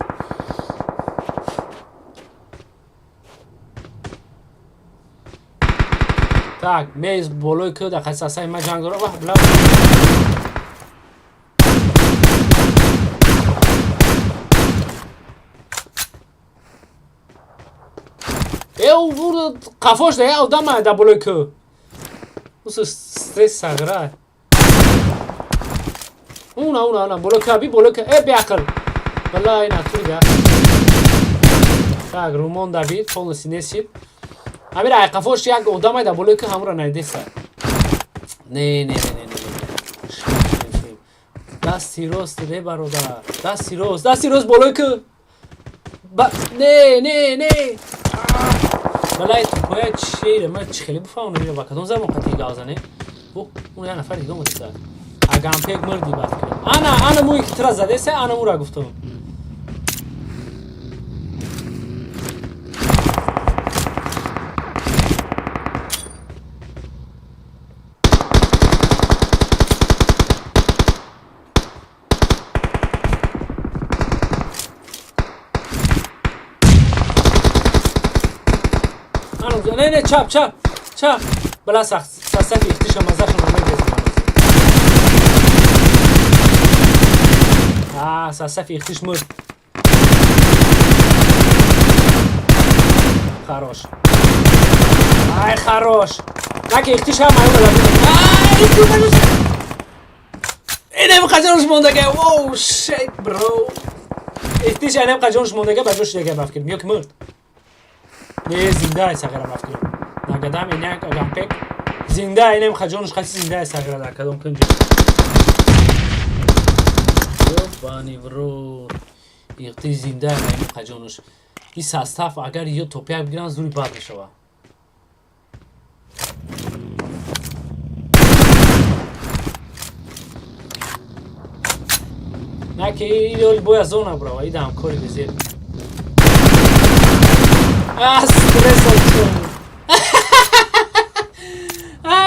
так میز بالای که در خصاصه ما جنگ داره واه بلا او ورد قفاش ده او دم در بالای که اوس استرس سگره اونا بالای که بی بالای که ای بیاکل بلا این اتوی ده так رومان دوید полностью несит امیر قفاش یک آدم در بالای که همون را ندیسته نه دستی راست ده برادر دستی راست بالای که نه بلای تو پای چیره من خیلی بفهمم نمیره وقت اون زمان قطعی گازنه اون یه نفر دیگه مدیسته اگه هم پیک مردی بفکرم انا موی که ترا زده سه انا مو را گفتم نه چپ بلا سخت اختیش هم ازش رو نمیگذیم سخت اختیش مرد خراش نکه اختیش هم اینه بخجانش موندگه اوه شیت برو اختیش اینه بخجانش موندگه بجوش دیگه بفکر میو که مرد نه زنده است اگر مفکرم نگدم اینه اگم پک زنده اینه خجانش خاصی زنده است اگر در کدام کنجا بانی برو یختی زنده اینه خجانش این ساستاف اگر یه توپیک بگیرن زوری باد میشه نه که این باید زونه برو این هم کاری بزیر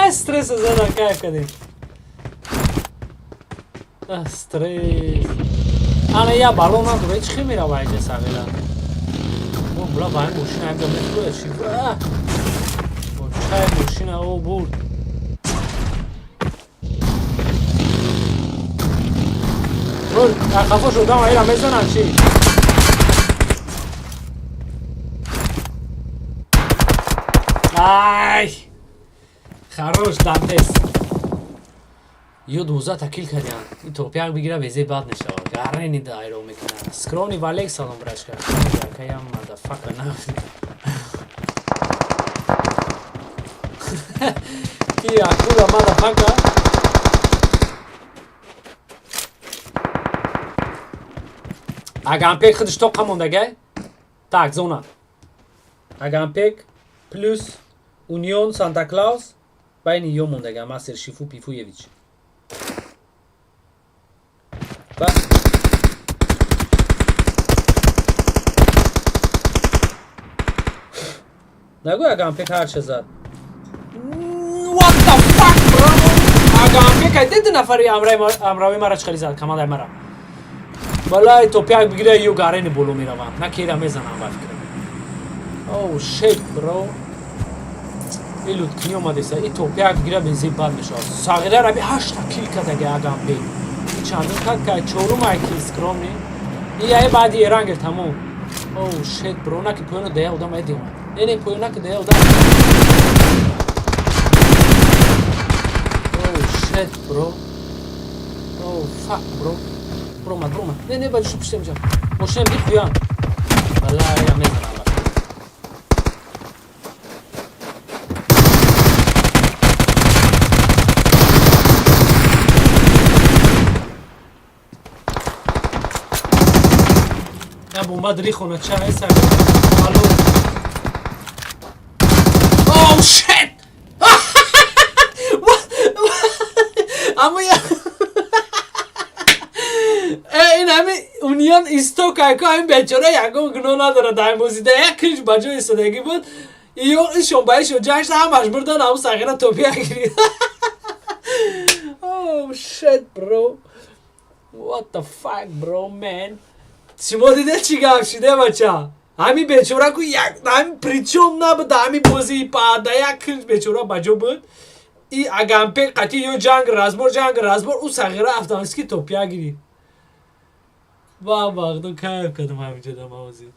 استرس زدن کیف کردیم استرس انا یا بالون نداره چی میره با اینجا ساقیلا اون بلا با این موشین هم دامه توی چی چای موشین او بود رول در خفا شدم ایرم بزنم چی ای خراش دمتست یه دوزه تکیل کردیم این توپیک بگیره ویزه باد نشه گره نیده ایرو میکنه سکرونی والیک سالم برش کرد که هم مدفکر نفتی کی اکولا مدفکر اگه هم پیک خودش توقع موندگه tak زونه اگه هم پیک پلوس اونیون سانتا کلاوس بین یو موندگه ماستر شیفو پیفویویچ بس نگو اگه هم پیک هر چه زد what the fuck bro اگه هم پیک دید نفری امراوی مرا چخلی زد کمال مرا بالای توپیک بگیره یو گارین بولو میروم نکیره میزنم بفکرم اوه شیت برو این لوتکنی اومده سه این توپیک بگیره بنزین باد میشه ساقیده را بی 8 کیل کرد اگه اگم بی این چندون کرد که چورم ایکی سکرام نی این یه بعدی ایران گرد همون اوه شیت برو نکی پوینو ده اودم ایدی اومد نه پوینو نکی ده اودم اوه شیت برو اوه فاک برو برو نه باجوشو پشتم جا ماشینم دی پویان والله یا میزنم یا بومبا دری خونه چه هست الو اوه شیت اما این همه اونیان ایستو که این بیچاره یکم گناه نداره در موزیده یک کش بجا ایستادگی بود این شنبهش و جشن همش بردن همون سقیره توپی اگرید oh shit bro what the fuck bro man شما دیده چی گفت شده بچه همین بیچاره که یک همین پریچوم نبود همین بازی پاده یک کش بیچاره بجا بود ای اگمپه قطعی یو جنگ رزبور او سقیره افغانسکی توپی اگرید با وقتو کیف کردم همینجا در موازی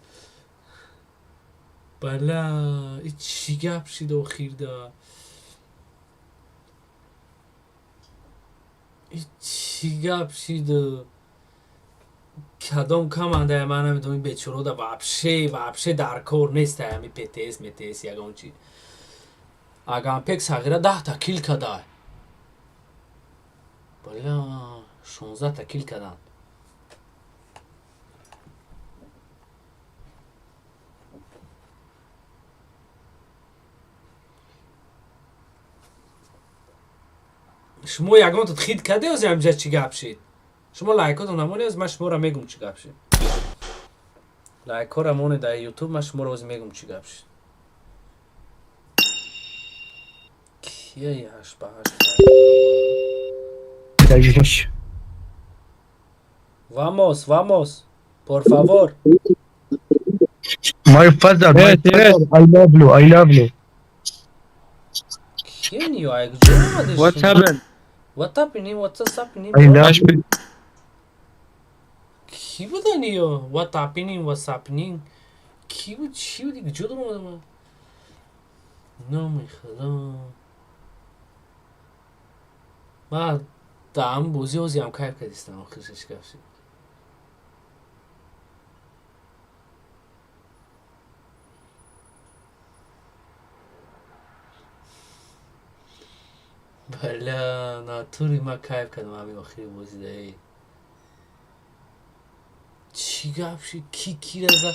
بلا این چی گپ شید و خیر دا این چی گپ شید و کدام کمانده من نمیدونم این بیچورو دا وابشه در کور نیست همی پتیس یکم چی اگم پیک ساگیره 10 تا کیل کده بلا 16 تا کیل کدن شما یکم تو خید کده از همجا چی گپ شید شما لایکاتون نمونی از من شما را میگم چی گپ شید لایک ها را مونی در یوتیوب من شما را از میگم چی گپ شید کیه یه هشت به هشت vamos por favor My father, I love you. کیه نیو ایک جو What's happened? What's happening I love you. کی بوده نیو what's happening کی بود چی بود دیگه جدو رو مدام نامی خدا من دام بوزی هم کایف کردیستم آخرش کفشی بله ناتوری من کایف کردم همین آخری بوزیده ای چی گفت شد کی رزا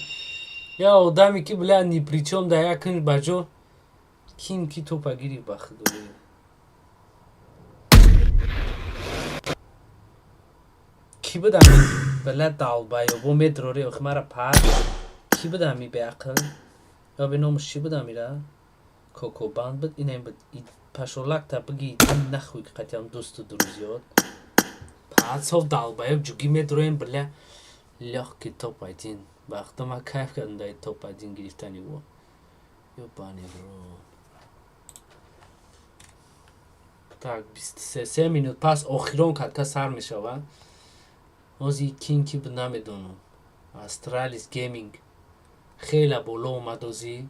یا آدمی که بله نیپریچوم در یک کنش بجو کی توپا گیری بخت دولی کی بود همی بله دالبای و بومه دروری و خمارا پاد کی بود همی به اقل یا به نومش چی بود همی را کوکو باند بود این هم بود پشولک تا بگی این نخوی که قطعا دوست دروزیاد پاد صاف دالبای و جوگی می درویم بله لخ که توپ ایدین وقتا ما کیف کردن دایی توپ ایدین گرفتنی و یا بانی برو tak 23 minut پس آخرون که سر می شود اوزی کینکی به نمیدونم استرالیس گیمینگ خیلی بولو اومد اوزی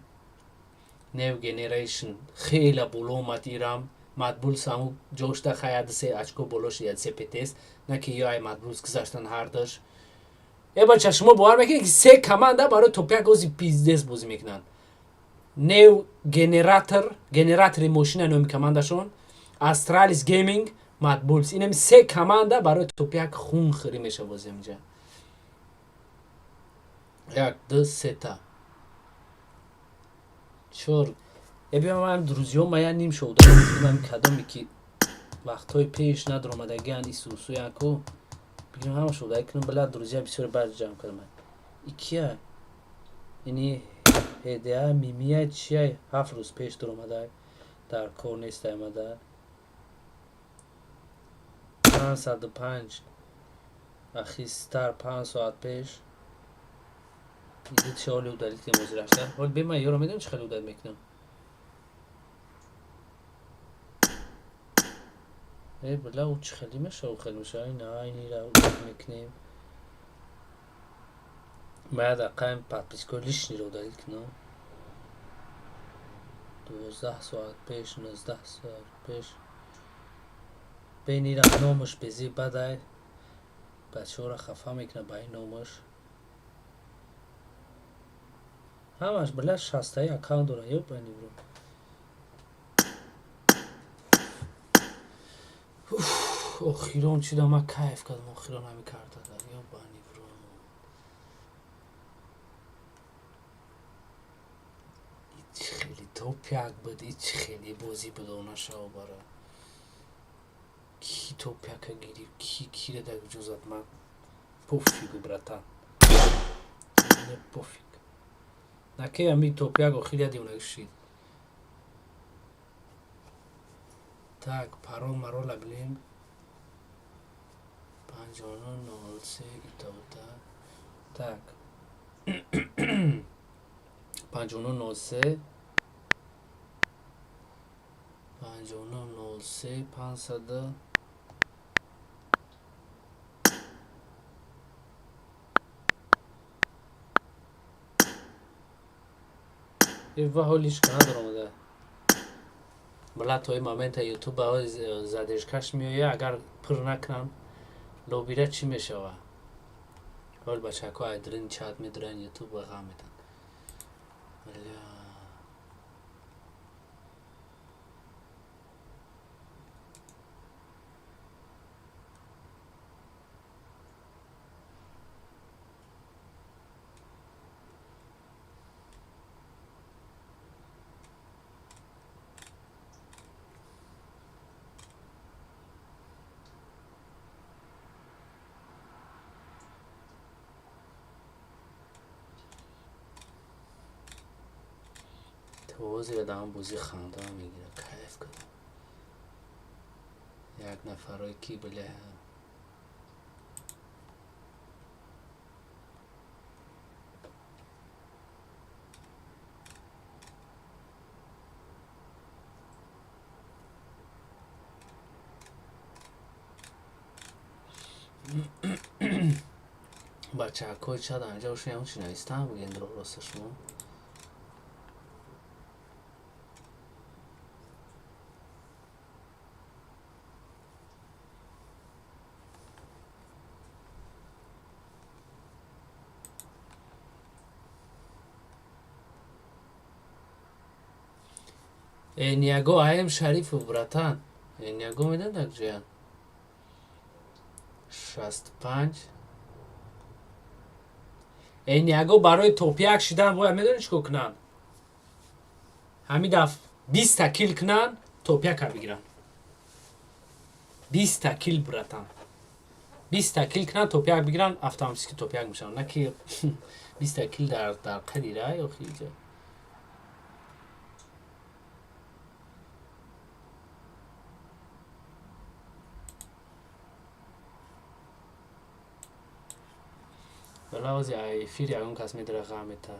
نیو گنریشن خیلی بولو اومد ایرام مدبول سامو جوشتا خیاد سه اچکو بولوش یاد سه پتیس نکی یای مدبولز گذاشتن هر داشت ای بچه شما باور میکنید که سه کمانده برای توپیک اوزی پیزدس بوزی میکنن نیو گنراتر موشین نومی کماندشون استرالیس گیمینگ مدبولز اینم سه کمانده برای توپیک خون خری میشه بازی اینجا یک دو سه تا چور بیام من دروزیوم ما نیم شده من کدامی که وقتای پیش ندار اومدگی این سوسو یکو بگیرم همه شده کنم بلا دروزی بسیار بعد جمع کردم ای کیه اینی هدیه میمیه چیه 7 روز پیش در اومده در کور نیست اومده 505 اخیستر 5 ساعت پیش دیگه چه حالی او دلیل که موزی رشته حال بیم من یارو میدونم چه خیلی او دلیل میکنم ای بلا او چه خیلی میشه او خیلی میشه نه اینی را او دلیل میکنیم باید اقایم پاپیسکو لیشنی رو دلیل کنم 12 ساعت پیش 19 ساعت پیش بینی را نامش بزی بدای بچه ها را خفه میکنه با این نامش همش بله 60 اکاونت داره یا بینی برو اخیران چی دام کیف کردم اخیران همی کرده در یا بانی برو خیلی توپیک بود ایچ خیلی بازی بود اونا شاو باره کی توپیک گیری کی رو در جزات من پوفیگو براتان نه پوفیگ نکه همی توپیک و خیلی دیونه شید tak parol marol ablim 5903 itauta tak 5903 5903 500 و هولیش کنه درآمده بلا توی مومنت یوتیوب با زدش کش میایه اگر پر نکنم لوبیره چی میشه و حال بچه که ایدرین چات میدرن یوتیوب و غام میدن توزی رو دارم بوزی خانده میگیره کیف کنم یک نفرای کی بله بچه ها چه دارن اینجا باشون همون چی نیستم بگین درو راستشون نیاگو آیم شریف و براتان نیاگو میدن در جیان 65 نیاگو برای توپیک شدن باید میدونی چکو کنن همین دف 20 تا کیل کنن توپیک ها بگیرن 20 تا کیل براتان 20 تا کیل کنن توپیک بگیرن اتوماتیک توپیک میشن نه که 20 تا کیل در قدیره یا خیلی بلاوزی ای فیری اون کس میدره غامتا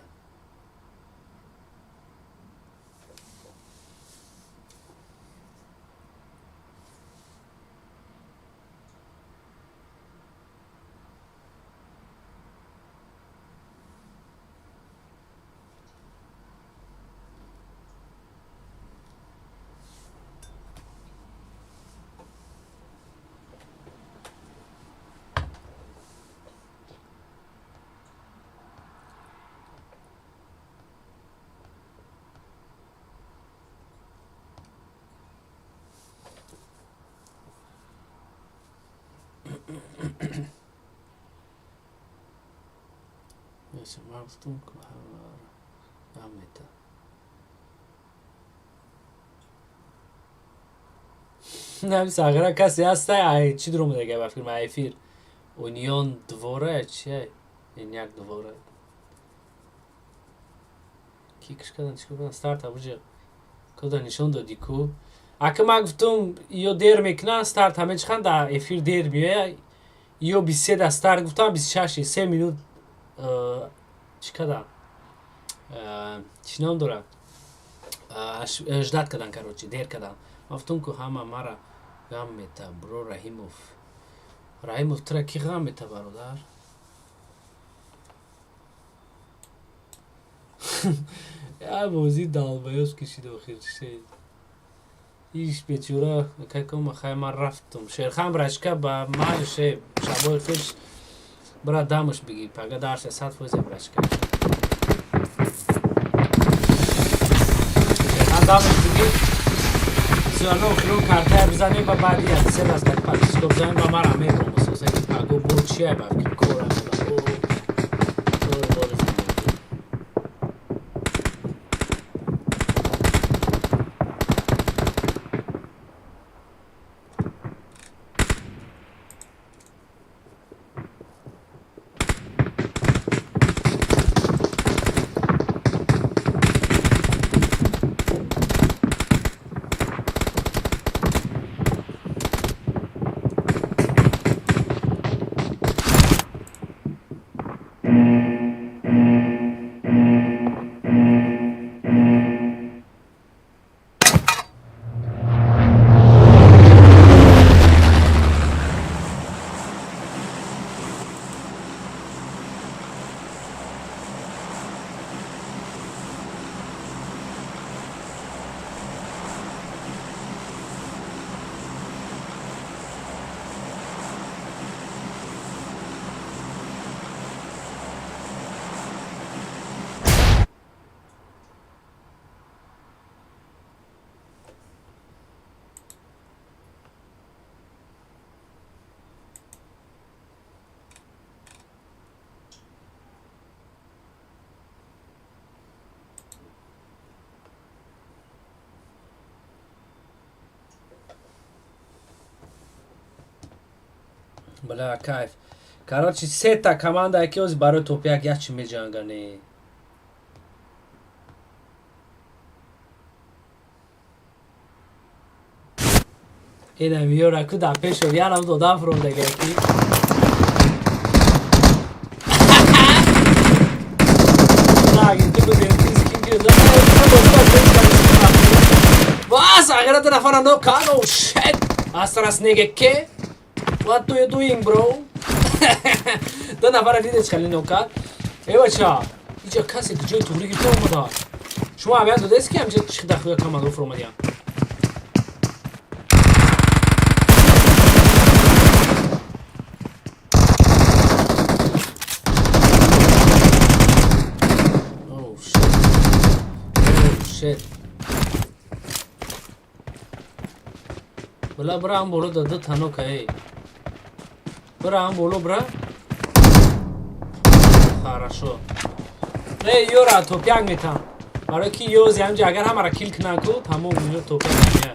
Neyse baktım Ahmet'e. نمی‌شه اگر کسی هست ای چی درو میگه با فیلم ای فیر اونیون دوره چیه این یک دوره کیکش کردن چیکار کردن استارت ابوجه کدا نشون دادی کو اگه ما گفتم یو دیر میکنه استارت همه چخند در افیر دیر میه یو 23 در استارت گفتم 26 3 مینوت چی کردن چی نام داره اجداد کردن کاروچی دیر کردن گفتم که همه مرا غم میته برو رحیموف ترا کی غم میته برادر یا موزی دال بیاس کشید و خیر شد ایش بیچاره که کم خیلی من رفتم شیرخان برشکه با مالشه شبای خوش برا دامش بگی پگه دارش 100 فوزه برشکه شیرخان دامش بگی زیانو خلون کارتر بزنی با بعدی از سه از دک پاسکوپ زنی با مرا میبرم مسوسه که پاگو بود چیه بافکی کورا бля кайф. Короче, се та команда якиоз барои топяк ячи меҷангане. Ина миёра ку да пешо янам додам фронтагаки. Vas, agarrate la fana no car. Oh shit. Astras nigga ke? What do you doing, bro? دو نفر دیدش خیلی نوکات. ای بچا اینجا کسی که جای توری گیرده اومده. شما اویان داده است که همچه چی دخوی کامندو فرو اومدیم. Oh shit. بلا برا هم بولو داده تنو که برا هم بولو برا хорошо эй ёра топяк метам барои ки ёзи ҳамҷа агар ҳамара кил кунанку тамом ё топяк мея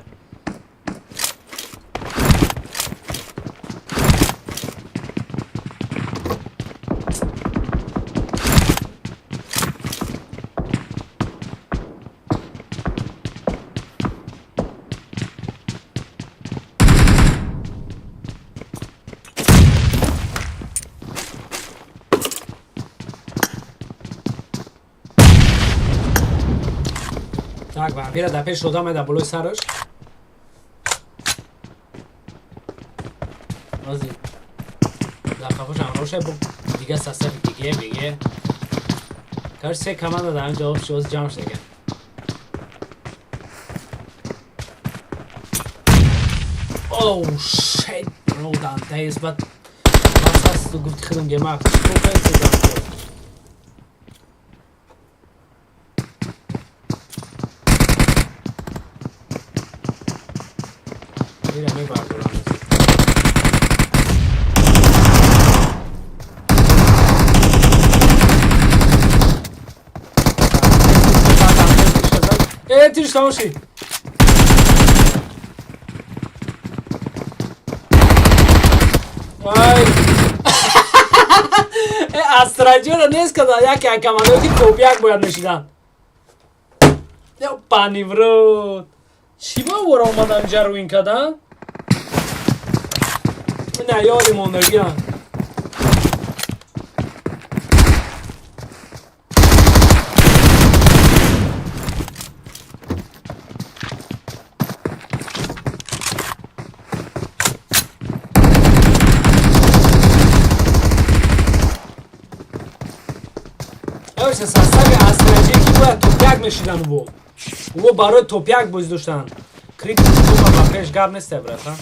Так, вампира да пеш одаме да болои сараш. Ози. Да кафош амроша бо дига сасаф диге биге. Каш се команда да анҷа оф шоз ҷамъ шуда. Oh shit. No Dantes, but was hast du gut drin gemacht? Mira, me va a colar. Tira estão assim. Ay. Astracıra ne kadar ya ki akamano ki topyak boyanmışlar. Ya pani bro. Чиба вора омадан ҷару ин кадан? Не ёдимон мегӯям. Ёша састави астрачи ки бояд топяк мешидан во. Ӯ барои топяк боз доштан. Критик топа ба пеш гап несте брат, ха?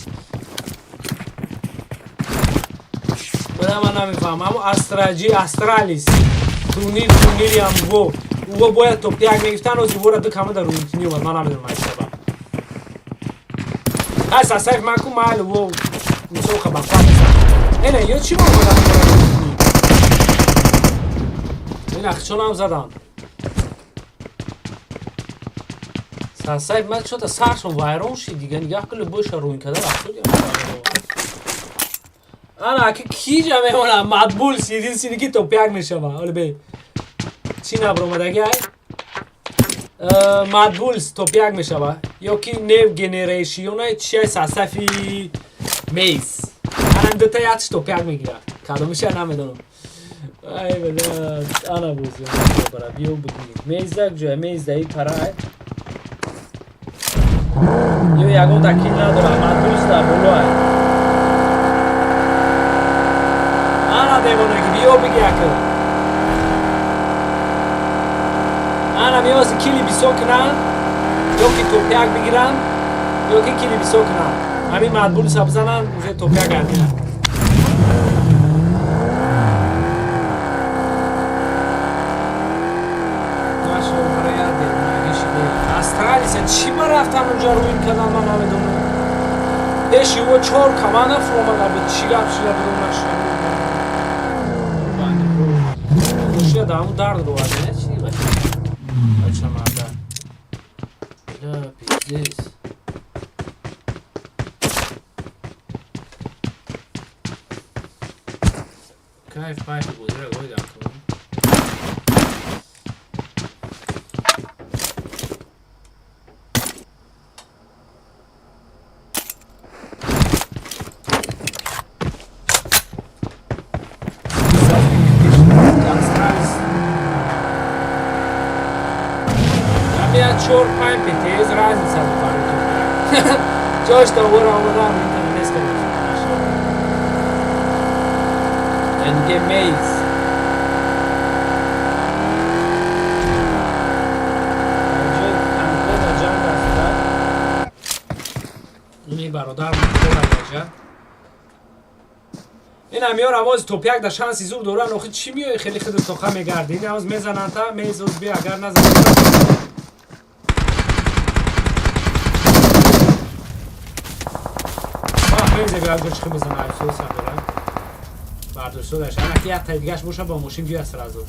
Буда ман намефаҳмам. Ҳамун астраҷи астралис. Турнири ҳам во. Ӯ бояд топяк мегифтан ози вора ду камада рӯйтини омад. Ман намедонам аз сабаб. Ай сасаиф маку майли во. Мисоха ба фа меса. Эне ё чӣ омада рӯйтини? Ин ахчонам задан. Сасай ман чота саршон вайрон ши дига нигах кӯли боша рӯин када рафтуди. Ана ки киҷа мемонам матбул сидин сиди ки топяк мешава. Оли бе. Чӣ набромадаги ай? Матбул топяк мешава. Ё ки нев генерейшионай чиай сасафи мейс. Анам дута ятш топяк мегира. Кадомиша намедонам. Ай бля, ана бузи. Бара биё бигир. Мейзак ҷоя мейздаи парай. Ё ягон такил надорам, матбулста болоай. Ана девонаги биё биги якл. Ана миёзи кили бисо кунам, ё ки топяк бигирам, ё ки кили бисо кунам. Ҳамин матбулса бизанам, узе топяк гардинам. Астралиса чӣ ба рафтан унҷа рӯин кадан ман намедонам. Пеши ӯ 4 команда фромада буд. Чӣ гап шуда буд нашуда. Шуда да ҳамун дард ровад не чӣ бача. Бача марда. Ля пиздец. کیف پایپ بودره گویدم کنم چور پایپ تیز راز میسازه پارو جاش تا ور آمدم میتونم اسکلیشن انگه میز اینی برادر مونده این همیار آواز توپیک در شانسی زور دوران آخه چی میای خیلی خیلی توخه میگرده این آواز میزنن تا میزوز بیا اگر نزنن میزه بیاد گرچه خیلی بزنه افسوس هم دارن برداشت داشت اما که یک تایی دیگهش باشه با ماشین بیاد سرازو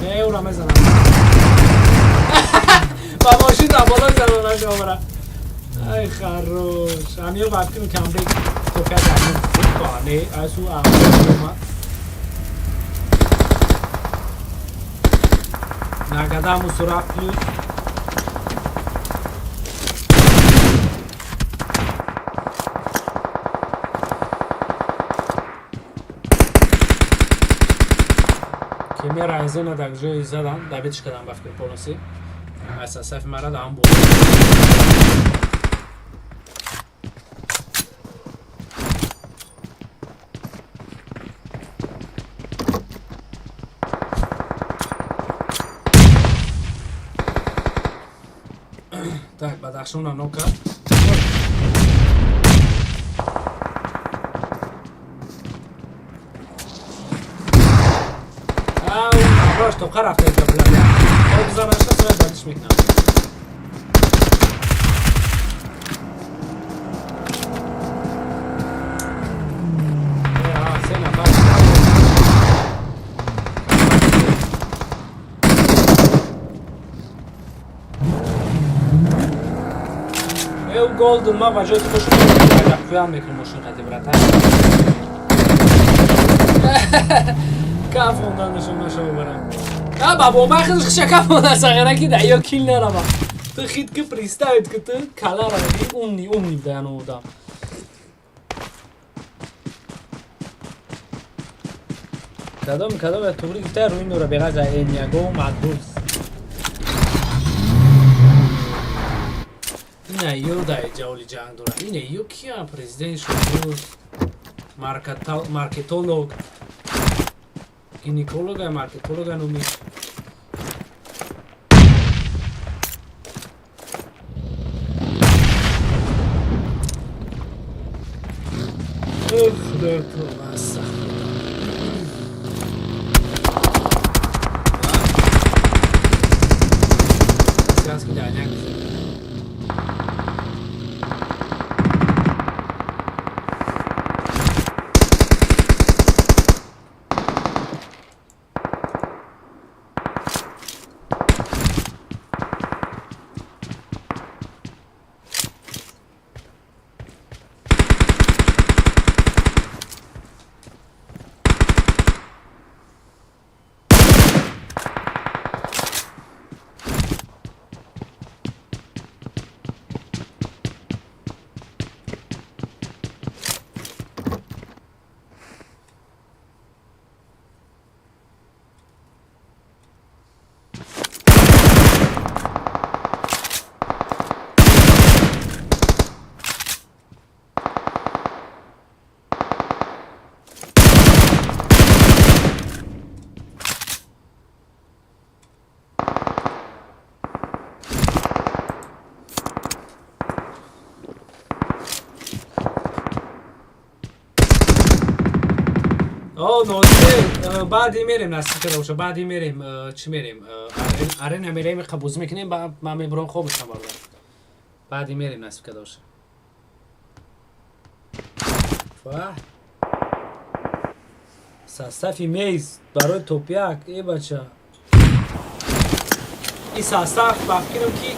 نه او را میزنم با ماشین را بالا زنم نشه آمره ای خروش همیو باید کنم کم بگ توپیه داریم کانه از او اومد نگدم و سرعت پلوس که میره از این در جایی زدم دبیتش کردم بفکر پولوسی اصلا صفی مرا در هم بود tak بدخشون رو نوکا راش تو خرافت اینجا بلند خود بزنش نسوید بردش میکنم سه نفر او گولد ما و جای تو خوش کنیم خویم میکنیم ماشین قدی براتر کف موندن نشون نشون برم نه بابا من خیلی شکف موندن ساقیره که ده یا کیل نرم تو خید که پریستاید که تو کلا را بی اونی بدن بودم کدام توری گفته روی نورا بغاز اینیاگو و مدبوز اینه یو دای جولی جنگ دورم اینه یو کیا پریزیدنت شد مارکتولوگ گینیکولوگا مارکتولوگا نومی خدا تو بسته سیاس که دانیک نوزه بعدی میریم نصیب کرده باشه بعدی میریم چی میریم ارن میریم قبوز میکنیم با میبرم خوبش هم باردم بعدی میریم نصیب کرده باشه ساستفی میز برای توپیک ای بچه این ساستف بفکرم که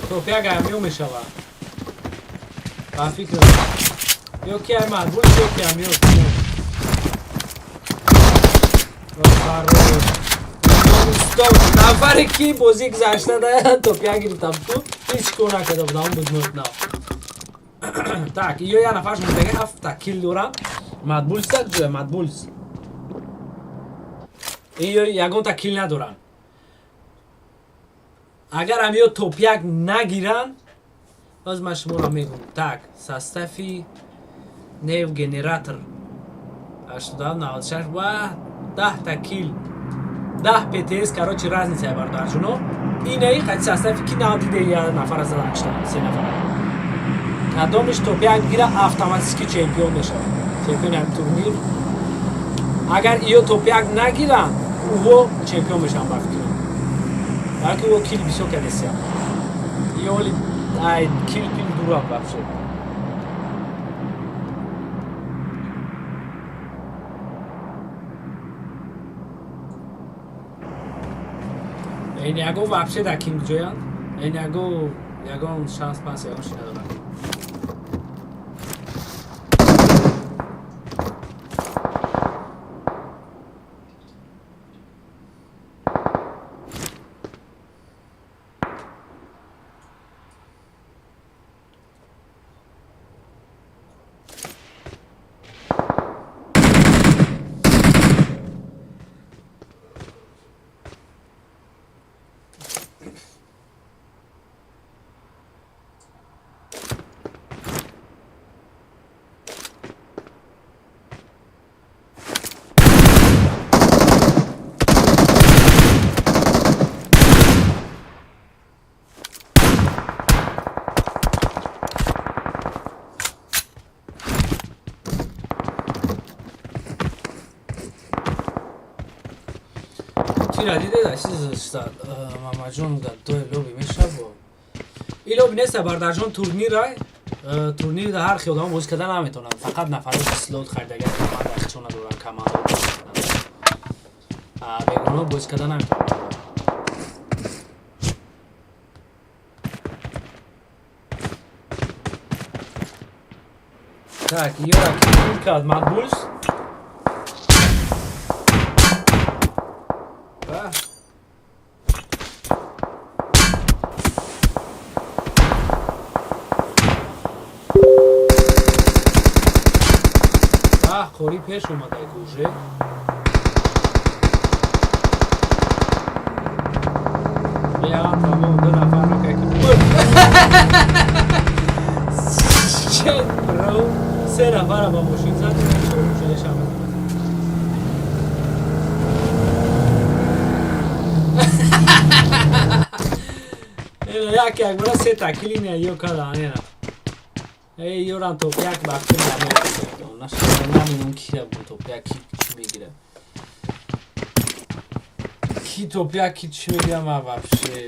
توپیک همیو میشوه با فکر یکی هم مدبول یکی هم یکی نفر کی بازی گذاشته ده توپیا گرفتم تو هیچ کار نکرده بودم اون بود نه tak یه نفرش مونده 7 کیل دارم مدبولز tak جوه مدبولز یگون تا کیل ندارن اگر هم یه توپیک نگیرن باز من شما رو میگم tak سستفی نیو گنراتر 87 و 10 تا کیل 10 PTS короче разница бардаш ну اینه قد سستفی کی نادیده یه نفر از داشتن 3 نفر کدومش توپیک گیره اتوماتیکی چمپیون میشه چمپیون هم تورنیر اگر ایو توپیک نگیرن او چمپیون میشن با فکر بلکه او کیل بیسو که دستیم ایو ولی کیل دورم بفشه این یگو وابشه در کینگ جویان این یگو شانس پاس یگو شنه دارم دیده داشتی ماما جون تو لوبی میشه با این لوبی نیست برداشتن تورنیر رای تورنیر در هر خیابان بازی کردن نمیتونن فقط نفرات سلوت خریدگی کماند چون ندارن کماند بیگانه بازی کردن نمیتونن tak یه راکی کرد مقبولش خوری پیش اومده گوشه بیا تمام دو نفر رو که چه برو 3 نفر با ماشین زد شده شمه یکی اگه 3 تکیلی نیو کده یوران توپیک باقی نمیده نمیدونم کی توپیک چی میگیره کی توپیک چی میگیره ما вообще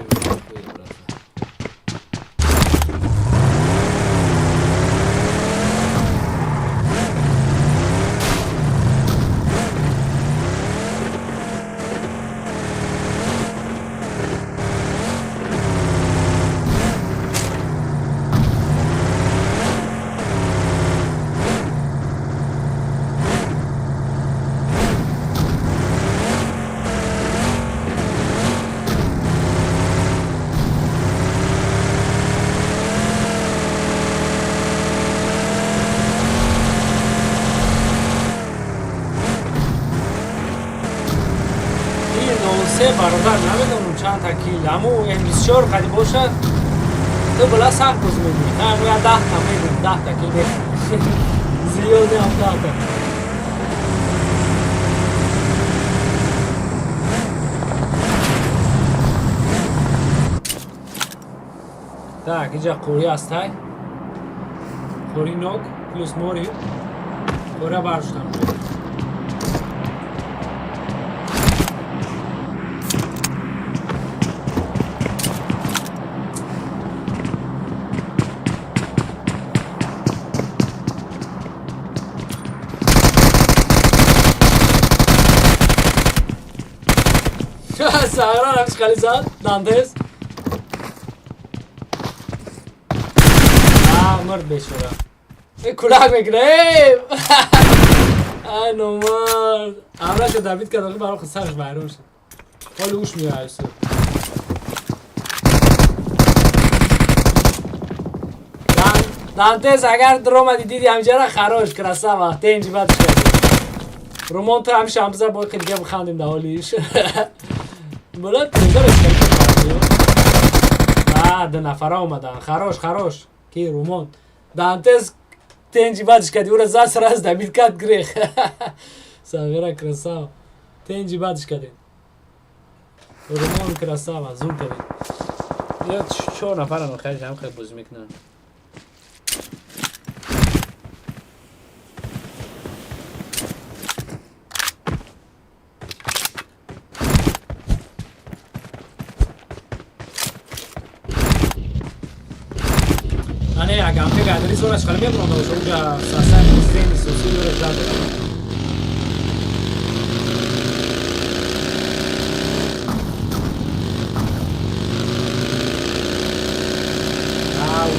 برادر نمیدونم چند تا کیل اما این بسیار قدی باشد تو بلا سخت بازی میدونی نه باید 10 تا میدونی 10 تا کیل زیاده هم 10 تا tak اینجا قوری هست های قوری نوک پلوس موری قوری برشتم Sağıran hepsi kalizan, Dantes. مرد بیچاره ای کلاک میکنه آنو مرد امرش رو دوید که داخل برای خود سرش محروم شد حال اوش میره عیسو دانتس اگر دروم دیدی همجا را خراش کرسا وقت اینجی بعدش کردیم رومان تو همیشه همزه باید خیلی گم خواندیم در حالیش بلد تریزر اسکلشن کردیم ده نفره اومدن خراش کی رومان دانتس تنجی بعدش کردی او را زاس راز دبید کد گریخ ساغیره کرسا تنجی بعدش کردیم رومان کرسا زور کردیم یا 4 نفرن خیلی هم خیلی بازی میکنن نه اگه هم فکر ادری سورش خالی میاد رونده باشه اونجا ساسن مستین سوسی رو رجل دارم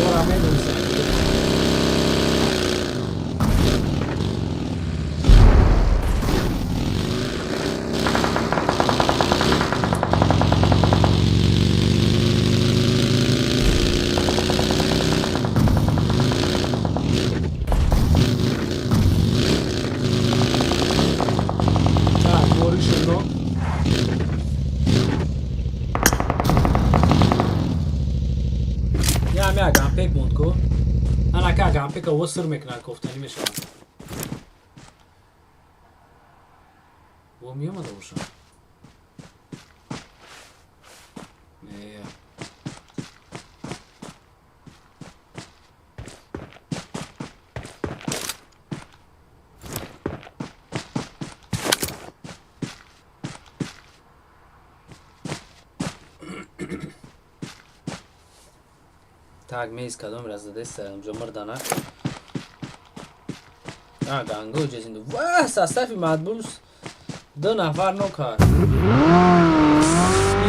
ورا میدونسه که وصر میکنن گفتنی میشه و میومده باشم تاگ میز کدام رزده است اونجا مردانه گانگو جزیندو واه ساستافی مادبوس 2 نفر نوکار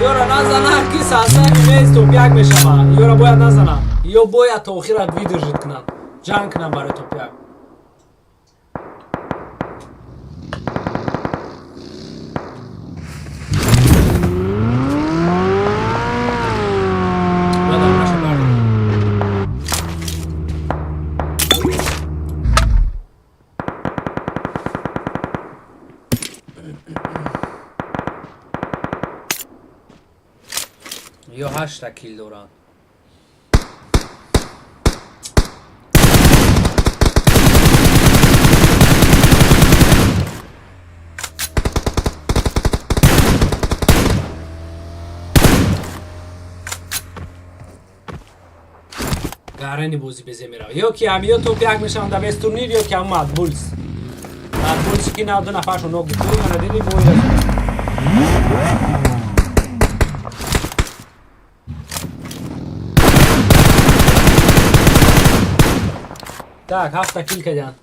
یورا نزنه کی ساستافی میز توپیاک میشم یورا باید نزنه یا باید تاخیرت ویدرژید کنم جنگ کنم برای توپیاک یا 8 کیل دوران گارنی بوزی بزی میره یا که هم یا توپیک میشم در بیست تورنیر یا که هم مادبولز که نه 2 نفرشون نوک دور من دیدی بویده tak 7 kill کردن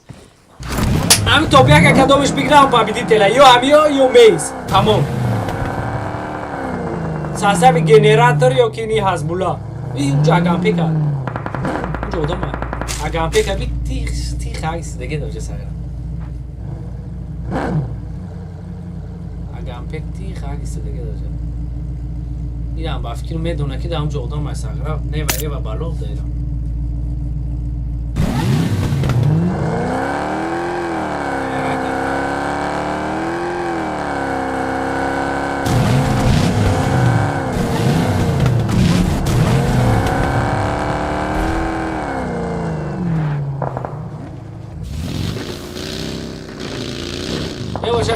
همین توپیک که کدومش بگیرم پابیدی تله یا همیا یا میز تمام ساسه گنراتور یا که نی حزبولا اینجا اگم پیکر اینجا بودم من اگم پیکر بی تیخ هایست دیگه دوجه ساگرم اگم پیک تیخ هایست دیگه دوجه اینم با فکر میدونه که دام جودم من ساگرم نه و ایوا بالوق دارم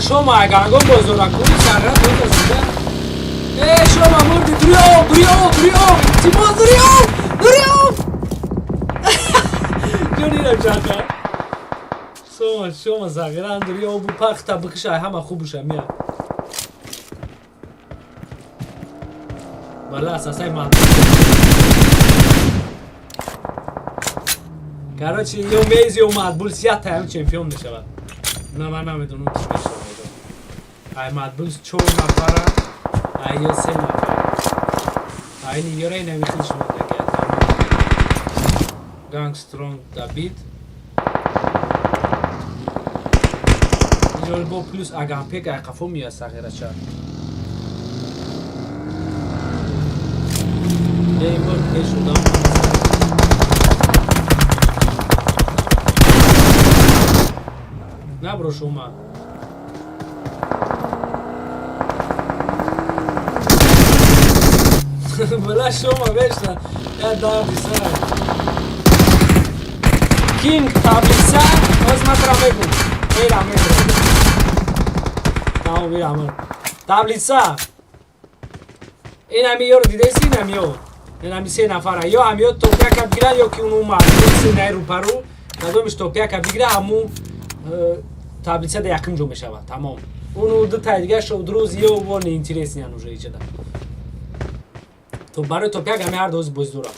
شما اگر گم بزرگ کنی سرت می‌کنید ای شما مردی دریو سیمون دریو جونی نجاته شما زاگران دریو بو پخت بکشه همه خوب بشه میاد والا اساسا ما короче یو میز یو مادبول سیات هم چمپیون میشه نه من نمیدونم چی میشه ای مادبولز 4 نفره ای یا 3 نفره ای نیوره نمیخواد شما دیگه گانگ سترونگ دابید اینجا با پلوس اگام پیک اقفو میاد ساغره چا این بار پیش شدم نه برو شما بلا شما بشتن یا دار بیسر کینگ تابلیسا از مطرح بگو میرم تمام میرم تابلیسا این همیو رو دیده سی نمیو این همی سه نفره یا همیو توپیا که بگیرن یا که اون اومد سی نای رو پرو ندومش توپیا که بگیره همون تابلیسا ده یکم جو میشود تمام اونو دو تا دیگه شو دروز یه و نینتیرس نیان اوجه ایچه ده تو برای توپیا که همی هر دوز بزدورم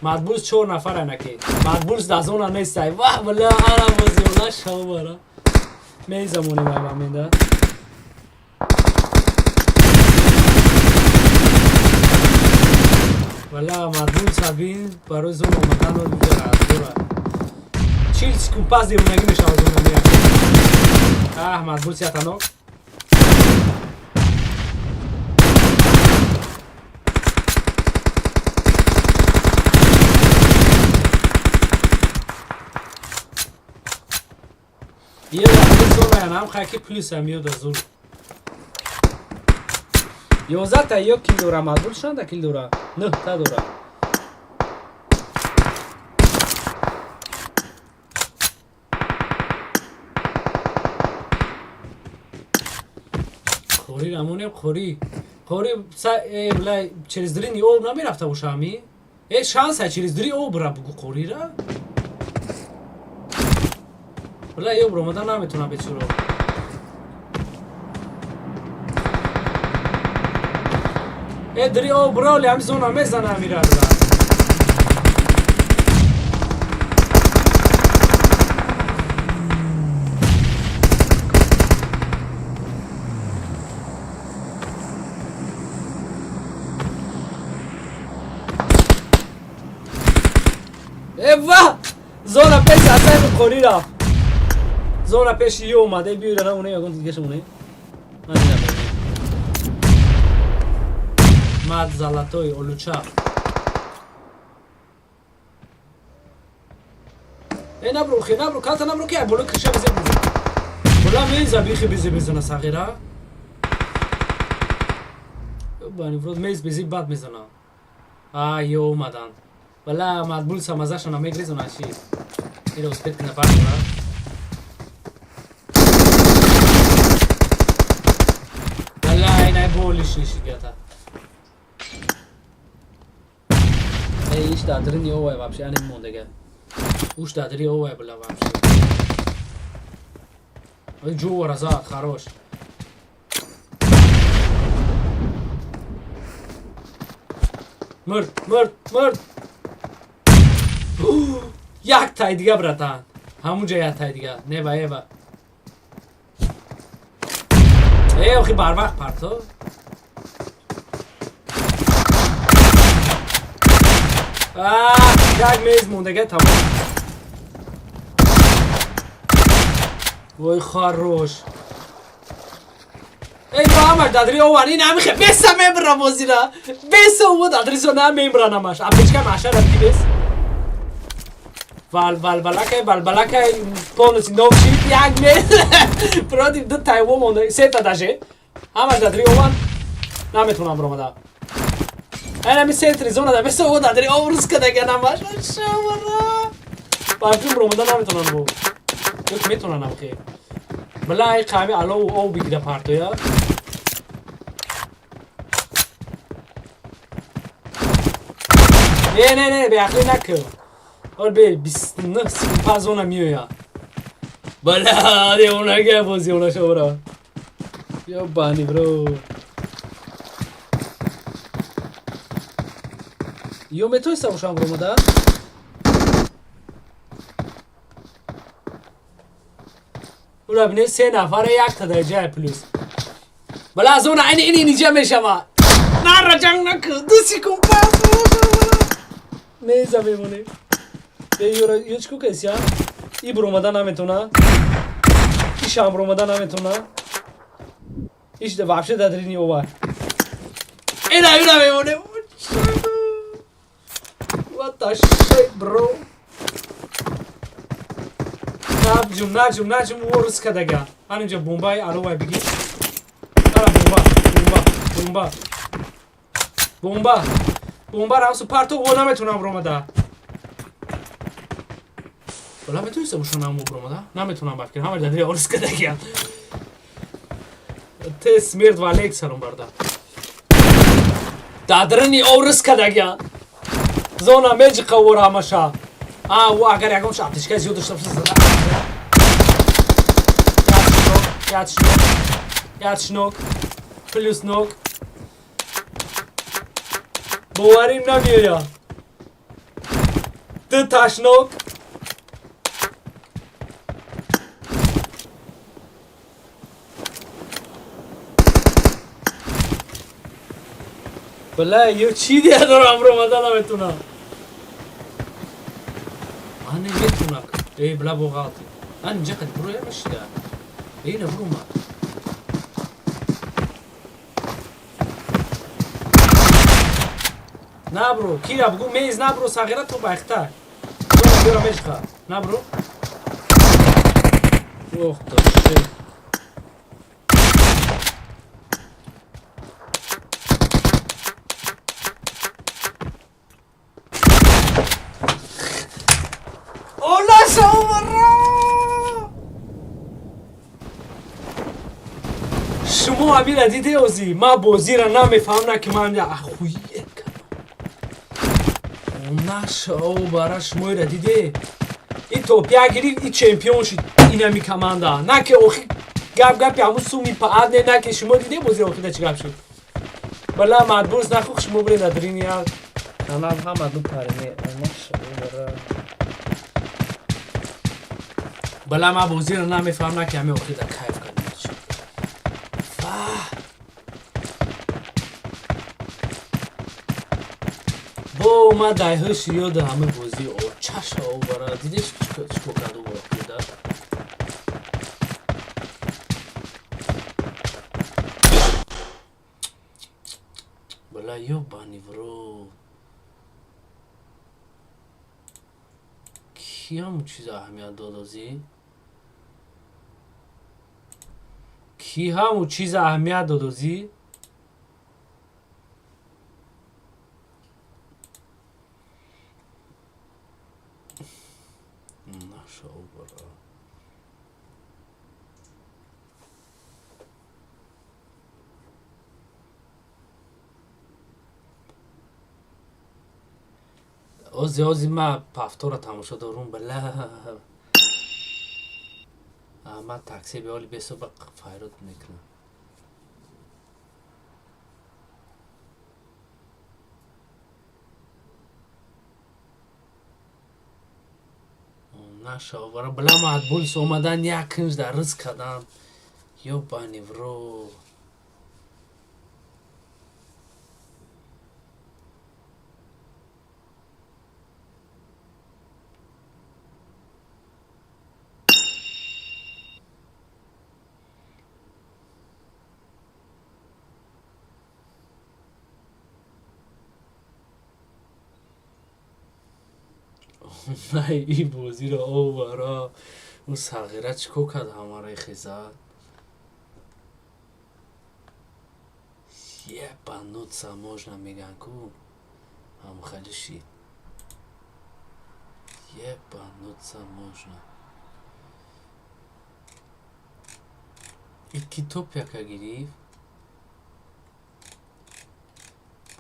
مدبولز 4 نفره نکی مدبولز در زونه نیسته واه بلا آرام بزیولا شو برا میزمونه بابا مینده والا مدبولز هبین برای زونه اومدن رو دیگه دورا چیلز کمپاز دیونگی میشه از زونه میاد مدبولز یا تنو یه وقتی زونه هم خاکی پلیس هم یاد از زونه 11 تا یک کیل دورا مدبول شنده کیل دورا 9 تا دورا خوری رمونیم خوری بلای چریزدری نی اوب نمیرفته باشه همی شانس های چریزدری اوب را بگو خوری را بلای اوب رو مدن نمیتونم بچورو دری اوب را لی همی زونه میزنه همی را واه زونا پیش اصلا خوری رفت زونا پیش یه اومده بیوره نه اونه یا گون دیگه شمونه من دیدم مد زلطوی اولوچا نبرو کالتا نبرو که بلو کشه بزی بلا میزا بیخی بزنه صغیره بانی فرود میز بزی بد میزنه یه اومدن ولی مدبول سمازشون هم میگریزون هشی این رو سپید کنه پرد کنه ولی اینه بولیش نیشی گیتا ایش دادری نی اوه وابشی اینه موندگه اوش دادری اوه بلا وابشی ای جو ورزاد خروش مرد یک تای دیگه براتان همونجا یک تای دیگه ایوا اخی بر وقت پرتو یک میز موندگه تمام وای خروش ای محمد دادری اوان این نمیخه بسا میبرم وزیرا بسا او دادری سو نمیبرم نماش اپیچکه معشه رفتی بس بلبلکه پونسی نوشی یک میز برادی دو تایوو مونده سه تا داشه همش دادری اوان نمیتونم برام دا این همی سه تریزونه دا بسا او دادری اوروز که دگه نماش شورا باقیم برام دا نمیتونم برو یک میتونم نمخی بلا ای قامی علو او بگیره پارتو یا نه به اخلی نکن اور به 29 35 اونم میویا بلا دی اونا که بازی اونا شو برا یا بانی برو یو می توی سوشم برو مدن اونا بینه 3 نفره یک تا درجه پلوس بلا از اون اینی نیجه میشه ما نه را جنگ نکن دوستی کن پاس میزه میمونه Юрочку кайся. И бромада наметуна. И шам бромада наметуна. Иш вообще дадри не ова. Ина мемоне. What the shit, bro? Najum ورس کدگه. اینجا بمبای الوای بگی. آره بمبا رام سپارتو و نمیتونم برومدا. ولی میتونی سموشونم برومدا؟ نمیتونم بفکر. همه دادی ورس کدگه. تست مرد والیک سرم برده. دادرنی ورس کدگه. زونا میج قوور همشا. و اگر یکم شابتش که زیادش نفس یاد شنوک پلیس نوک بواریم نمیایا دو تاشنوک بله یه چی دیگه دارم رمضان نمیتونم آن نمیتونم ای بلا بوغاتی آن اینجا قد بروی مشیده ای نبرو ما نبرو کیا بگو میز نبرو صغیره تو باختر برو میشخه نبرو اوه داشته شما امیر دیده اوزی ما بازی را نمیفهمم که من اخویه کنم نشه او برای شما را دیده این توپیا گرید این چمپیون شد این همی کمانده نه که اوخی گپ همون سو میپعد نه که شما دیده بازی را اوخی دا چی گپ شد بلا مدبورز نخوخ شما برید ادرین یا کانال هم ادو پرنه نشه او برای بلا ما بازی را نمیفهمم که همه اوخی دا کیف کنم با ما دایهش یاد همه بازی او چش او برای دیدش چکو کدو باقی داد بلا یو بانی برو کی همون چیز اهمیت دادازی؟ کی همون چیز اهمیت دادازی؟ اوزی ما پافتورا تماشا دارم بله اما تاکسی بیالی بیسو با فایرات میکنم نشه برای بله ما بولس اومدن یکنج در رز کدم یو بانی برو نه این بازی رو او برا اون صغیره چکو کد هماره خیزد یه بانوت ساموش نمیگن کو هم خیلی شید یه بانوت ساموش نه ایکی توپ یکا گریف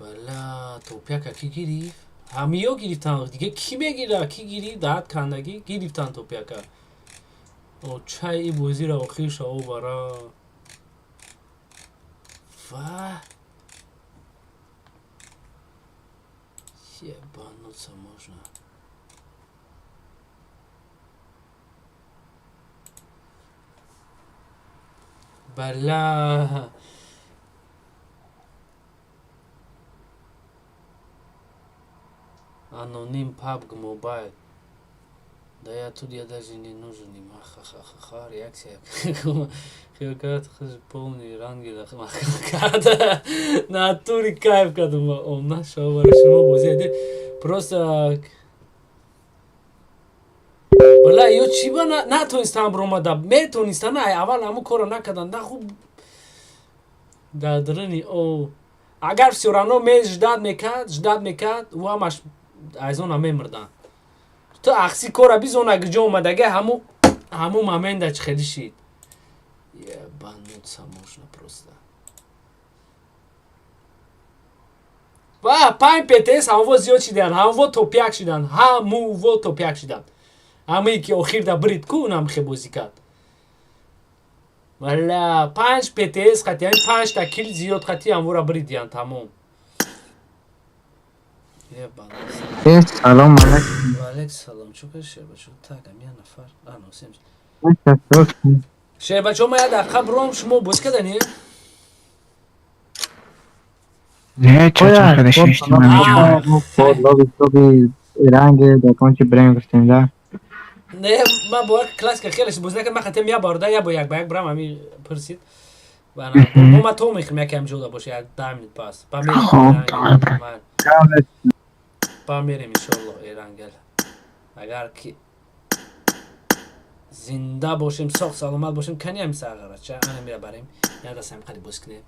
بلا توپ یکا کی گریف همیو گریفتن دیگه کی بگیره کی گیری داد کندگی گریفتن توپیا که او چای ای بازی را آخیش او برا واه یه بانو سماش نه بلا Anonym PUBG Mobile Да я тут я даже не нужен им. Ха-ха-ха-ха, реакция. Хилкат полный рангел. Махкада. Натури кайф кадум. Он нашел варшимо бозеде. Просто бала ё чиба натонистам бромада. Метонистан ай аввал ҳамун коро накардан. Да хуб дадрани о агар всё равно ждат мекард ӯ ҳамаш аз он мемирдан. То ахси кора бизон агҷо омадаге ҳамун момента чӣ хели шид. Ебануться можно просто. Ва 5 ПТС ҳамво зиёд шидан, ҳамво топяк шидан, ҳамуво топяк шидан. Ҳамае ки охирда брид ку унам хе бозӣ кард. Валла 5 ПТС хати, яъни 5 та кил зиёд хати ҳамвора бридиян тамом. Ебануться. سلام علیکم. وعلیکم سلام. چوکه شیر بچه تاگ همین نفر نوسیم شیر بچه ما یاد عقب روم شما بوز کردنی؟ نه چطور خودشیشتی من لابی رنگ دکان که بریم گفتیم ده. نه ما باید کلاس که خیلیش بوز نکرد. من خطیم یا بارده یا با یک برم همی پرسید ما تو میخویم یکی هم جودا باشه یک 10 منت پاس با میریم انشالله ایرانگل اگر که زنده باشیم ساخت سلامت باشیم کنی هم ساغره چه انا میره بریم یاد هستم خیلی بوز کنه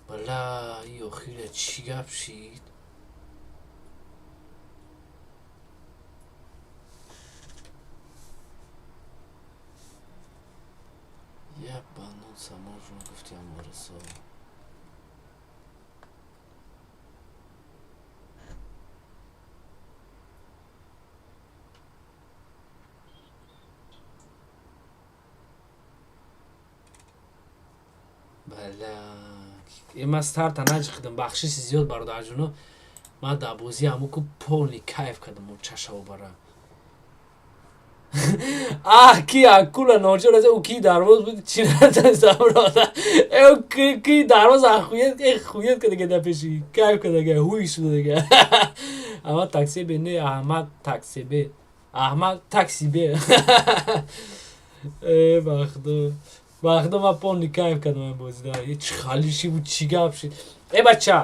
بلا ایو خیلی چی گپ شید یه بانون سماجون گفتیم مرسو بله ما ستارت ناج خدم بخشش زیاد برداشت جونو ما دابوزی همو کو پولی کیف کردم و چشاو برا کی اکولا نوچه رسه او کی دروز بود چی نتونستم برادا او کی دروز خویت کده که دپشی کیف کده که هوی شده دیگه اما تاکسی به نه احمد تاکسی به احمد تاکسی به ای بخدا ما پولی کیف کردم این بازیده یه چی خالیشی بود چی گپ شد ای بچه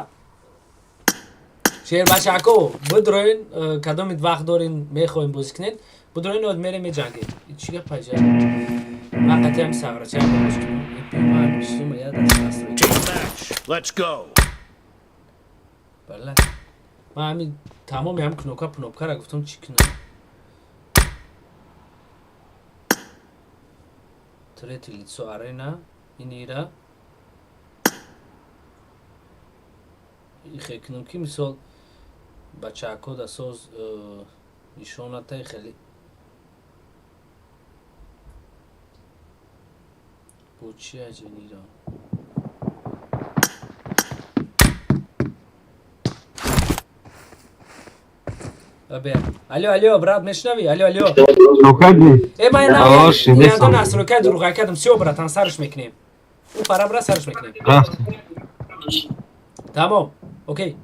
شیر بچه اکو بدروین کدامید وقت دارین میخواین بازی کنین بدروین اد میریم میجنگیم این چی گپ پجا من قطعی هم ساغره چه هم بازی کنیم این پیمان میشتیم یاد از Let's go. بله من همین تمامی هم کنوکا پنوبکا را گفتم چی کنم تریتی لیتسو آرینا این ایرا این خیلی کنم که مثال بچه اکو دا سوز نشانتای خیلی بود چی اجه نیرا الو برات میشنوی الو روکدی. ای من نه نه سرکه دروغ کردم سیو برات ان سرش میکنیم او فرا برا سرش میکنیم تمام اوکی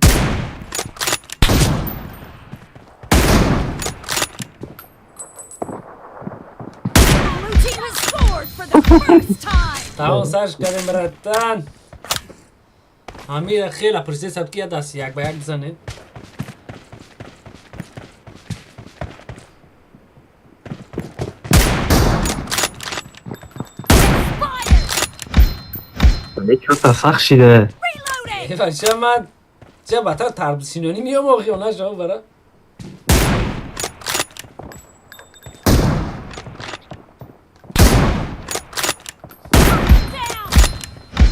تمام سرش کردیم براتن امیر خیلی پرسید سب کیا دست یک به یک بزنید چه تسخ شده. ای بچه من چه بطر تربسینونی میام آخی اونه شما برا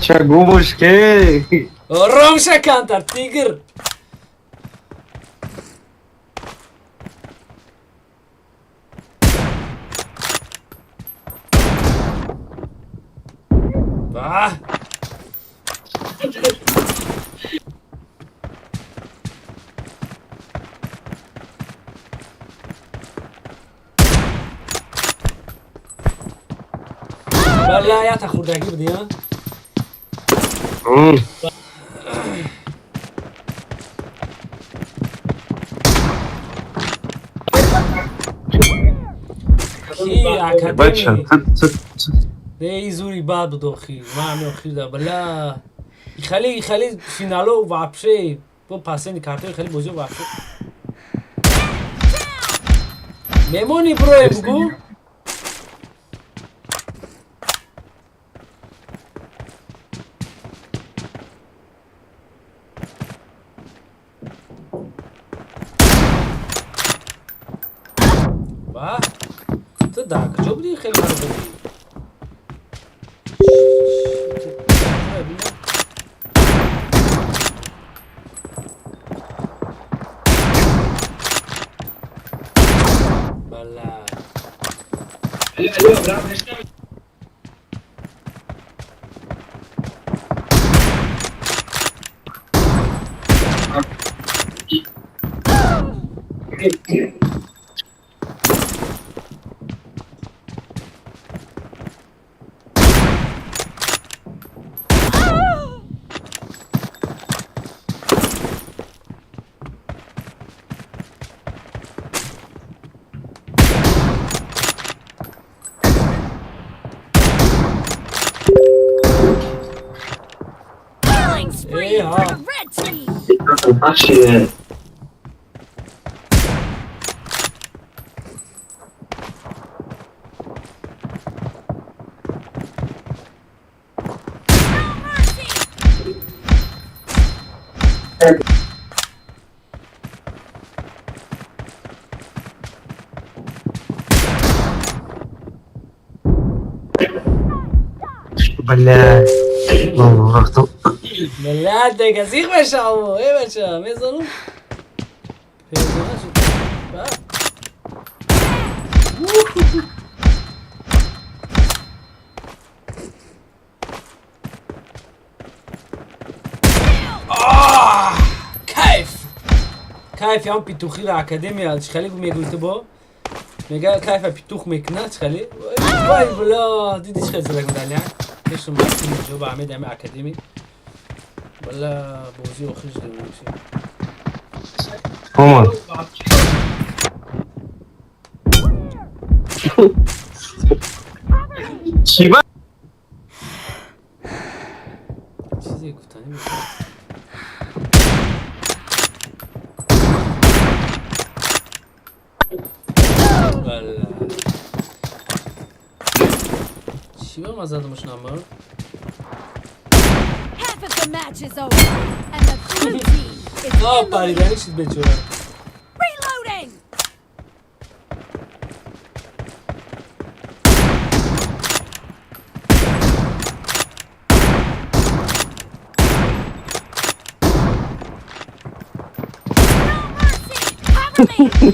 چه گوش که روم شکنتر تیگر باه بله یا تا خوردگی بودی ها کی بچه اکادمی تو ای زوری بعد بود اخیر ما همه اخیر ده بلا خیلی فینالو вообще با پاسنی کارتای خیلی بازی вообще میمونی برو بگو با تو در کجا بودی خیلی مرا بودی بله Killing spree Yeah. for the red team. بخشیه بله والله رفتم ملت دیگه زیغ بشه او ای بچه میزنم پیدانه شد كيف يا عم بيتوخي الأكاديمية تخلي بيجوا يتبوا ميجا كيف بيتوخ ميكنا تخلي واي بلا دي تخلي زلك مدانيا كيش ما يكون جواب عميد عمي أكاديمي ولا بوزي وخرج دي وشي ماما چی با چیزی گفتنی والا چی با ما زدمش نمبر Half of the match is over, and the blue team is in the پریدنی lead. شد بچورا Reloading. No mercy. Cover me.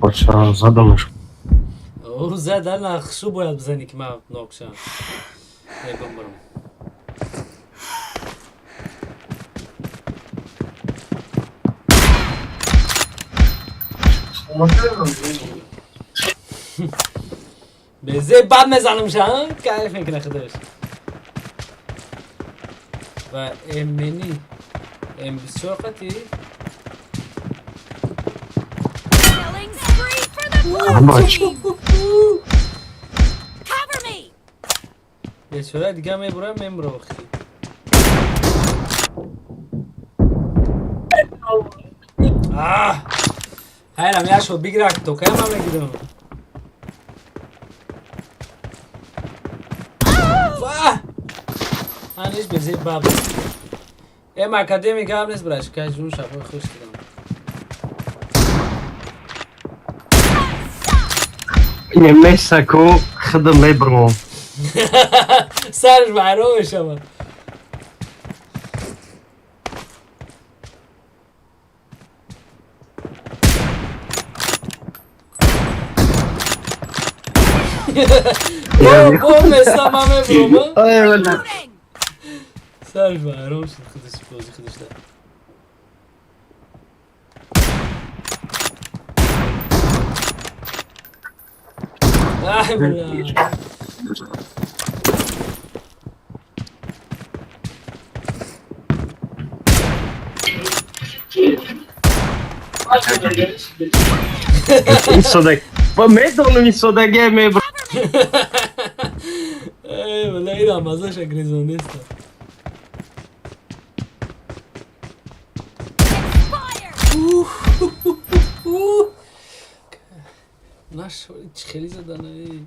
بچه زدمش او زد الان شو باید بزنی که من ناکشم ای بمبرم بزه بعد میزنم شم کاری فکر نخداش و امنی ام 24 قطی Killing spree for the blue team. Cover me. یه چورای دیگه میبرم میمرم خیلی هیرم یا شو بگیرک تو که من میگیرم هنیش بزید باب ام اکادمی که هم نیست برش که جون شبای خوش دیدم یه میسکو خدم لیبرم سرش برام بشم بوم استم همه برومه Reloading. سرش برام شد خودش بازی خودش ده ای بلا میسودک با میدونم میسودک میبرم ای بلا این هم ازش اگریزونده است نشوری چی خیلی زدن ای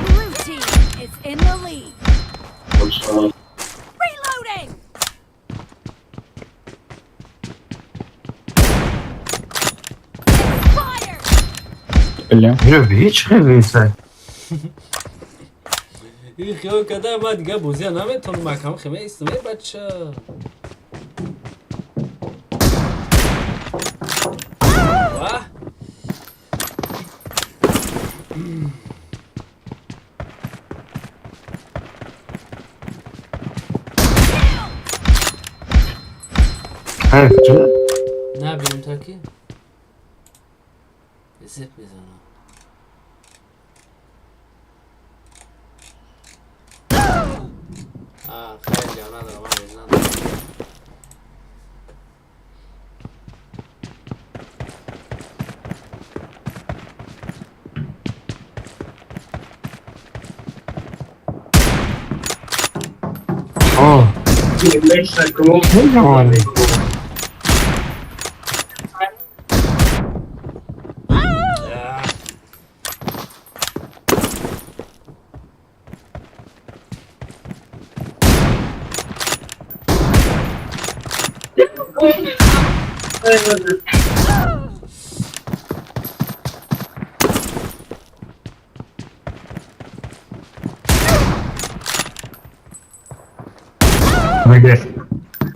Blue team is in the lead. Reloading. Fire. بله میره هیچ خیلیسه این خیال کده ما دیگه بوزی نمیتونم مکم خیمه ایستمه بچه واه نه بیرون تاکی زپ میزنم خیلی جا ندارم من بزنم آه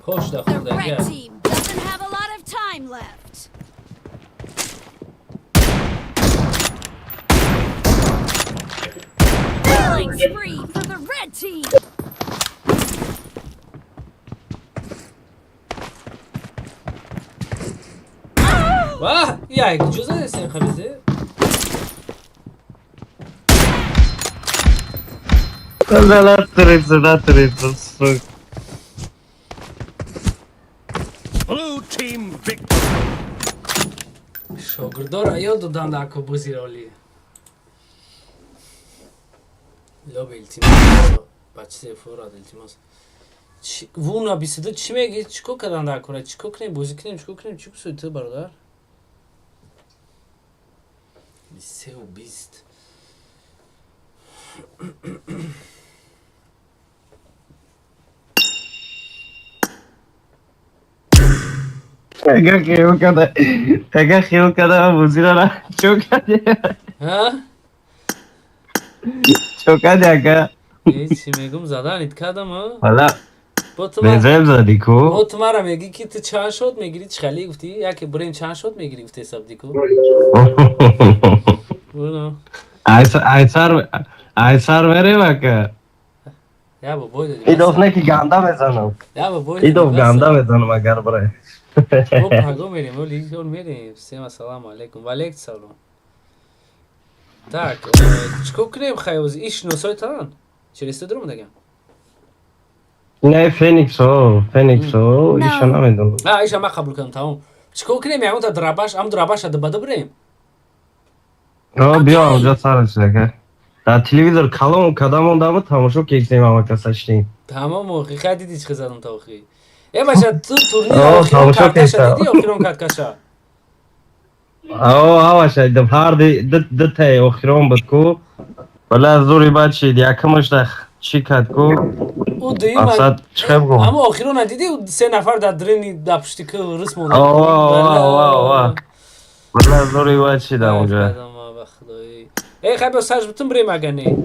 خوش The دخونده red اگر team doesn't have a lot of time left. Killing spree for the red team. واه یک جزء هستیم خبیزه لا تريد Blue team victory. شاگردار ایال دادن در که بوزی رالی لاب التیماس بچه فوراد التیماس وونا بیسده چی میگی؟ چیکو کردن در کنه؟ چیکو کنیم؟ بوزی کنیم؟ چیکو کنیم؟ چیکو سویته برادر؟ 23 و 20 اگه خیال کده وزیر را چو کده ها؟ چو کده اگه چی میگم زدن ایت کردم ها؟ حالا با بزرم زدی کو تو مرا میگی که تو چند شد میگیری چه خیلی گفتی؟ یکی بریم چند شد میگیری گفتی حساب دیکو بونو ایسر بره بکه یا با بوی دادی ایدوف نه که گنده بزنم یا با بوی دادی ایدوف گنده بزنم اگر بره با پاگو میریم و لیگون میریم سیم سلام علیکم و علیکم سلام так چکو کنیم خیوز ایش نوسای تان چریسته درم دگم نه فینیکس ایشو نمیدونم ایش ما قبول کنم تمام چکو کنیم یعنی تا دراباش ام دراباش ده بده بریم بیا اونجا سرش لگه در تلویزیون کلام کدام دامو تماشا کردیم اما کساشتیم تمام موقعی خیلی دیدی چه زدم تا آخری ای باشه تو تورنیر آه، آخرون تماشا کارکشا کردم. دیدی آخرون کارکشا هواشه دم هر ده تای آخرون بود کو ولی زوری بعد شد یکمش دخ چی کرد کو او دویم اصلا چه بگم اما آخرون ندیدی او سه نفر در درینی در پشتی که رسم مولد ولی زوری بعد شد اونجا ای خیلی سرش بتون بریم اگر نه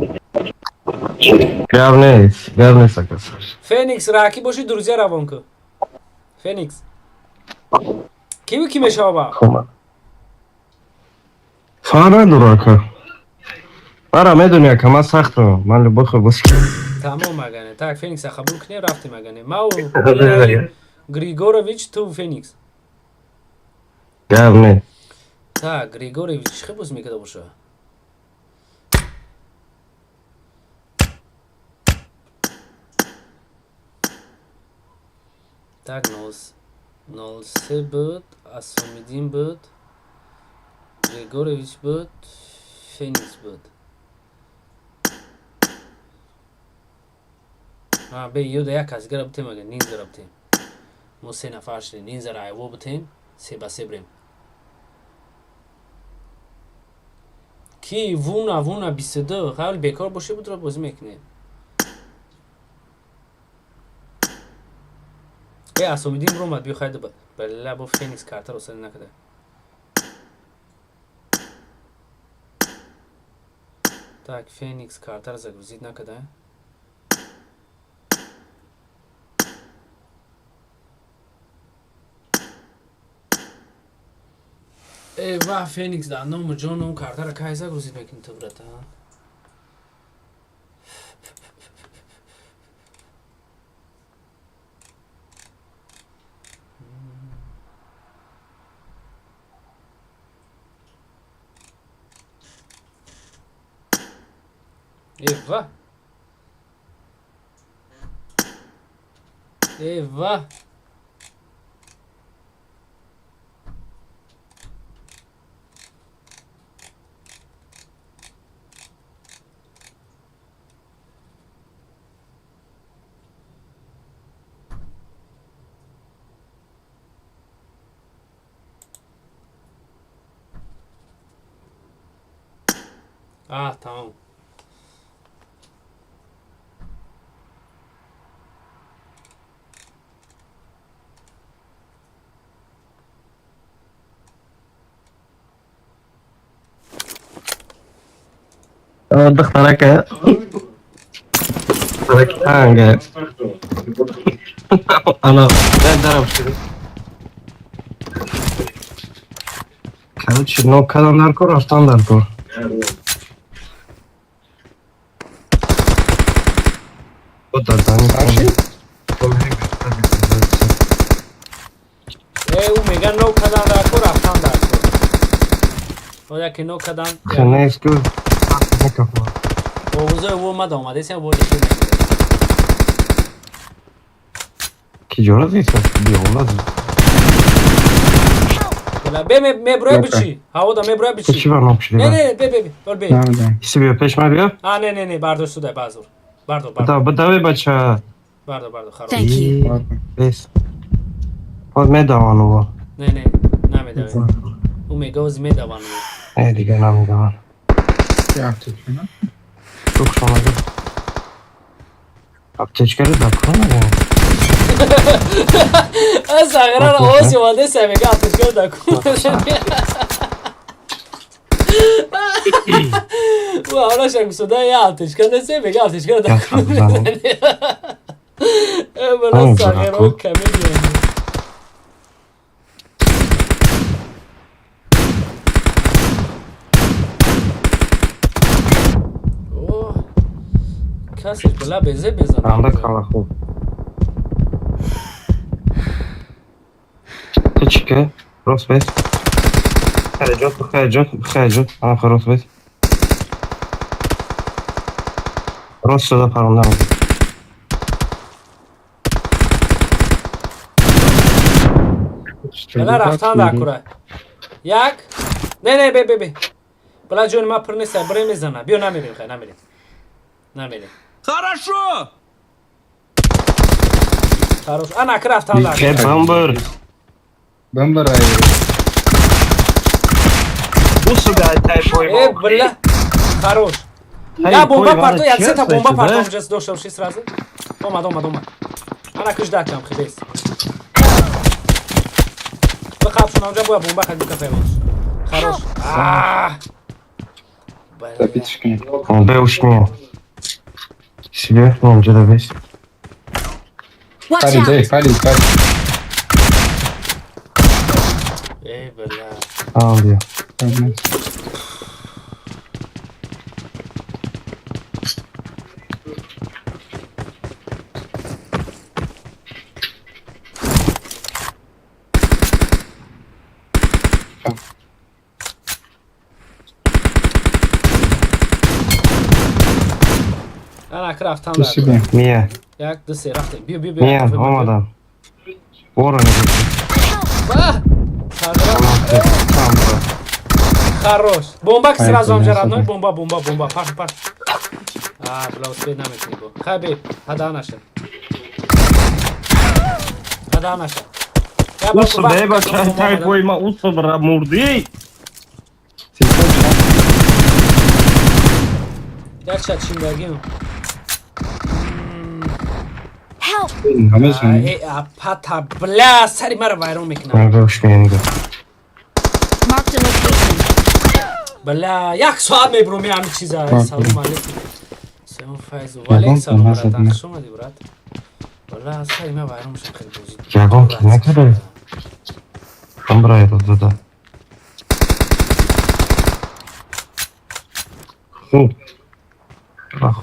گرم نیست کساش فینیکس راکی باشی دروزی روان که فینیکس کیو کی میشه آبا خب فاره دورا که برا میدونی که من سختم من بخور بس تمام مگنه. Так, Феникс قبول کنی رفتی مگنه. ما و گریگورویچ تو فینیکس. Gelme. Так, گریگورویچ چی بوز میکرده باشه؟ Так, 03 بود، اسامیدین بود، گریگورویچ بود، فینیکس بود. به یود یک از گرفتیم اگه نین گرفتیم. ما 3 نفر شدیم، نین زر ایوو بودیم، 3 به 3 بریم. کی وونا 22 قبل بیکار باشه بود رو بازی میکنه. اسامیدین رو اومد بیا خیلی بله با فینیکس کارتر وصل نکرده. Так, Феникс картер загрузить накада. ва Феникс да ному ҷону картера кай загрузить мекунӣ ту брата? Eva. Eva. tamam. دخترک هنگه انا درم شده خیلی چی نوک کدام در کن رفتان در کن بود در دانی او میگن نو کدن در کن رفتن در کن او یکی نو کدن خیلی نیست که نکفا اوزه او اومده سیم بولی شده کی جورا دیست بیاولازی به میبروی بچی هوا دا میبروی بچی چی برنام شدی نه بر بی ایسی بیا پیش ما بیا نه برداشت شده بازور بردار بدوی بچه بردار خراب Thank you. بیس باید میدوانو با نه نمیدوی او میگوز میدوانو نه دیگه نمیدوان روک شما بیا اپتیچ کرده دکانه از اگر آواز واده سمیگه آتشگر دکون و حالا شنگ سوده یه آتشگر نسه میگه آتشگر دکون بلا ساگر رو کمی بیانه کسیش بلا بزه بزنه رنده کالا خوب تو چی که؟ راست بیس خیلی جد آخه راست بیس راست شده پرونده هم بلا رفتن در کوره یک نه بی بلا جون ما پر نیسته برای میزنه بیا نمیریم خیلی نمیریم Хорошо! خروش انا که رفتن در که کوره بمبر آیه بوسو گای تای بلا خروش یا بومبا پارتو یا سه تا بومبا پارتو اونجا داشته باشی سرازه اومد انا کش دکم خیلیست بخافشون اونجا باید بومبا خیلی بکن پیمانش خروش بلا بیوش میه کسی بیا اونجا دا بیس Watch out! ای بلا بیا Ana raftam Kişi da. ben. Niye? Yak dısı raftam. Biyo. Niye? Olmadan. Oranı Ah! Tamam. Хорош. Бомба сразу вам жарадной. Бомба. Паш. А, бля, успеть нам их не было. Хабиб, хада наша. Usu beba çay koyma usu bra murdi. Gerçek şimdi agim. Help! Hamaz sen. Pata bla sari mara bayram mekna. Ben görüşmeyeni de. Marked a location. Bla yak soab me bro mi am chiza. Tamam. Salam alaikum. Selam Faiz. Tamam, Walek salam tamam, brat. tamam. Akşam hadi brat. Bla sari ma bayram şakal bozi. Yagon ne kadar? Ben buraya da. Bak.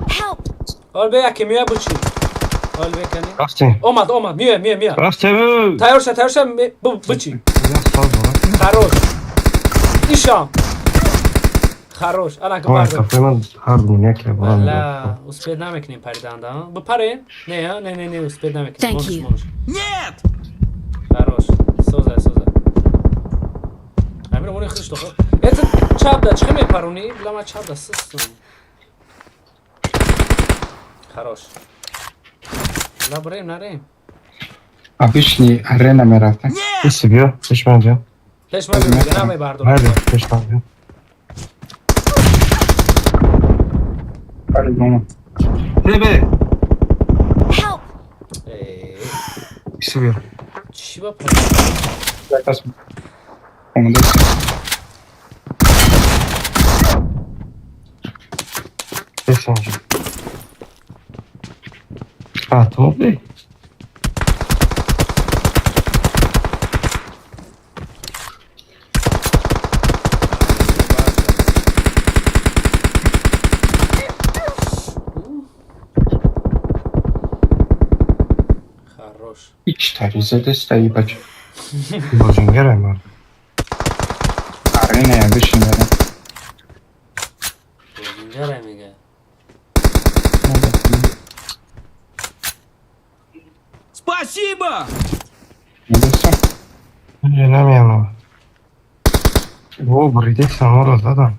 Help! Ol be yakim ya buçi. Ol be kani. Kaçtın? Omad. Miya. Kaçtın? Tayorsa bu buçi. Sağ ol. Хорош. İşam. Хорош. Ana Ой, kabardı. kafayı harbi ne ki? Valla uspět namekným paridan da. Bu pare? Ne ya? Ne, uspět namekným. Thank you. Нет! Хорош. Soza. Amir onu kırıştı. Это çabda çıkmıyor paroni. Blama çabda sıstım. Хорош. La burayım narayım. Обычный арена ми рафтам. Ne seviyor? Pişman diyor. Teşme bir gename bardo. Hadi pişman diyor. Hadi bana. Bebe. Help! Seviyor. Çiva para. Yakas mı? Onu da Beşinci. Tamam değil. Хорош. İki tane стоит бач. Bacın gerek var. Arena ya обычный арена. Güncel emiga. Спасибо! Ne diyorsun? Yenemeyem ama. Bu burayı sen orada adam.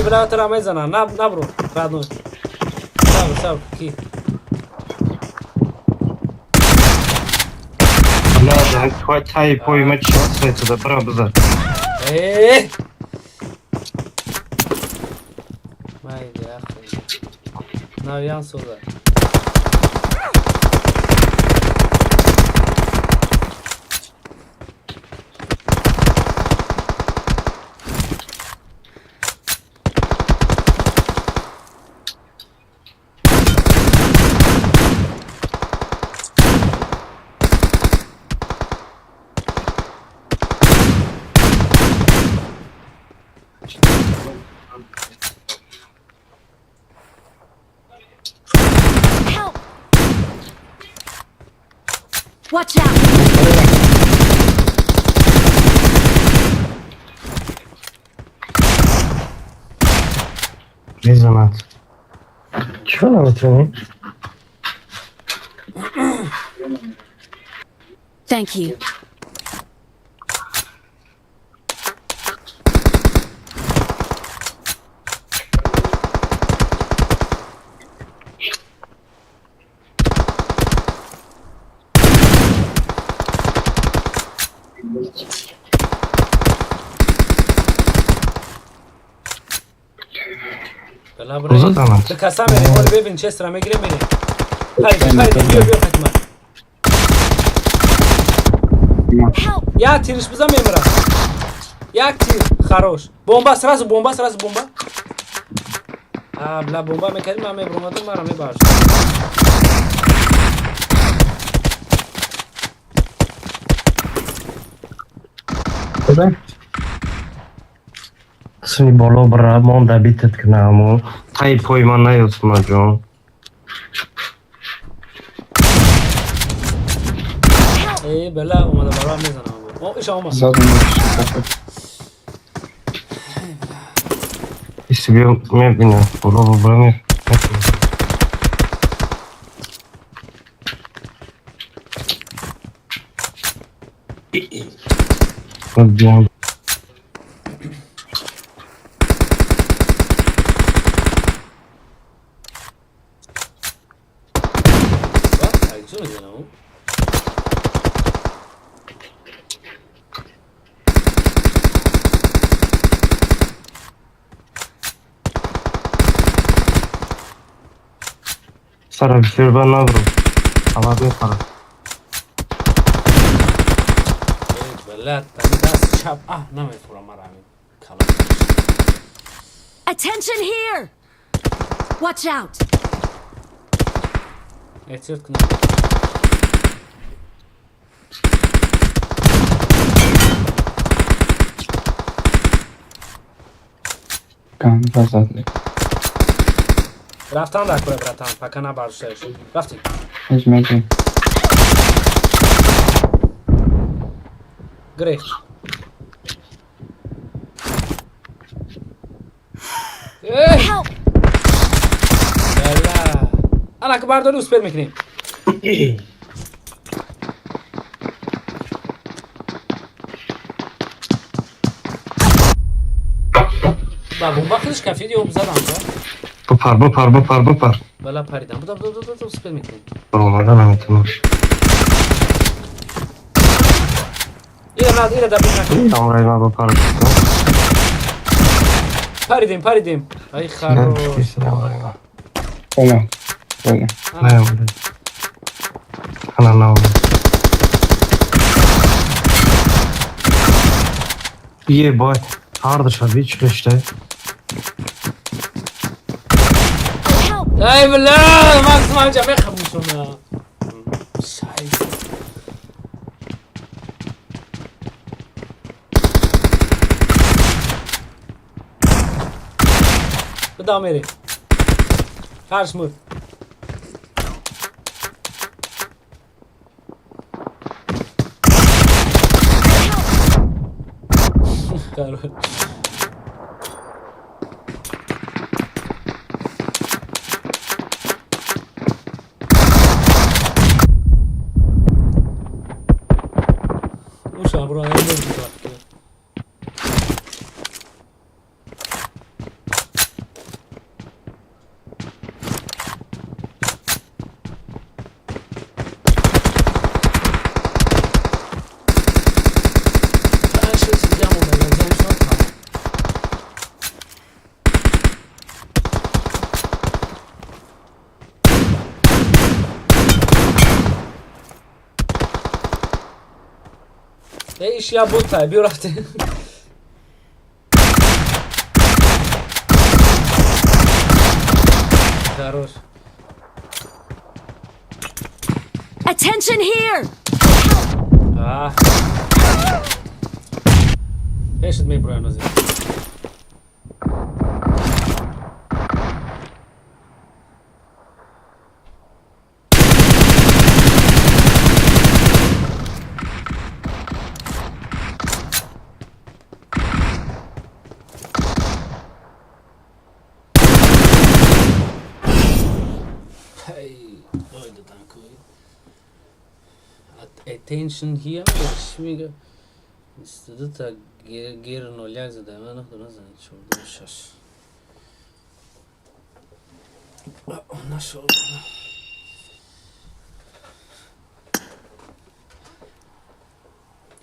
Bravo tramezana. Na bro. Radno. Sav. Ki. Ладно, хватай поймать это да правда. Haydi ya. Navyan soda. Help! Watch out! Ne zaman? Şuna bakayım. Thank you. Uzun zaman. Kasam beni. Ol be Winchester me girem beni. Haydi. Biyo kaçma. Help! Ya tiriş bize memra. Yak tir. Хорош. Bomba sırası bomba. Bla bomba me kedim me bromadım mara me baş. Kuzey. Svi bolo bra, onda bitet k namu. Taj pojma ne osmađo. ای بله اومده برای هم میزنم او ایش آمد زدم باشم. İşte bir mevbine. Bura bura mevbine. bak ayıcı mı diyorsun o? Sara bir şey ben ne yapayım? Havada para. ای بله تنی دست چپ نمیفورم مرا همین کلا Attention here! Watch out! احتیاط کنم Kanka zaten. رفتم در کوره براتم پکه نبرشش رفتیم Hizmetim. گریخ Help! بله انا که برداری اسپر میکنیم با بومبا خیلیش کفید یا زدم Bupar. بله پریدم بودم دو اسپر میکنیم Olmadan anlatılır. ایره دبیر نکنیم Tam rayına bupar. پریدیم ای خروش Tamam. Böyle. Ne yapayım? Ana ne oldu? İyi boy. Hardı şabi çıkıyor işte. Help! ای بله مکسیم همینجا بخم میشون شایسته بدام میری فرش مود Uşağı buraya ne oldu? ايش يا بوتا بيرحت хорош Attention here! ايش تمي برو نازل attention here میگه استودو تا گیر نولیک زده من نخدو نزنید شورده شش نشورده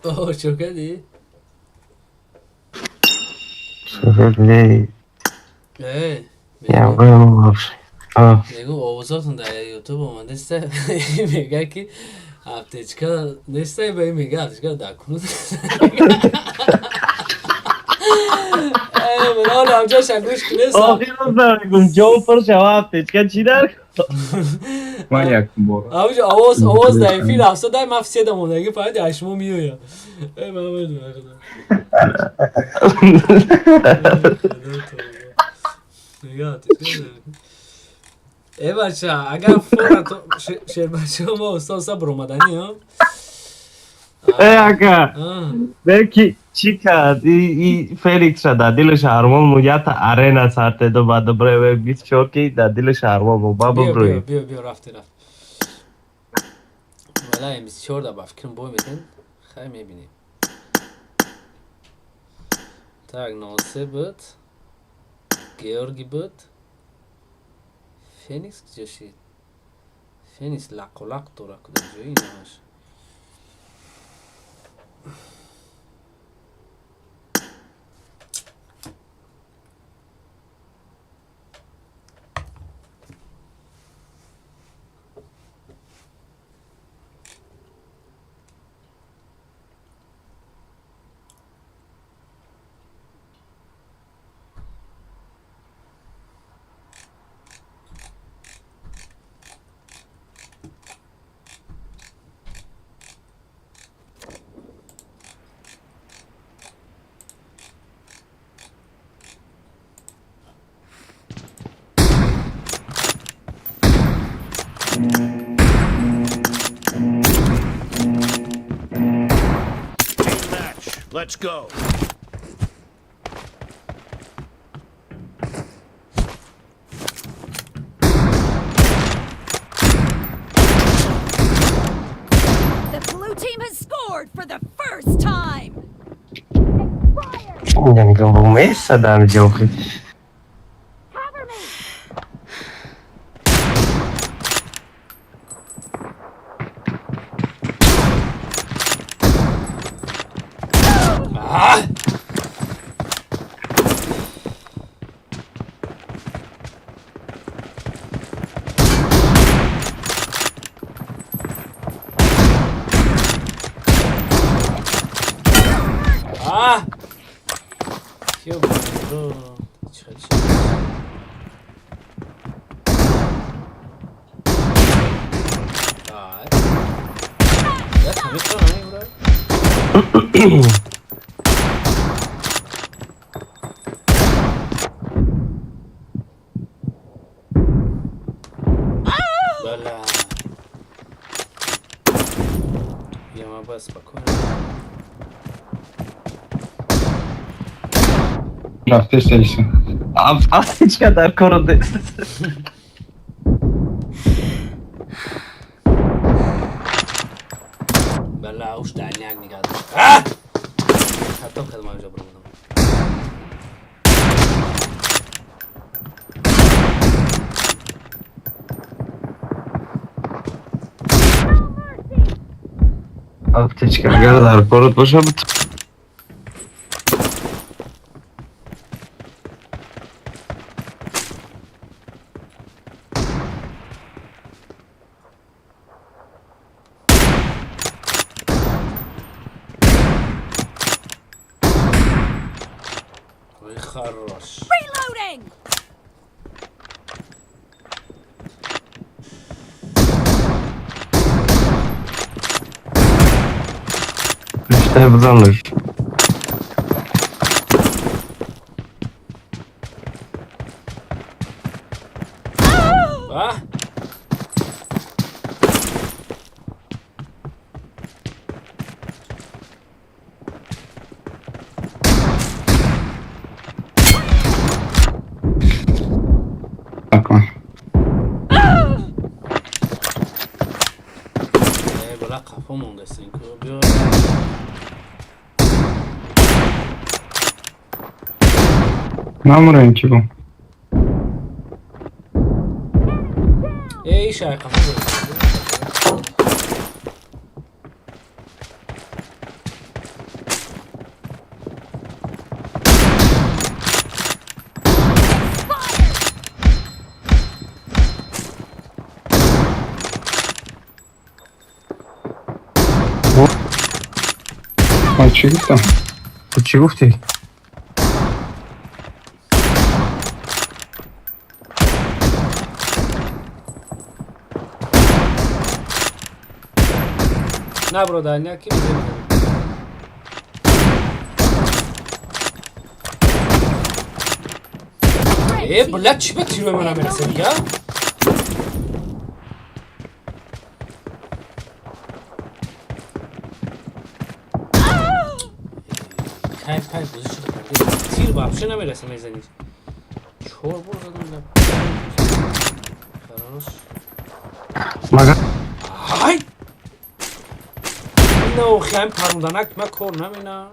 اوه چو کدی؟ Sebeple yavrum olsun. میگو اوضاعتون در یوتیوب اومده سه میگه که هفتهچکا نیسته به این میگه هفتهچکا در کنود من حال همجا شنگوش کنیستم Ahir olsun. Cevap par cevap et. Kaçılar? Manyak bu. همونجا آواز ضعیفی رفته در مفسی دمون اگه فقط هشمو میویا ای من بدون نگاه ای بچه اگر فورا تو شیر بچه ما استاد برو مدنی ها اگه بکی چی کرد ای فلیکس را در دل شهرمان مویت ارنا سرته دو بعد برای بیت شوکی در دل شهرمان با بابا بروی بیا رفته رفت ولی این 24 دا با فکرم بوی میتن خیلی میبینیم tak ناسه بود گیورگی بود فینیکس کجا شید فینیکس لق و لق داره کدام جایی نهاش Let's go. The blue team has scored for the first time. یعنی که با میسته دم جوخی Cover me. کیو برو چه یا تمیز کنم این برو بله یا ما بس بکنم رفته سیسه هیچ kadar korudu بله اوش دعنیک نگه داشت حتی کدوم اینجا برو بودم aptečka agar dar korud boşa bu خراش Reloading. işte buzanır ah bakma. بلا kafamın desin ki bir Namurayım ki bu. ey şey kafamı А чи гуфтам? Çi gufti? نه برو دنیا کی میگه بلد چی به تیروی من میرسه دیگه پنج پوزیشن کردی تیر بابشه نمیرسه میزنی چهار بار زدم خلاص مگر های اینو خیم پروندنک ما کار نمینا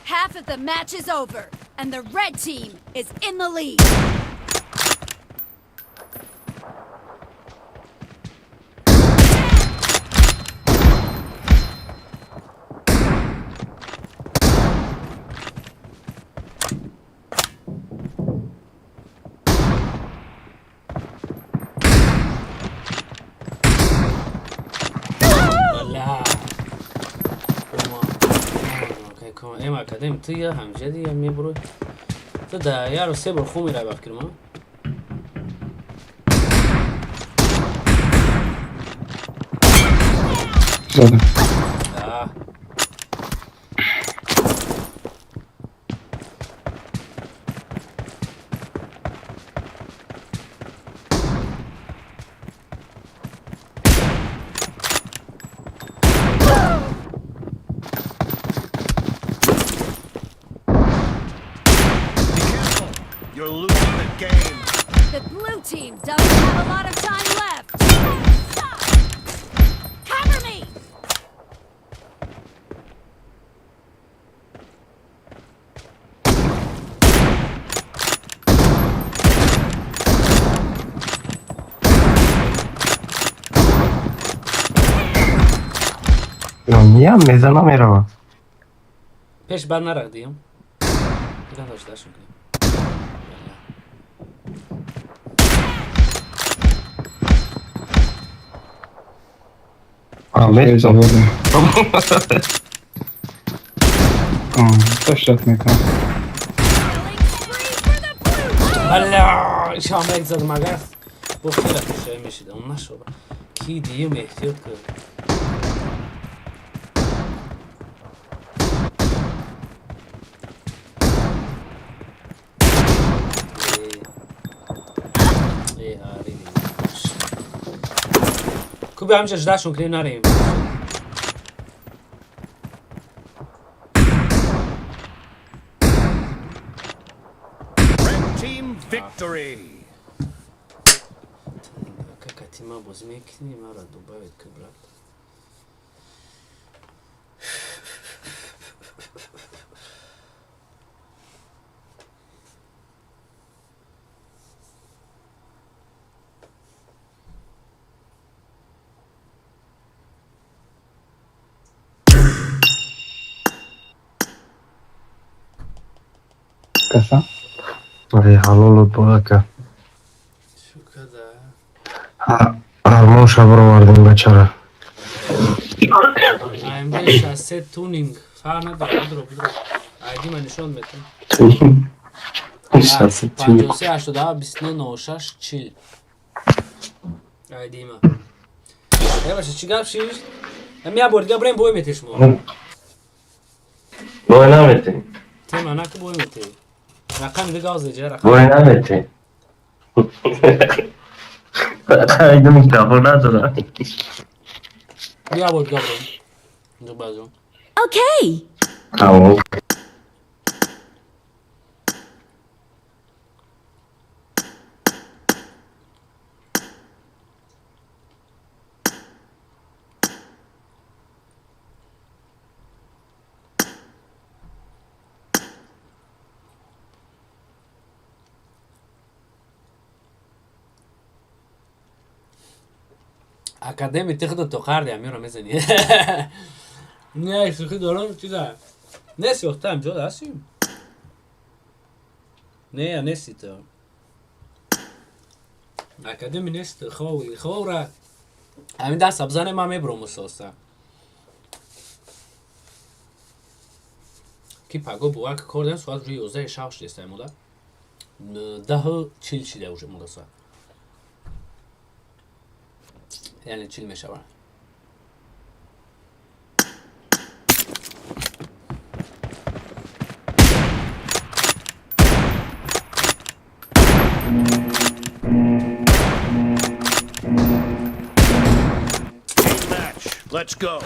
Half of the match is over, and the red team is in the lead. اما کدیم توی همجدی هم میبرو تو ده یارو سه بر خو میره بخیر ما زدم You're losing the game. The blue team doesn't have a lot of time left. Stop! Cover me! میام میزنم میرم پیش بد نرخ دیم دیگه داشته شون کنیم خیلی زباده داشتت میکنم Killing spree for the blue team! بله شام یک زد مگر با خیلی خوشه میشید اون نشو کی دیم احتیاط کرد کوبی همینجا جداشون کنیم نریم Red team victory. که کتیما باز میکنی ما را دوباره کبرد کسا ای حلالت بوده شو کده آرمان شب رو مردیم بچره AMD 63 تونینگ فرق نداره بدرو آیدی من نشون بده تونیم 53 87 29 96 40 آیدی من باشه چی گپ شیش همیا بردگا بریم بوی میتیش مو بای نمیتی تیم انا که بوی میتی رقم دیگه آزه جه رقم بای نمیتی خیلی میتافر نداره بیا بردگا بریم دو بازو Okay. تمام اکادمی تخت تو خرد میرم میزنی نه شوخی دارم چیزا نه سوختم جدا هستیم نه نیستی تو اکادمی نیست خوره همین دست ابزن ما میبرم سوستا کی پاگو بواک کردن سوال روی 11 شاوش دیسته مودا ده چیل شده اوجه مودا سوال یعنی چیل میشه برای Team match. Let's go.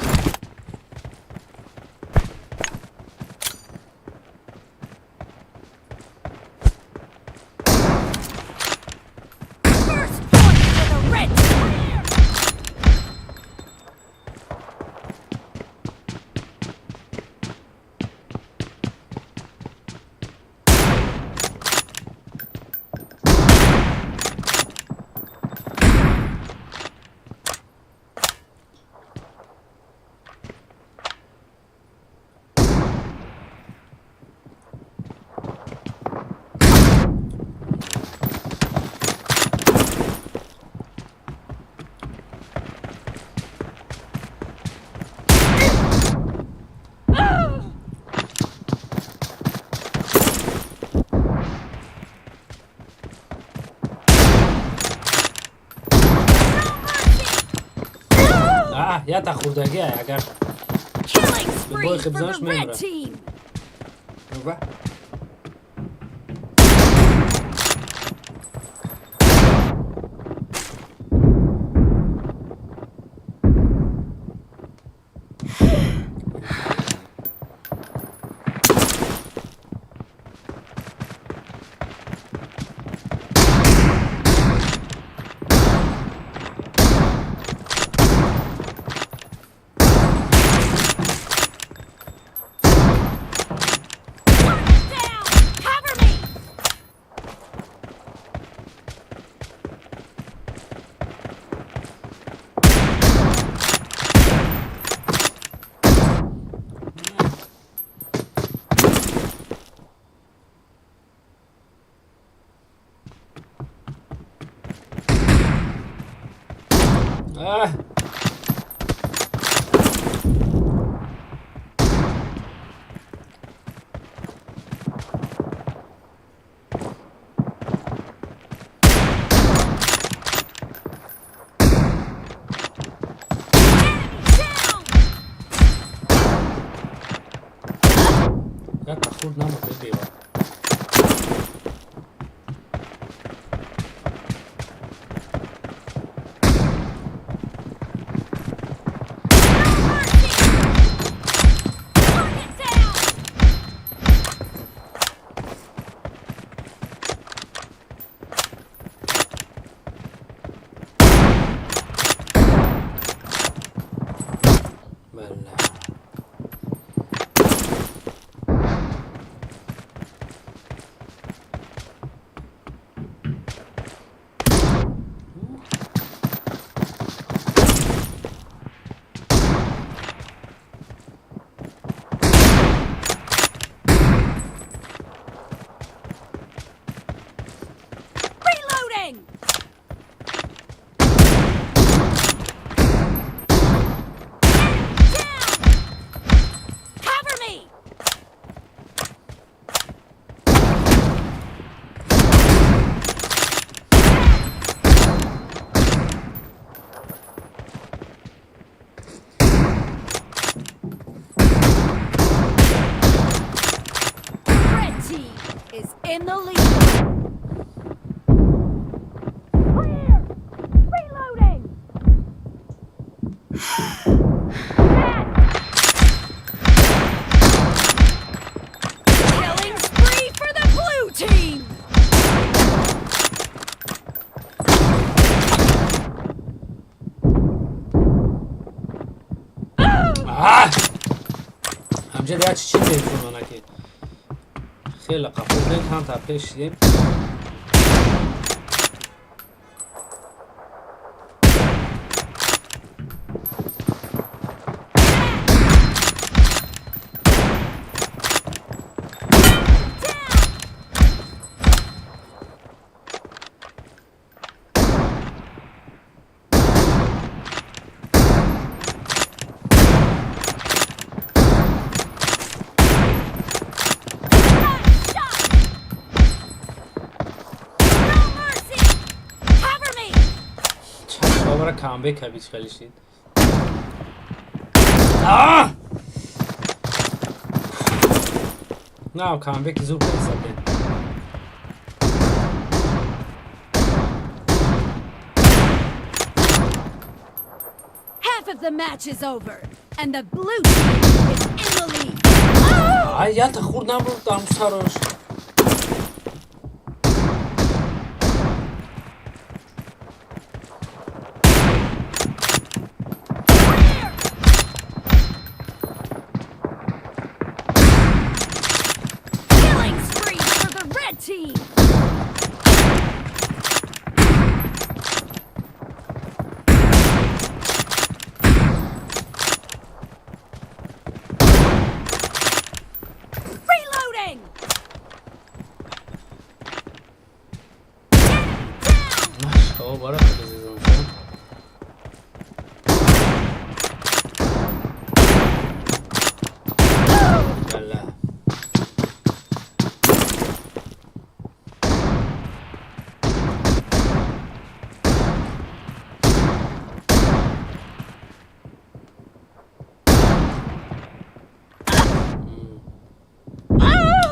First point for the red team. یا تا خوردگی اگر Killing spree boy for خبزانش the میمونه. red team. Down. Cover me. Down. یا تا خورد نموده بیوار Target down. بله Reloading. Down. Cover me. Red team is in the lead. Clear. Reloading. Killing spree for the blue team. همجا دیا چی میفون اونا که خیلی قفل دید هم تا پیش دیم کامبک بیچ خلیشید آه نه کامبک زود بسازید Half of the match is over, and the blue team is in the lead. آه یا تا خورد نبرد دام سراش Killing spree for the red team. Reloading. او برای بزیدم شد بله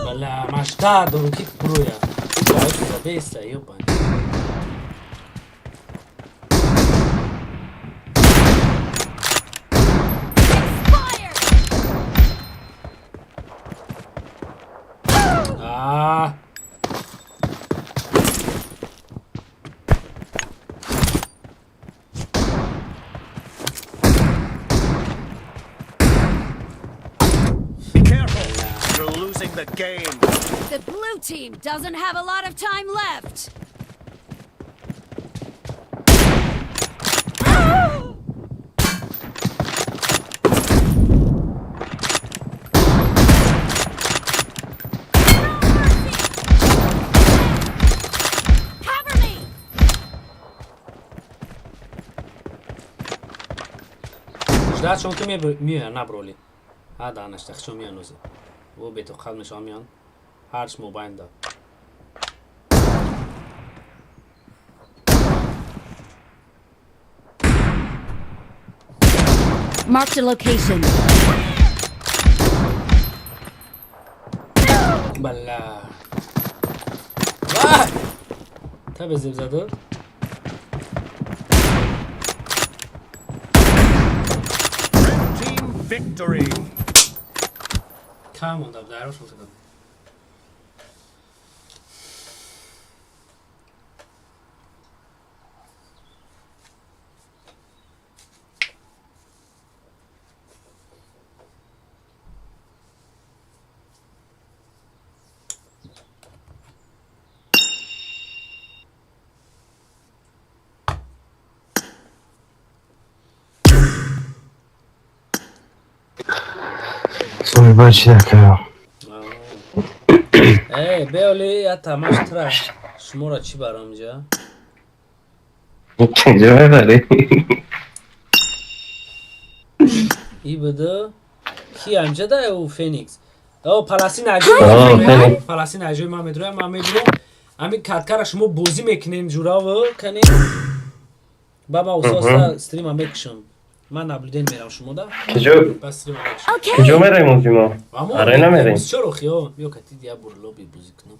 بله مشتا دورو کیک برویا باید زده ایستا یو بانی Expired. آه Be careful. You're losing the game. The blue team doesn't have a lot of time left. Cover me. جدا چون که میان نبرولی ها دانشته چون میان نوزی و بیتو خدمش میان هرچ موبایل داد Marked a location. بله وای تا به زیب زده Red team victory. کم موندم در شد کنم Soy bachata. ای بیالی یا تماش ترش شما را چی برام جا چجا ببری؟ ای بده کی امجا ده او فینیکس او پلاسین اجوی فینیکس. پلاسین اجوی ما میدرویم ما میدرویم همین کاتکارا شما بوزی میکنین جورا و کنین بابا اوساسا استریم هم میکشم من نبلیدین میرم شما ده کجا بس استریم هم میکشم Okay. کجا میریم ما؟ آره نمیریم. چرا خیو بیا کتی دیا برلو بی بوزی کنم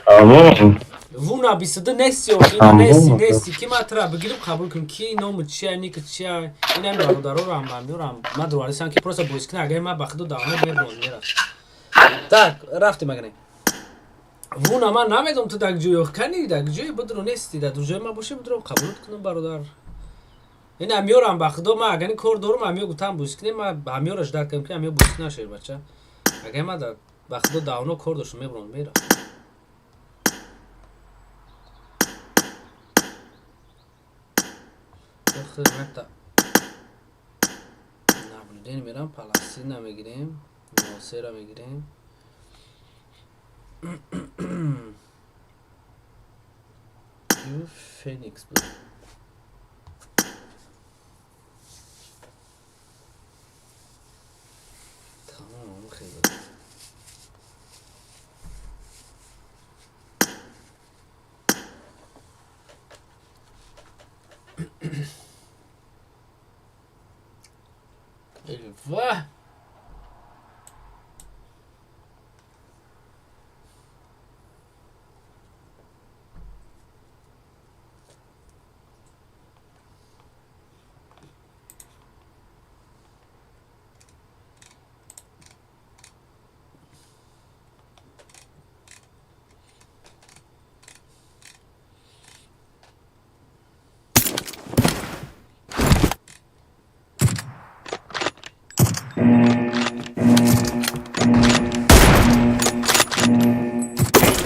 تمام. وونا بیسده نسی و این نسی کی ما ترا بگیرم قبول کن کی نام چیه نیک چیه این هم برادرو رو هم میارم ما درواری سان کی پروسه بویس کنه اگه ما بخدو داونه میرم так رفتی مگه وونا من نمیدونم تو دک جوی کنی دک جوی بدرو نستی در جوی ما باشه بدرو قبول کنم برادر این امیورم بخدو ما اگه کور دورم امیو گفتم بویس کنیم ما امیورش دک کنیم که امیو بویس نشه بچه اگه ما در بخدو داونه کور داشت میبرم میرم خدمت نبلیدین میرم پلاسین نمیگیریم ناصر رو میگیریم یو فینیکس بود تمام خیلی واه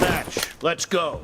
Match. Let's go.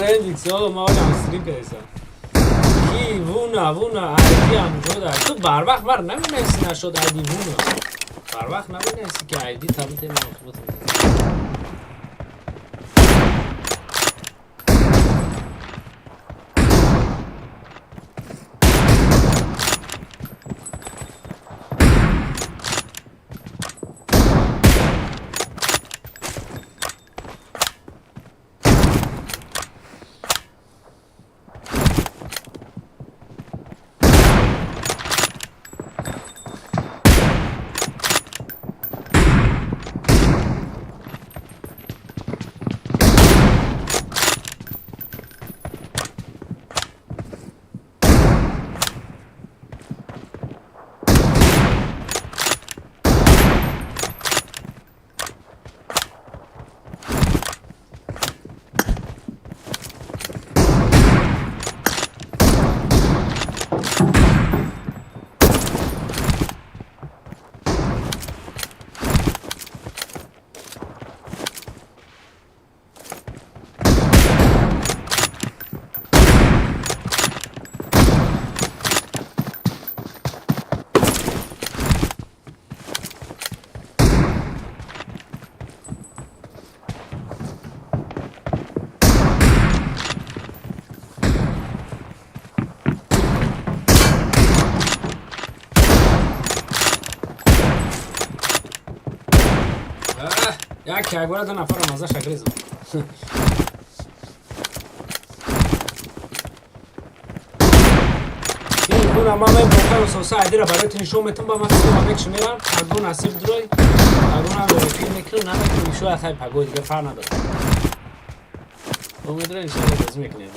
رندیکس آقا ما آقا استریم کردیسم کی وونا عیدی هم جدا تو بر وقت بر نمینیسی نشد عیدی وونا بر وقت نمینیسی که عیدی تبیت مطبوط یک agora dá na fora mas acha grismo اون ما من بکنم سوسا عدی را برای تنشون میتونم با مکسی با مکش میرم اگون نصیب دروی اگون هم روی میکنم نمیکنم شو اخوای پگوی دیگه فر نداره امید رو انشاء الله بازی میکنیم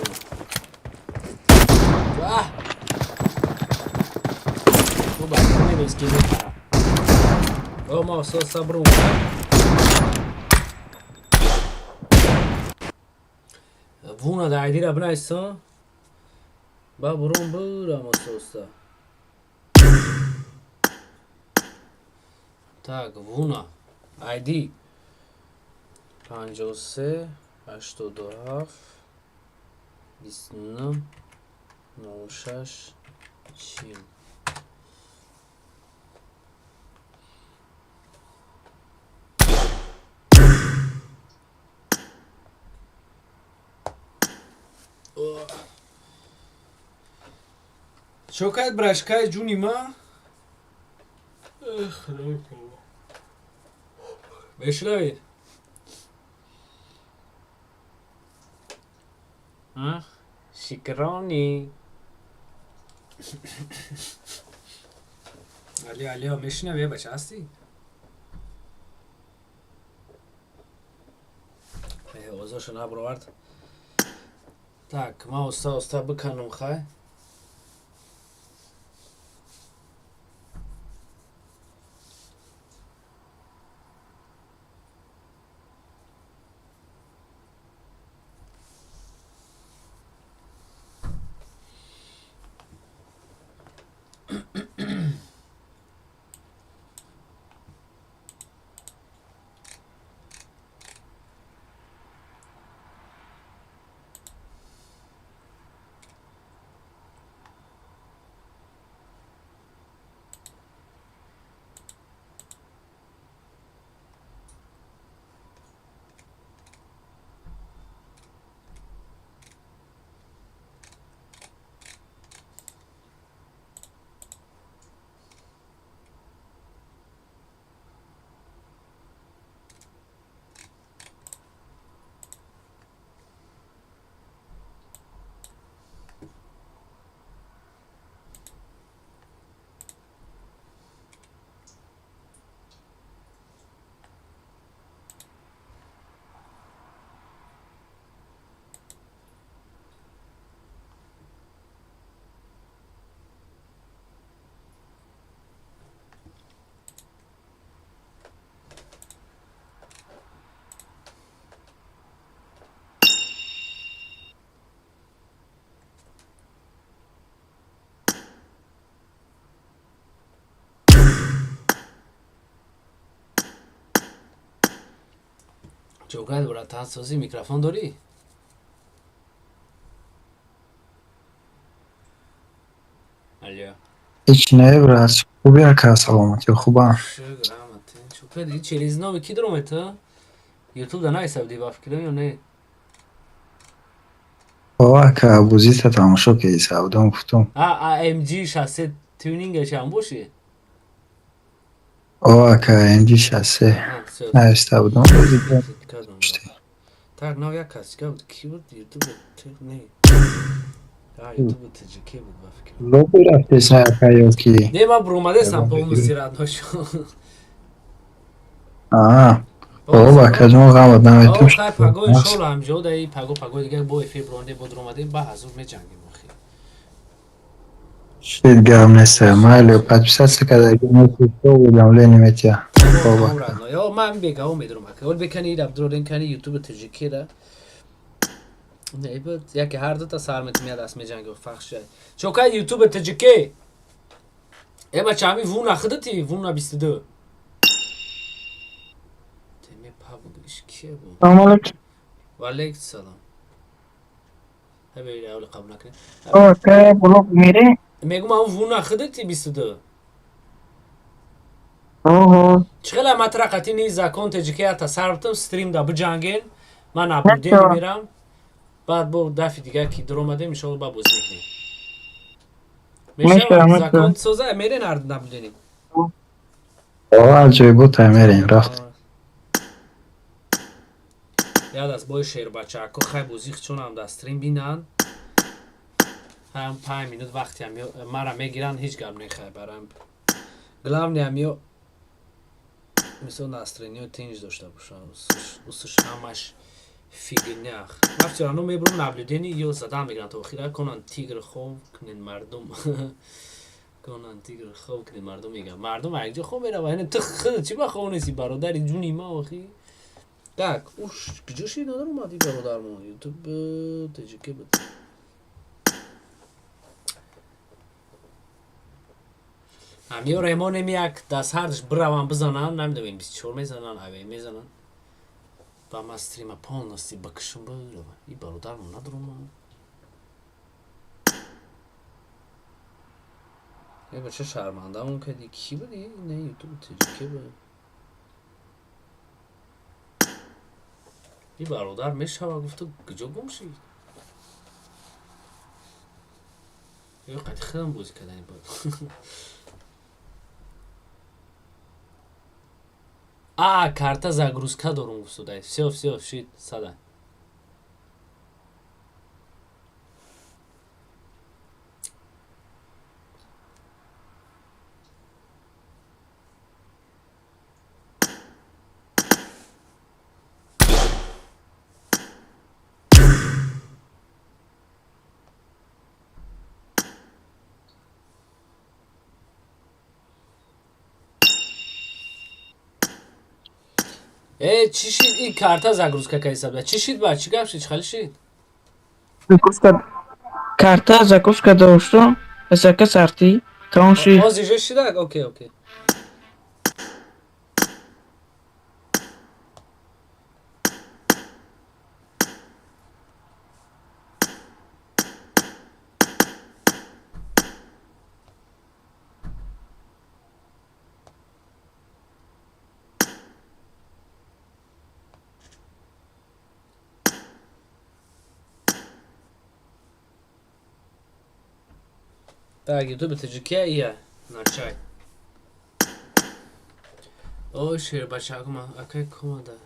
واه او باید نمیز که میپرم او ما سوسا برون وونا da عدی را بنایسا با برون برم سوسا Так, вуна. ID 53 87 29 06 40. شوكات براشكاي جوني ما بشربید شکرانی علی ها میشنم یه بچه هستی؟ اوضاعشو نبرورد Так, ма уста биканам хай. جوگل برات تاسوزی میکروفون داری؟ الیا هیچ نه براش خوبی که سلامتی خوبه شگرامتی شو دی چلیز نو کی درومتا یوتیوب دا نایسا دی باف کلو یا نه بابا که بوزی تا تماشا که سعودم گفتم ام جی شاسه تیونینگش هم باشه بابا که اینجی شسته نه استعودم بوزی так нав як кас ки буд ютуб не ютуб таҷикӣ буд ба фикр لوگو رفته سر یا کی не ман бурумадесам полностью ношо بابا که از ما غمت نمیتیم خای پاگوی شول هم جوده ای پاگو دیگه با فبرونده بود رومده با حضور می جنگیم اخی شید گرم نیسته مایلی پد پیسست که دیگه نسی تو بودم لینی میتیا بابا یا من بگم میدونم که اول بکنید عبدالرحیم کنی یوتیوب تاجیکی را نه بود یکی هر دو تا سرمت میاد از می جنگ و فخش شد چوکای یوتیوب تاجیکی اما چامی وون اخدتی وون 22 تمی پابگش کیه بود سلام علیکم. و علیکم سلام هبه اول قبول نکنی که بلوک میره. میگم اون وون اخدتی 22 چخیلی مطرقتی نیز اکانت تاجیکی تا سربتم استریم دا بجنگین من ابلودی میرم بعد با دفعه دیگه کی در اومده میشه با بازی میکنیم میشه زاکانت سوزه میرین ارد نبودینیم بابا جای بود تایمرین رفت یاد از بای شیر بچه اکو خیلی بازی چون هم دسترین بینن هم 5 مینوت وقتی هم مرا میگیرن هیچ گم نخواه برم گلام نیمیو مثل دسترینی تینج داشته باشن اوستش همش فیگنیخ وقتی رانو میبرون نبلودینی یا زدن میگرن تو خیره کنن تیگر خوب کنین مردم کنن تیگر خوب کنین مردم میگن مردم اگه خوب میره و اینه تو خود چی با خوب نیستی برادری جونی ما اخی так уж кҷоши надар омадӣ бародармо ютуб таҷикӣ буд ҳамиё ремонем як дастҳардш биравам бизанан намедонем 24 мезанан аве мезанан ба ма стрима полностью бакшум бирава и бародармо надарома е бача шармандамон кади кӣ буди не ютуб таҷикӣ буд این برادر میشوه گفت تو کجا گم شید یا قد خودم بازی کردن بود карта загрузка дорум гуфтудай все шид сада چی شید این کارتا загрузка حساب چی شید با چی گپ شید خالی شید Карта загрузка дошло. Заказ арти. Таунши. озиже шидак окей окей Так, ютуб таджикия ия начай. Ой, шер бачакма, акай комада.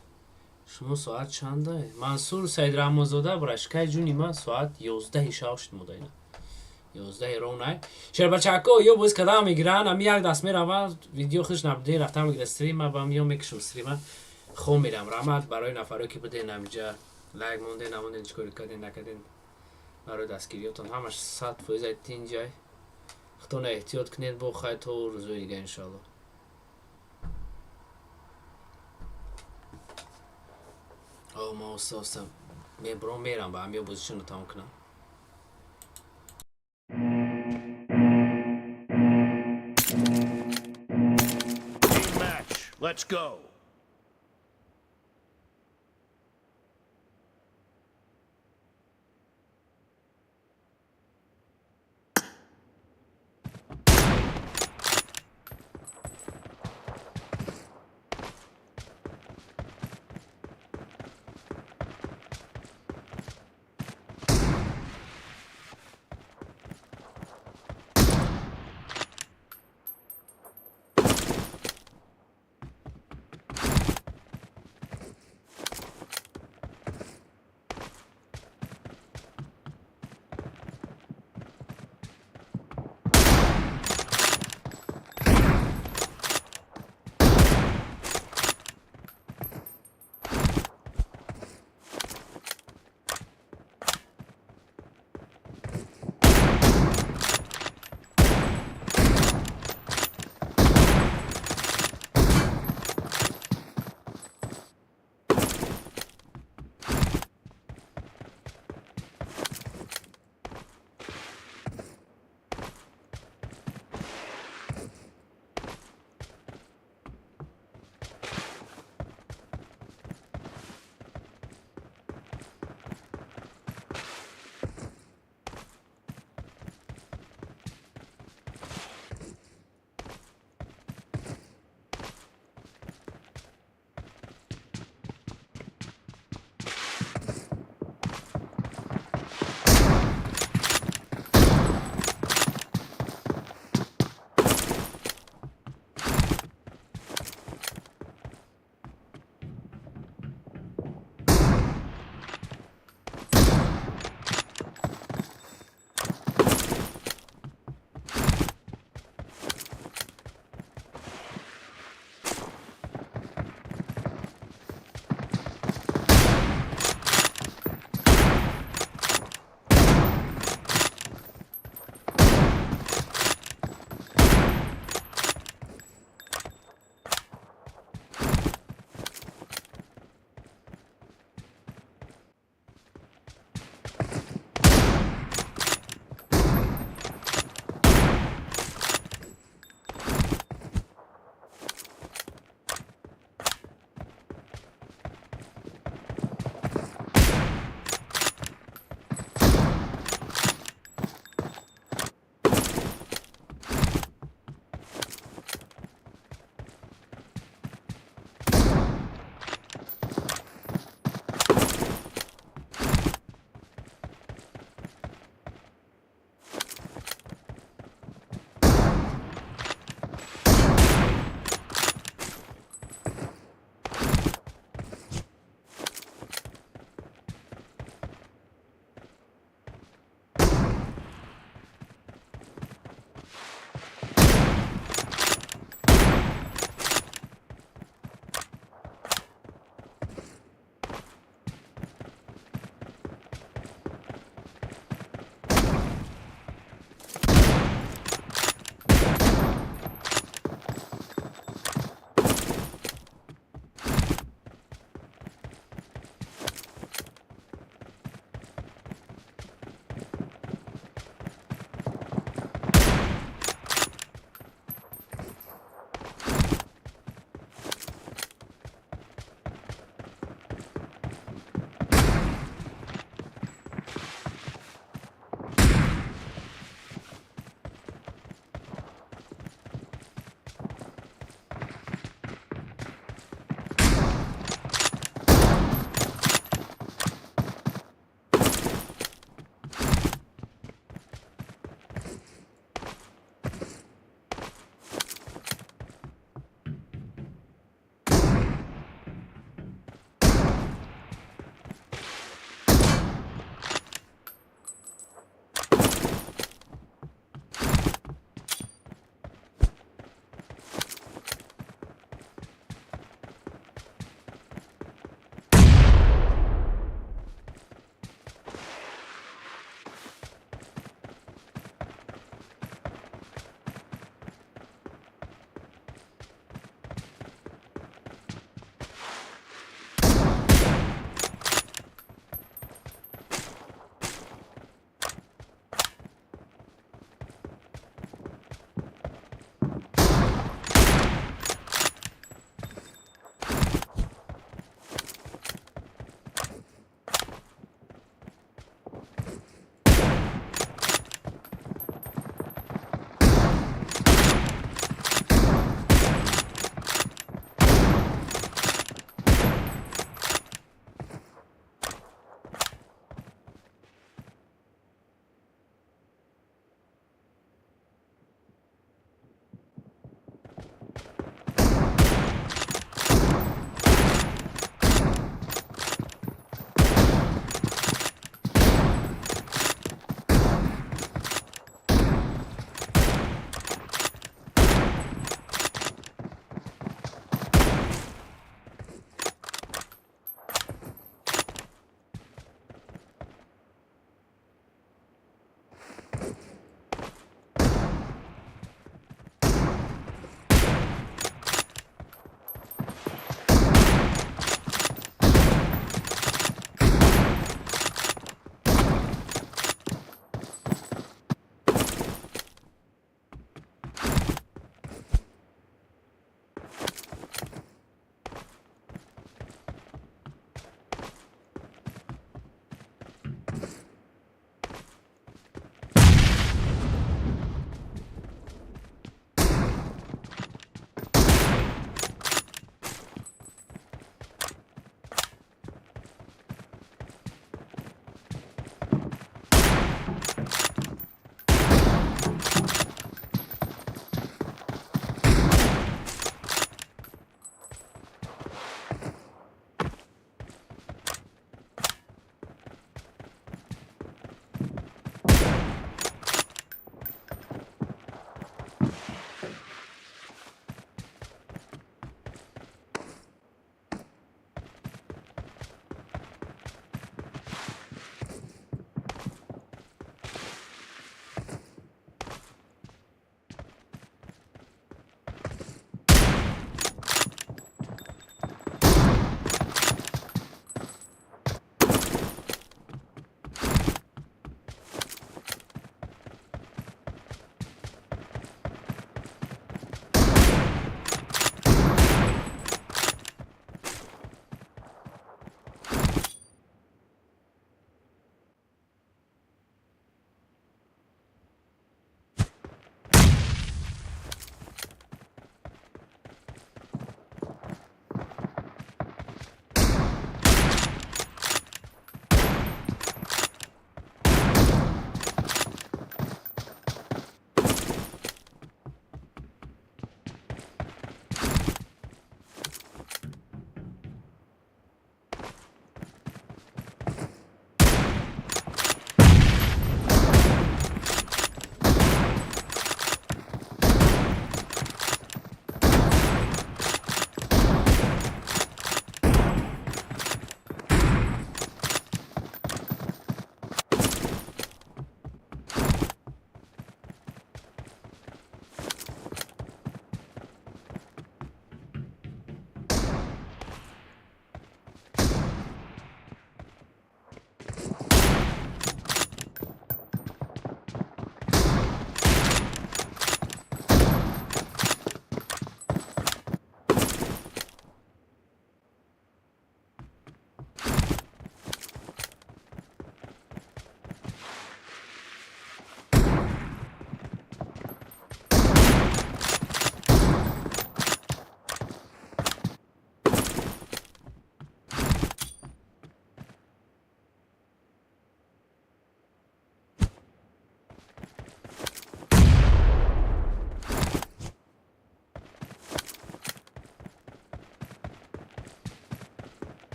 شما ساعت چنده؟ منصور سید رحمانزاده برشکای جونی من ساعت 11 شاوشت مدینه 11 رونه شر بچکو یو بوز کدام میگیرن امی یک دست میرم ویدیو خوش نبوده رفتم میگیره استریم با میام میکشم استریم خو میرم رحمت برای نفرایی که بده نمیجا لایک مونده نمونده چیکار کردین نکردین برای دستگیریاتون همش 100% اینجای خودتون احتیاط کنید با خواهد تو روزوی دیگه انشالله او ما استاسم برام میرم با همی پوزیشن رو تمام کنم Team match. Let's go.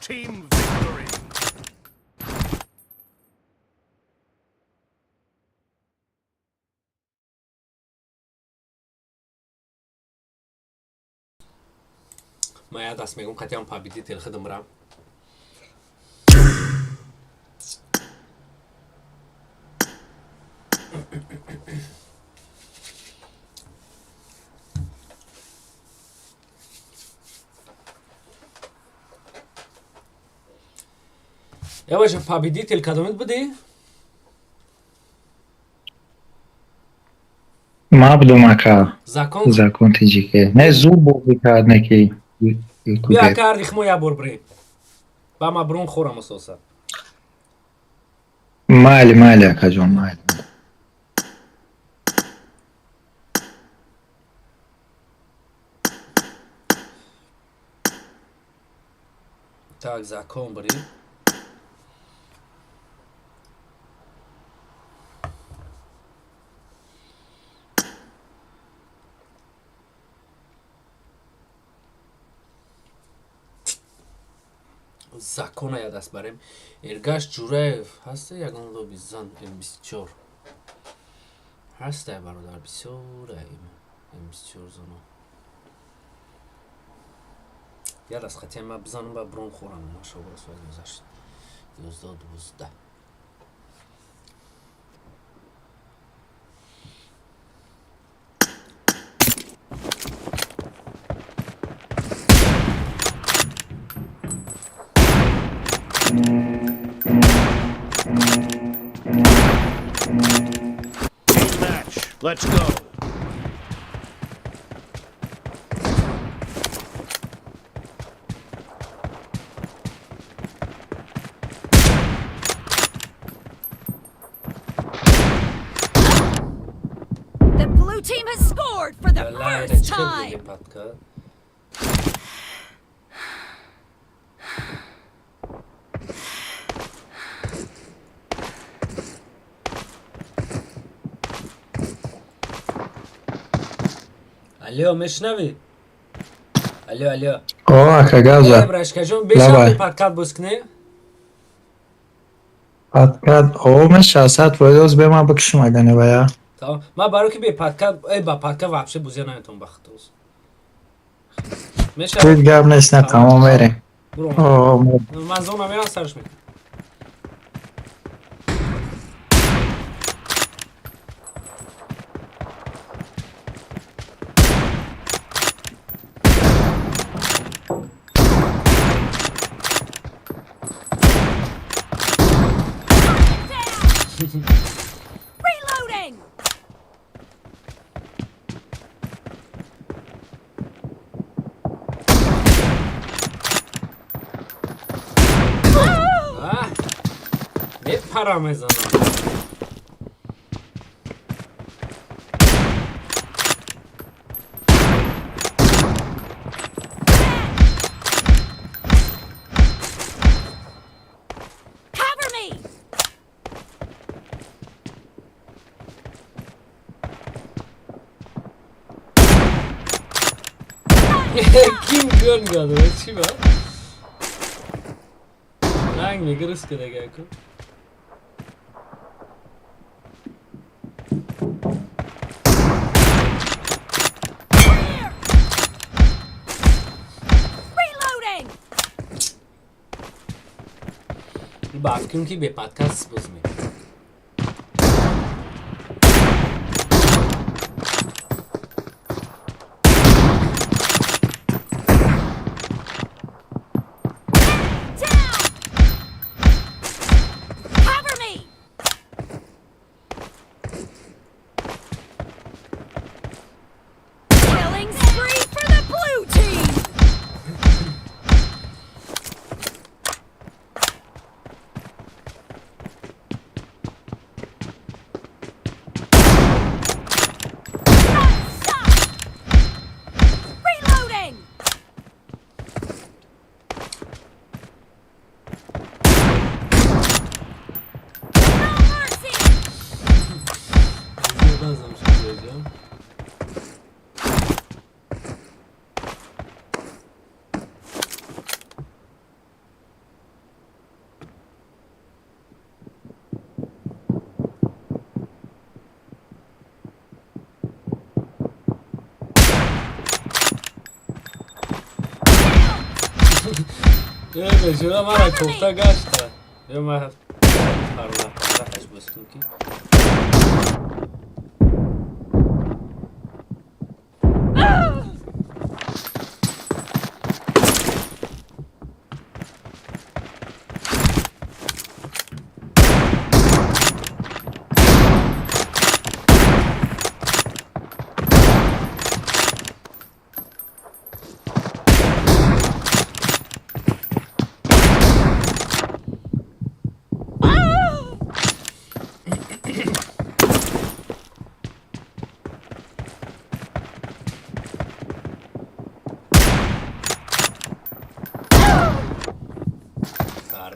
team victory. ما يا داس ميگم قطعا پابیدی تل خدم رام يا باشا پابیدی تل کدومت بودی؟ ما بدم اکا زاکون زاکون تیجیکه نه زور بودی کرد نکی بیا کار ریخمو یا بربرین با ما برون خورم اساسا مالی اکا جون مالی تاک زاکون بری زاکون یا دست بریم ارگاش جوره هسته یگان لو بیزان ام24 هسته برادر بسیار ام24 زنو یا دست خطی ما بزنم با برون خورم ماشا برس و گذشت 11-12 Team match. Let's go. The blue team has scored for the والله first تشكر time. لي باتكا الو مشنوی الو اوه اکا گازا براشکا جون بیشتر لبای. به پادکات بسکنی پاتکاد اوه من شاسات ویدوز به ما بکشم اگه بایا tamam ما برای که به پادکات ای با پادکات واپشه بوزی نمیتون بختوز میشه هیچ گاب نیست نه تمام بریم برو اوه من زونا میرم سرش میکنم Reloading. ne para mezanı Cover me. kim görmüyordu çi var hangi gırıs kede gelko Reloading. bak çünkü bir podcast bozmuyor Down. Cover me. Killing spree for the blue team. Stop. Reloading. No mercy. Yazdım şimdi söyleyeceğim. به جورا من کوفته گشته یا من پروانه پرتش بستون که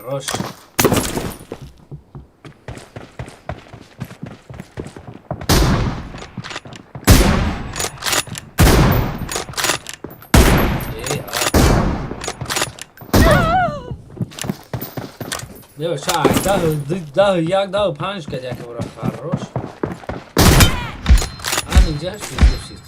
روش بیا شاید ده یک ده پنج کد یک برا خروش همینجاش بزرشید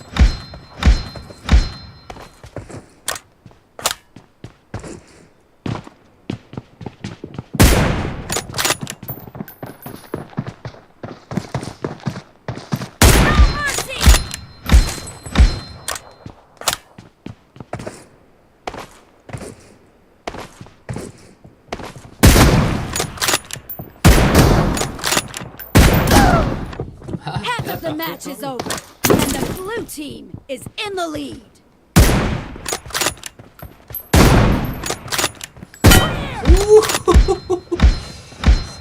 The match is over, and the blue team is in the lead.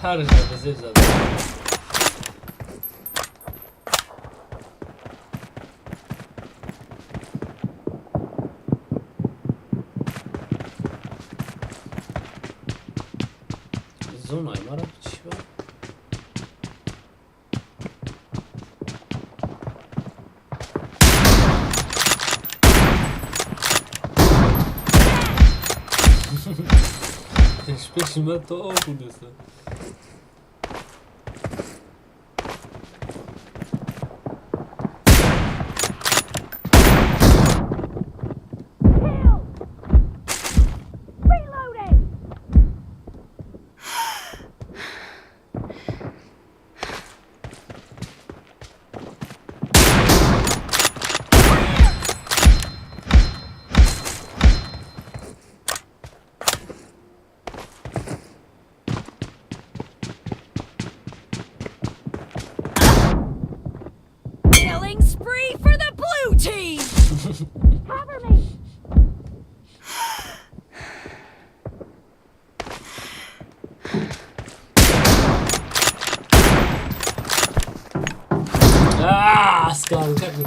سرش رو به زیر زده زون های مرا چی با؟ peşime to okuyorsun. Cover me! Ah, skal как вы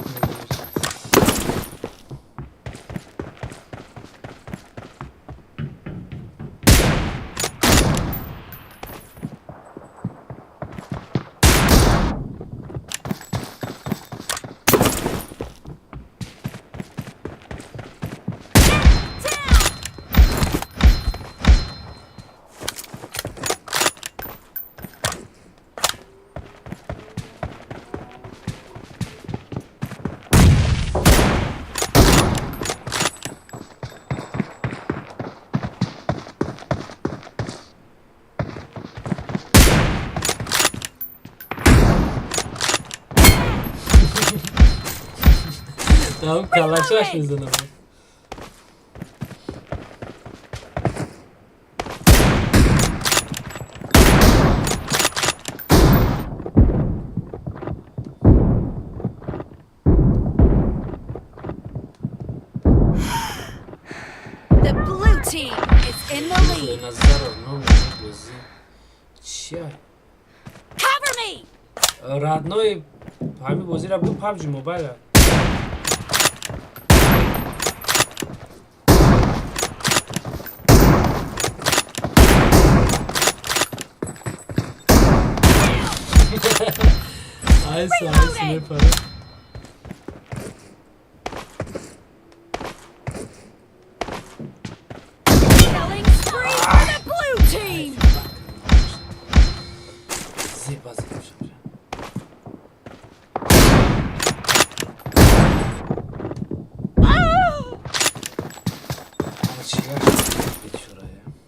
Tamam kalaşaş mısın ama? The blue team is in the lead. Cover me! Родной, همین بازی را بود PUBG موبایل. Nice, ne para. Killing spree for the blue team! Zipa. Geç şuraya.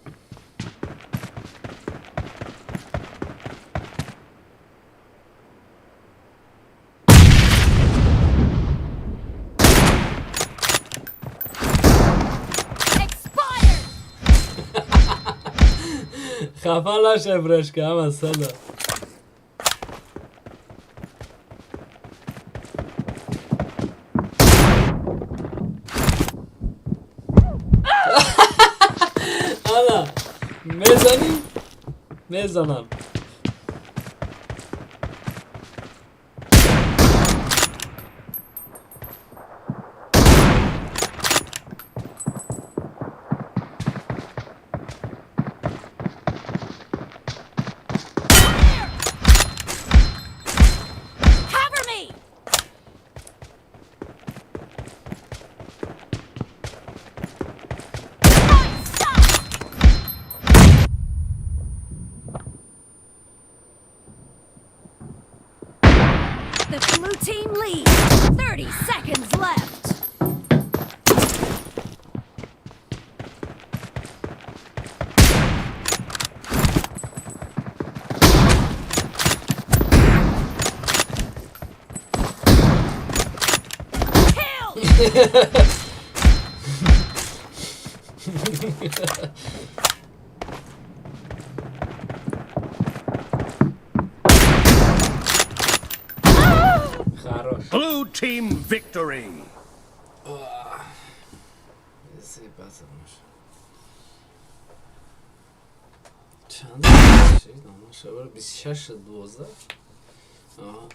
خفه نشه برشکه هم از صدا انا میزنی؟ میزنم Cover me! The blue team leads. 30 seconds left. Kill! خراش Blue team victory. چند شد 26 12 آها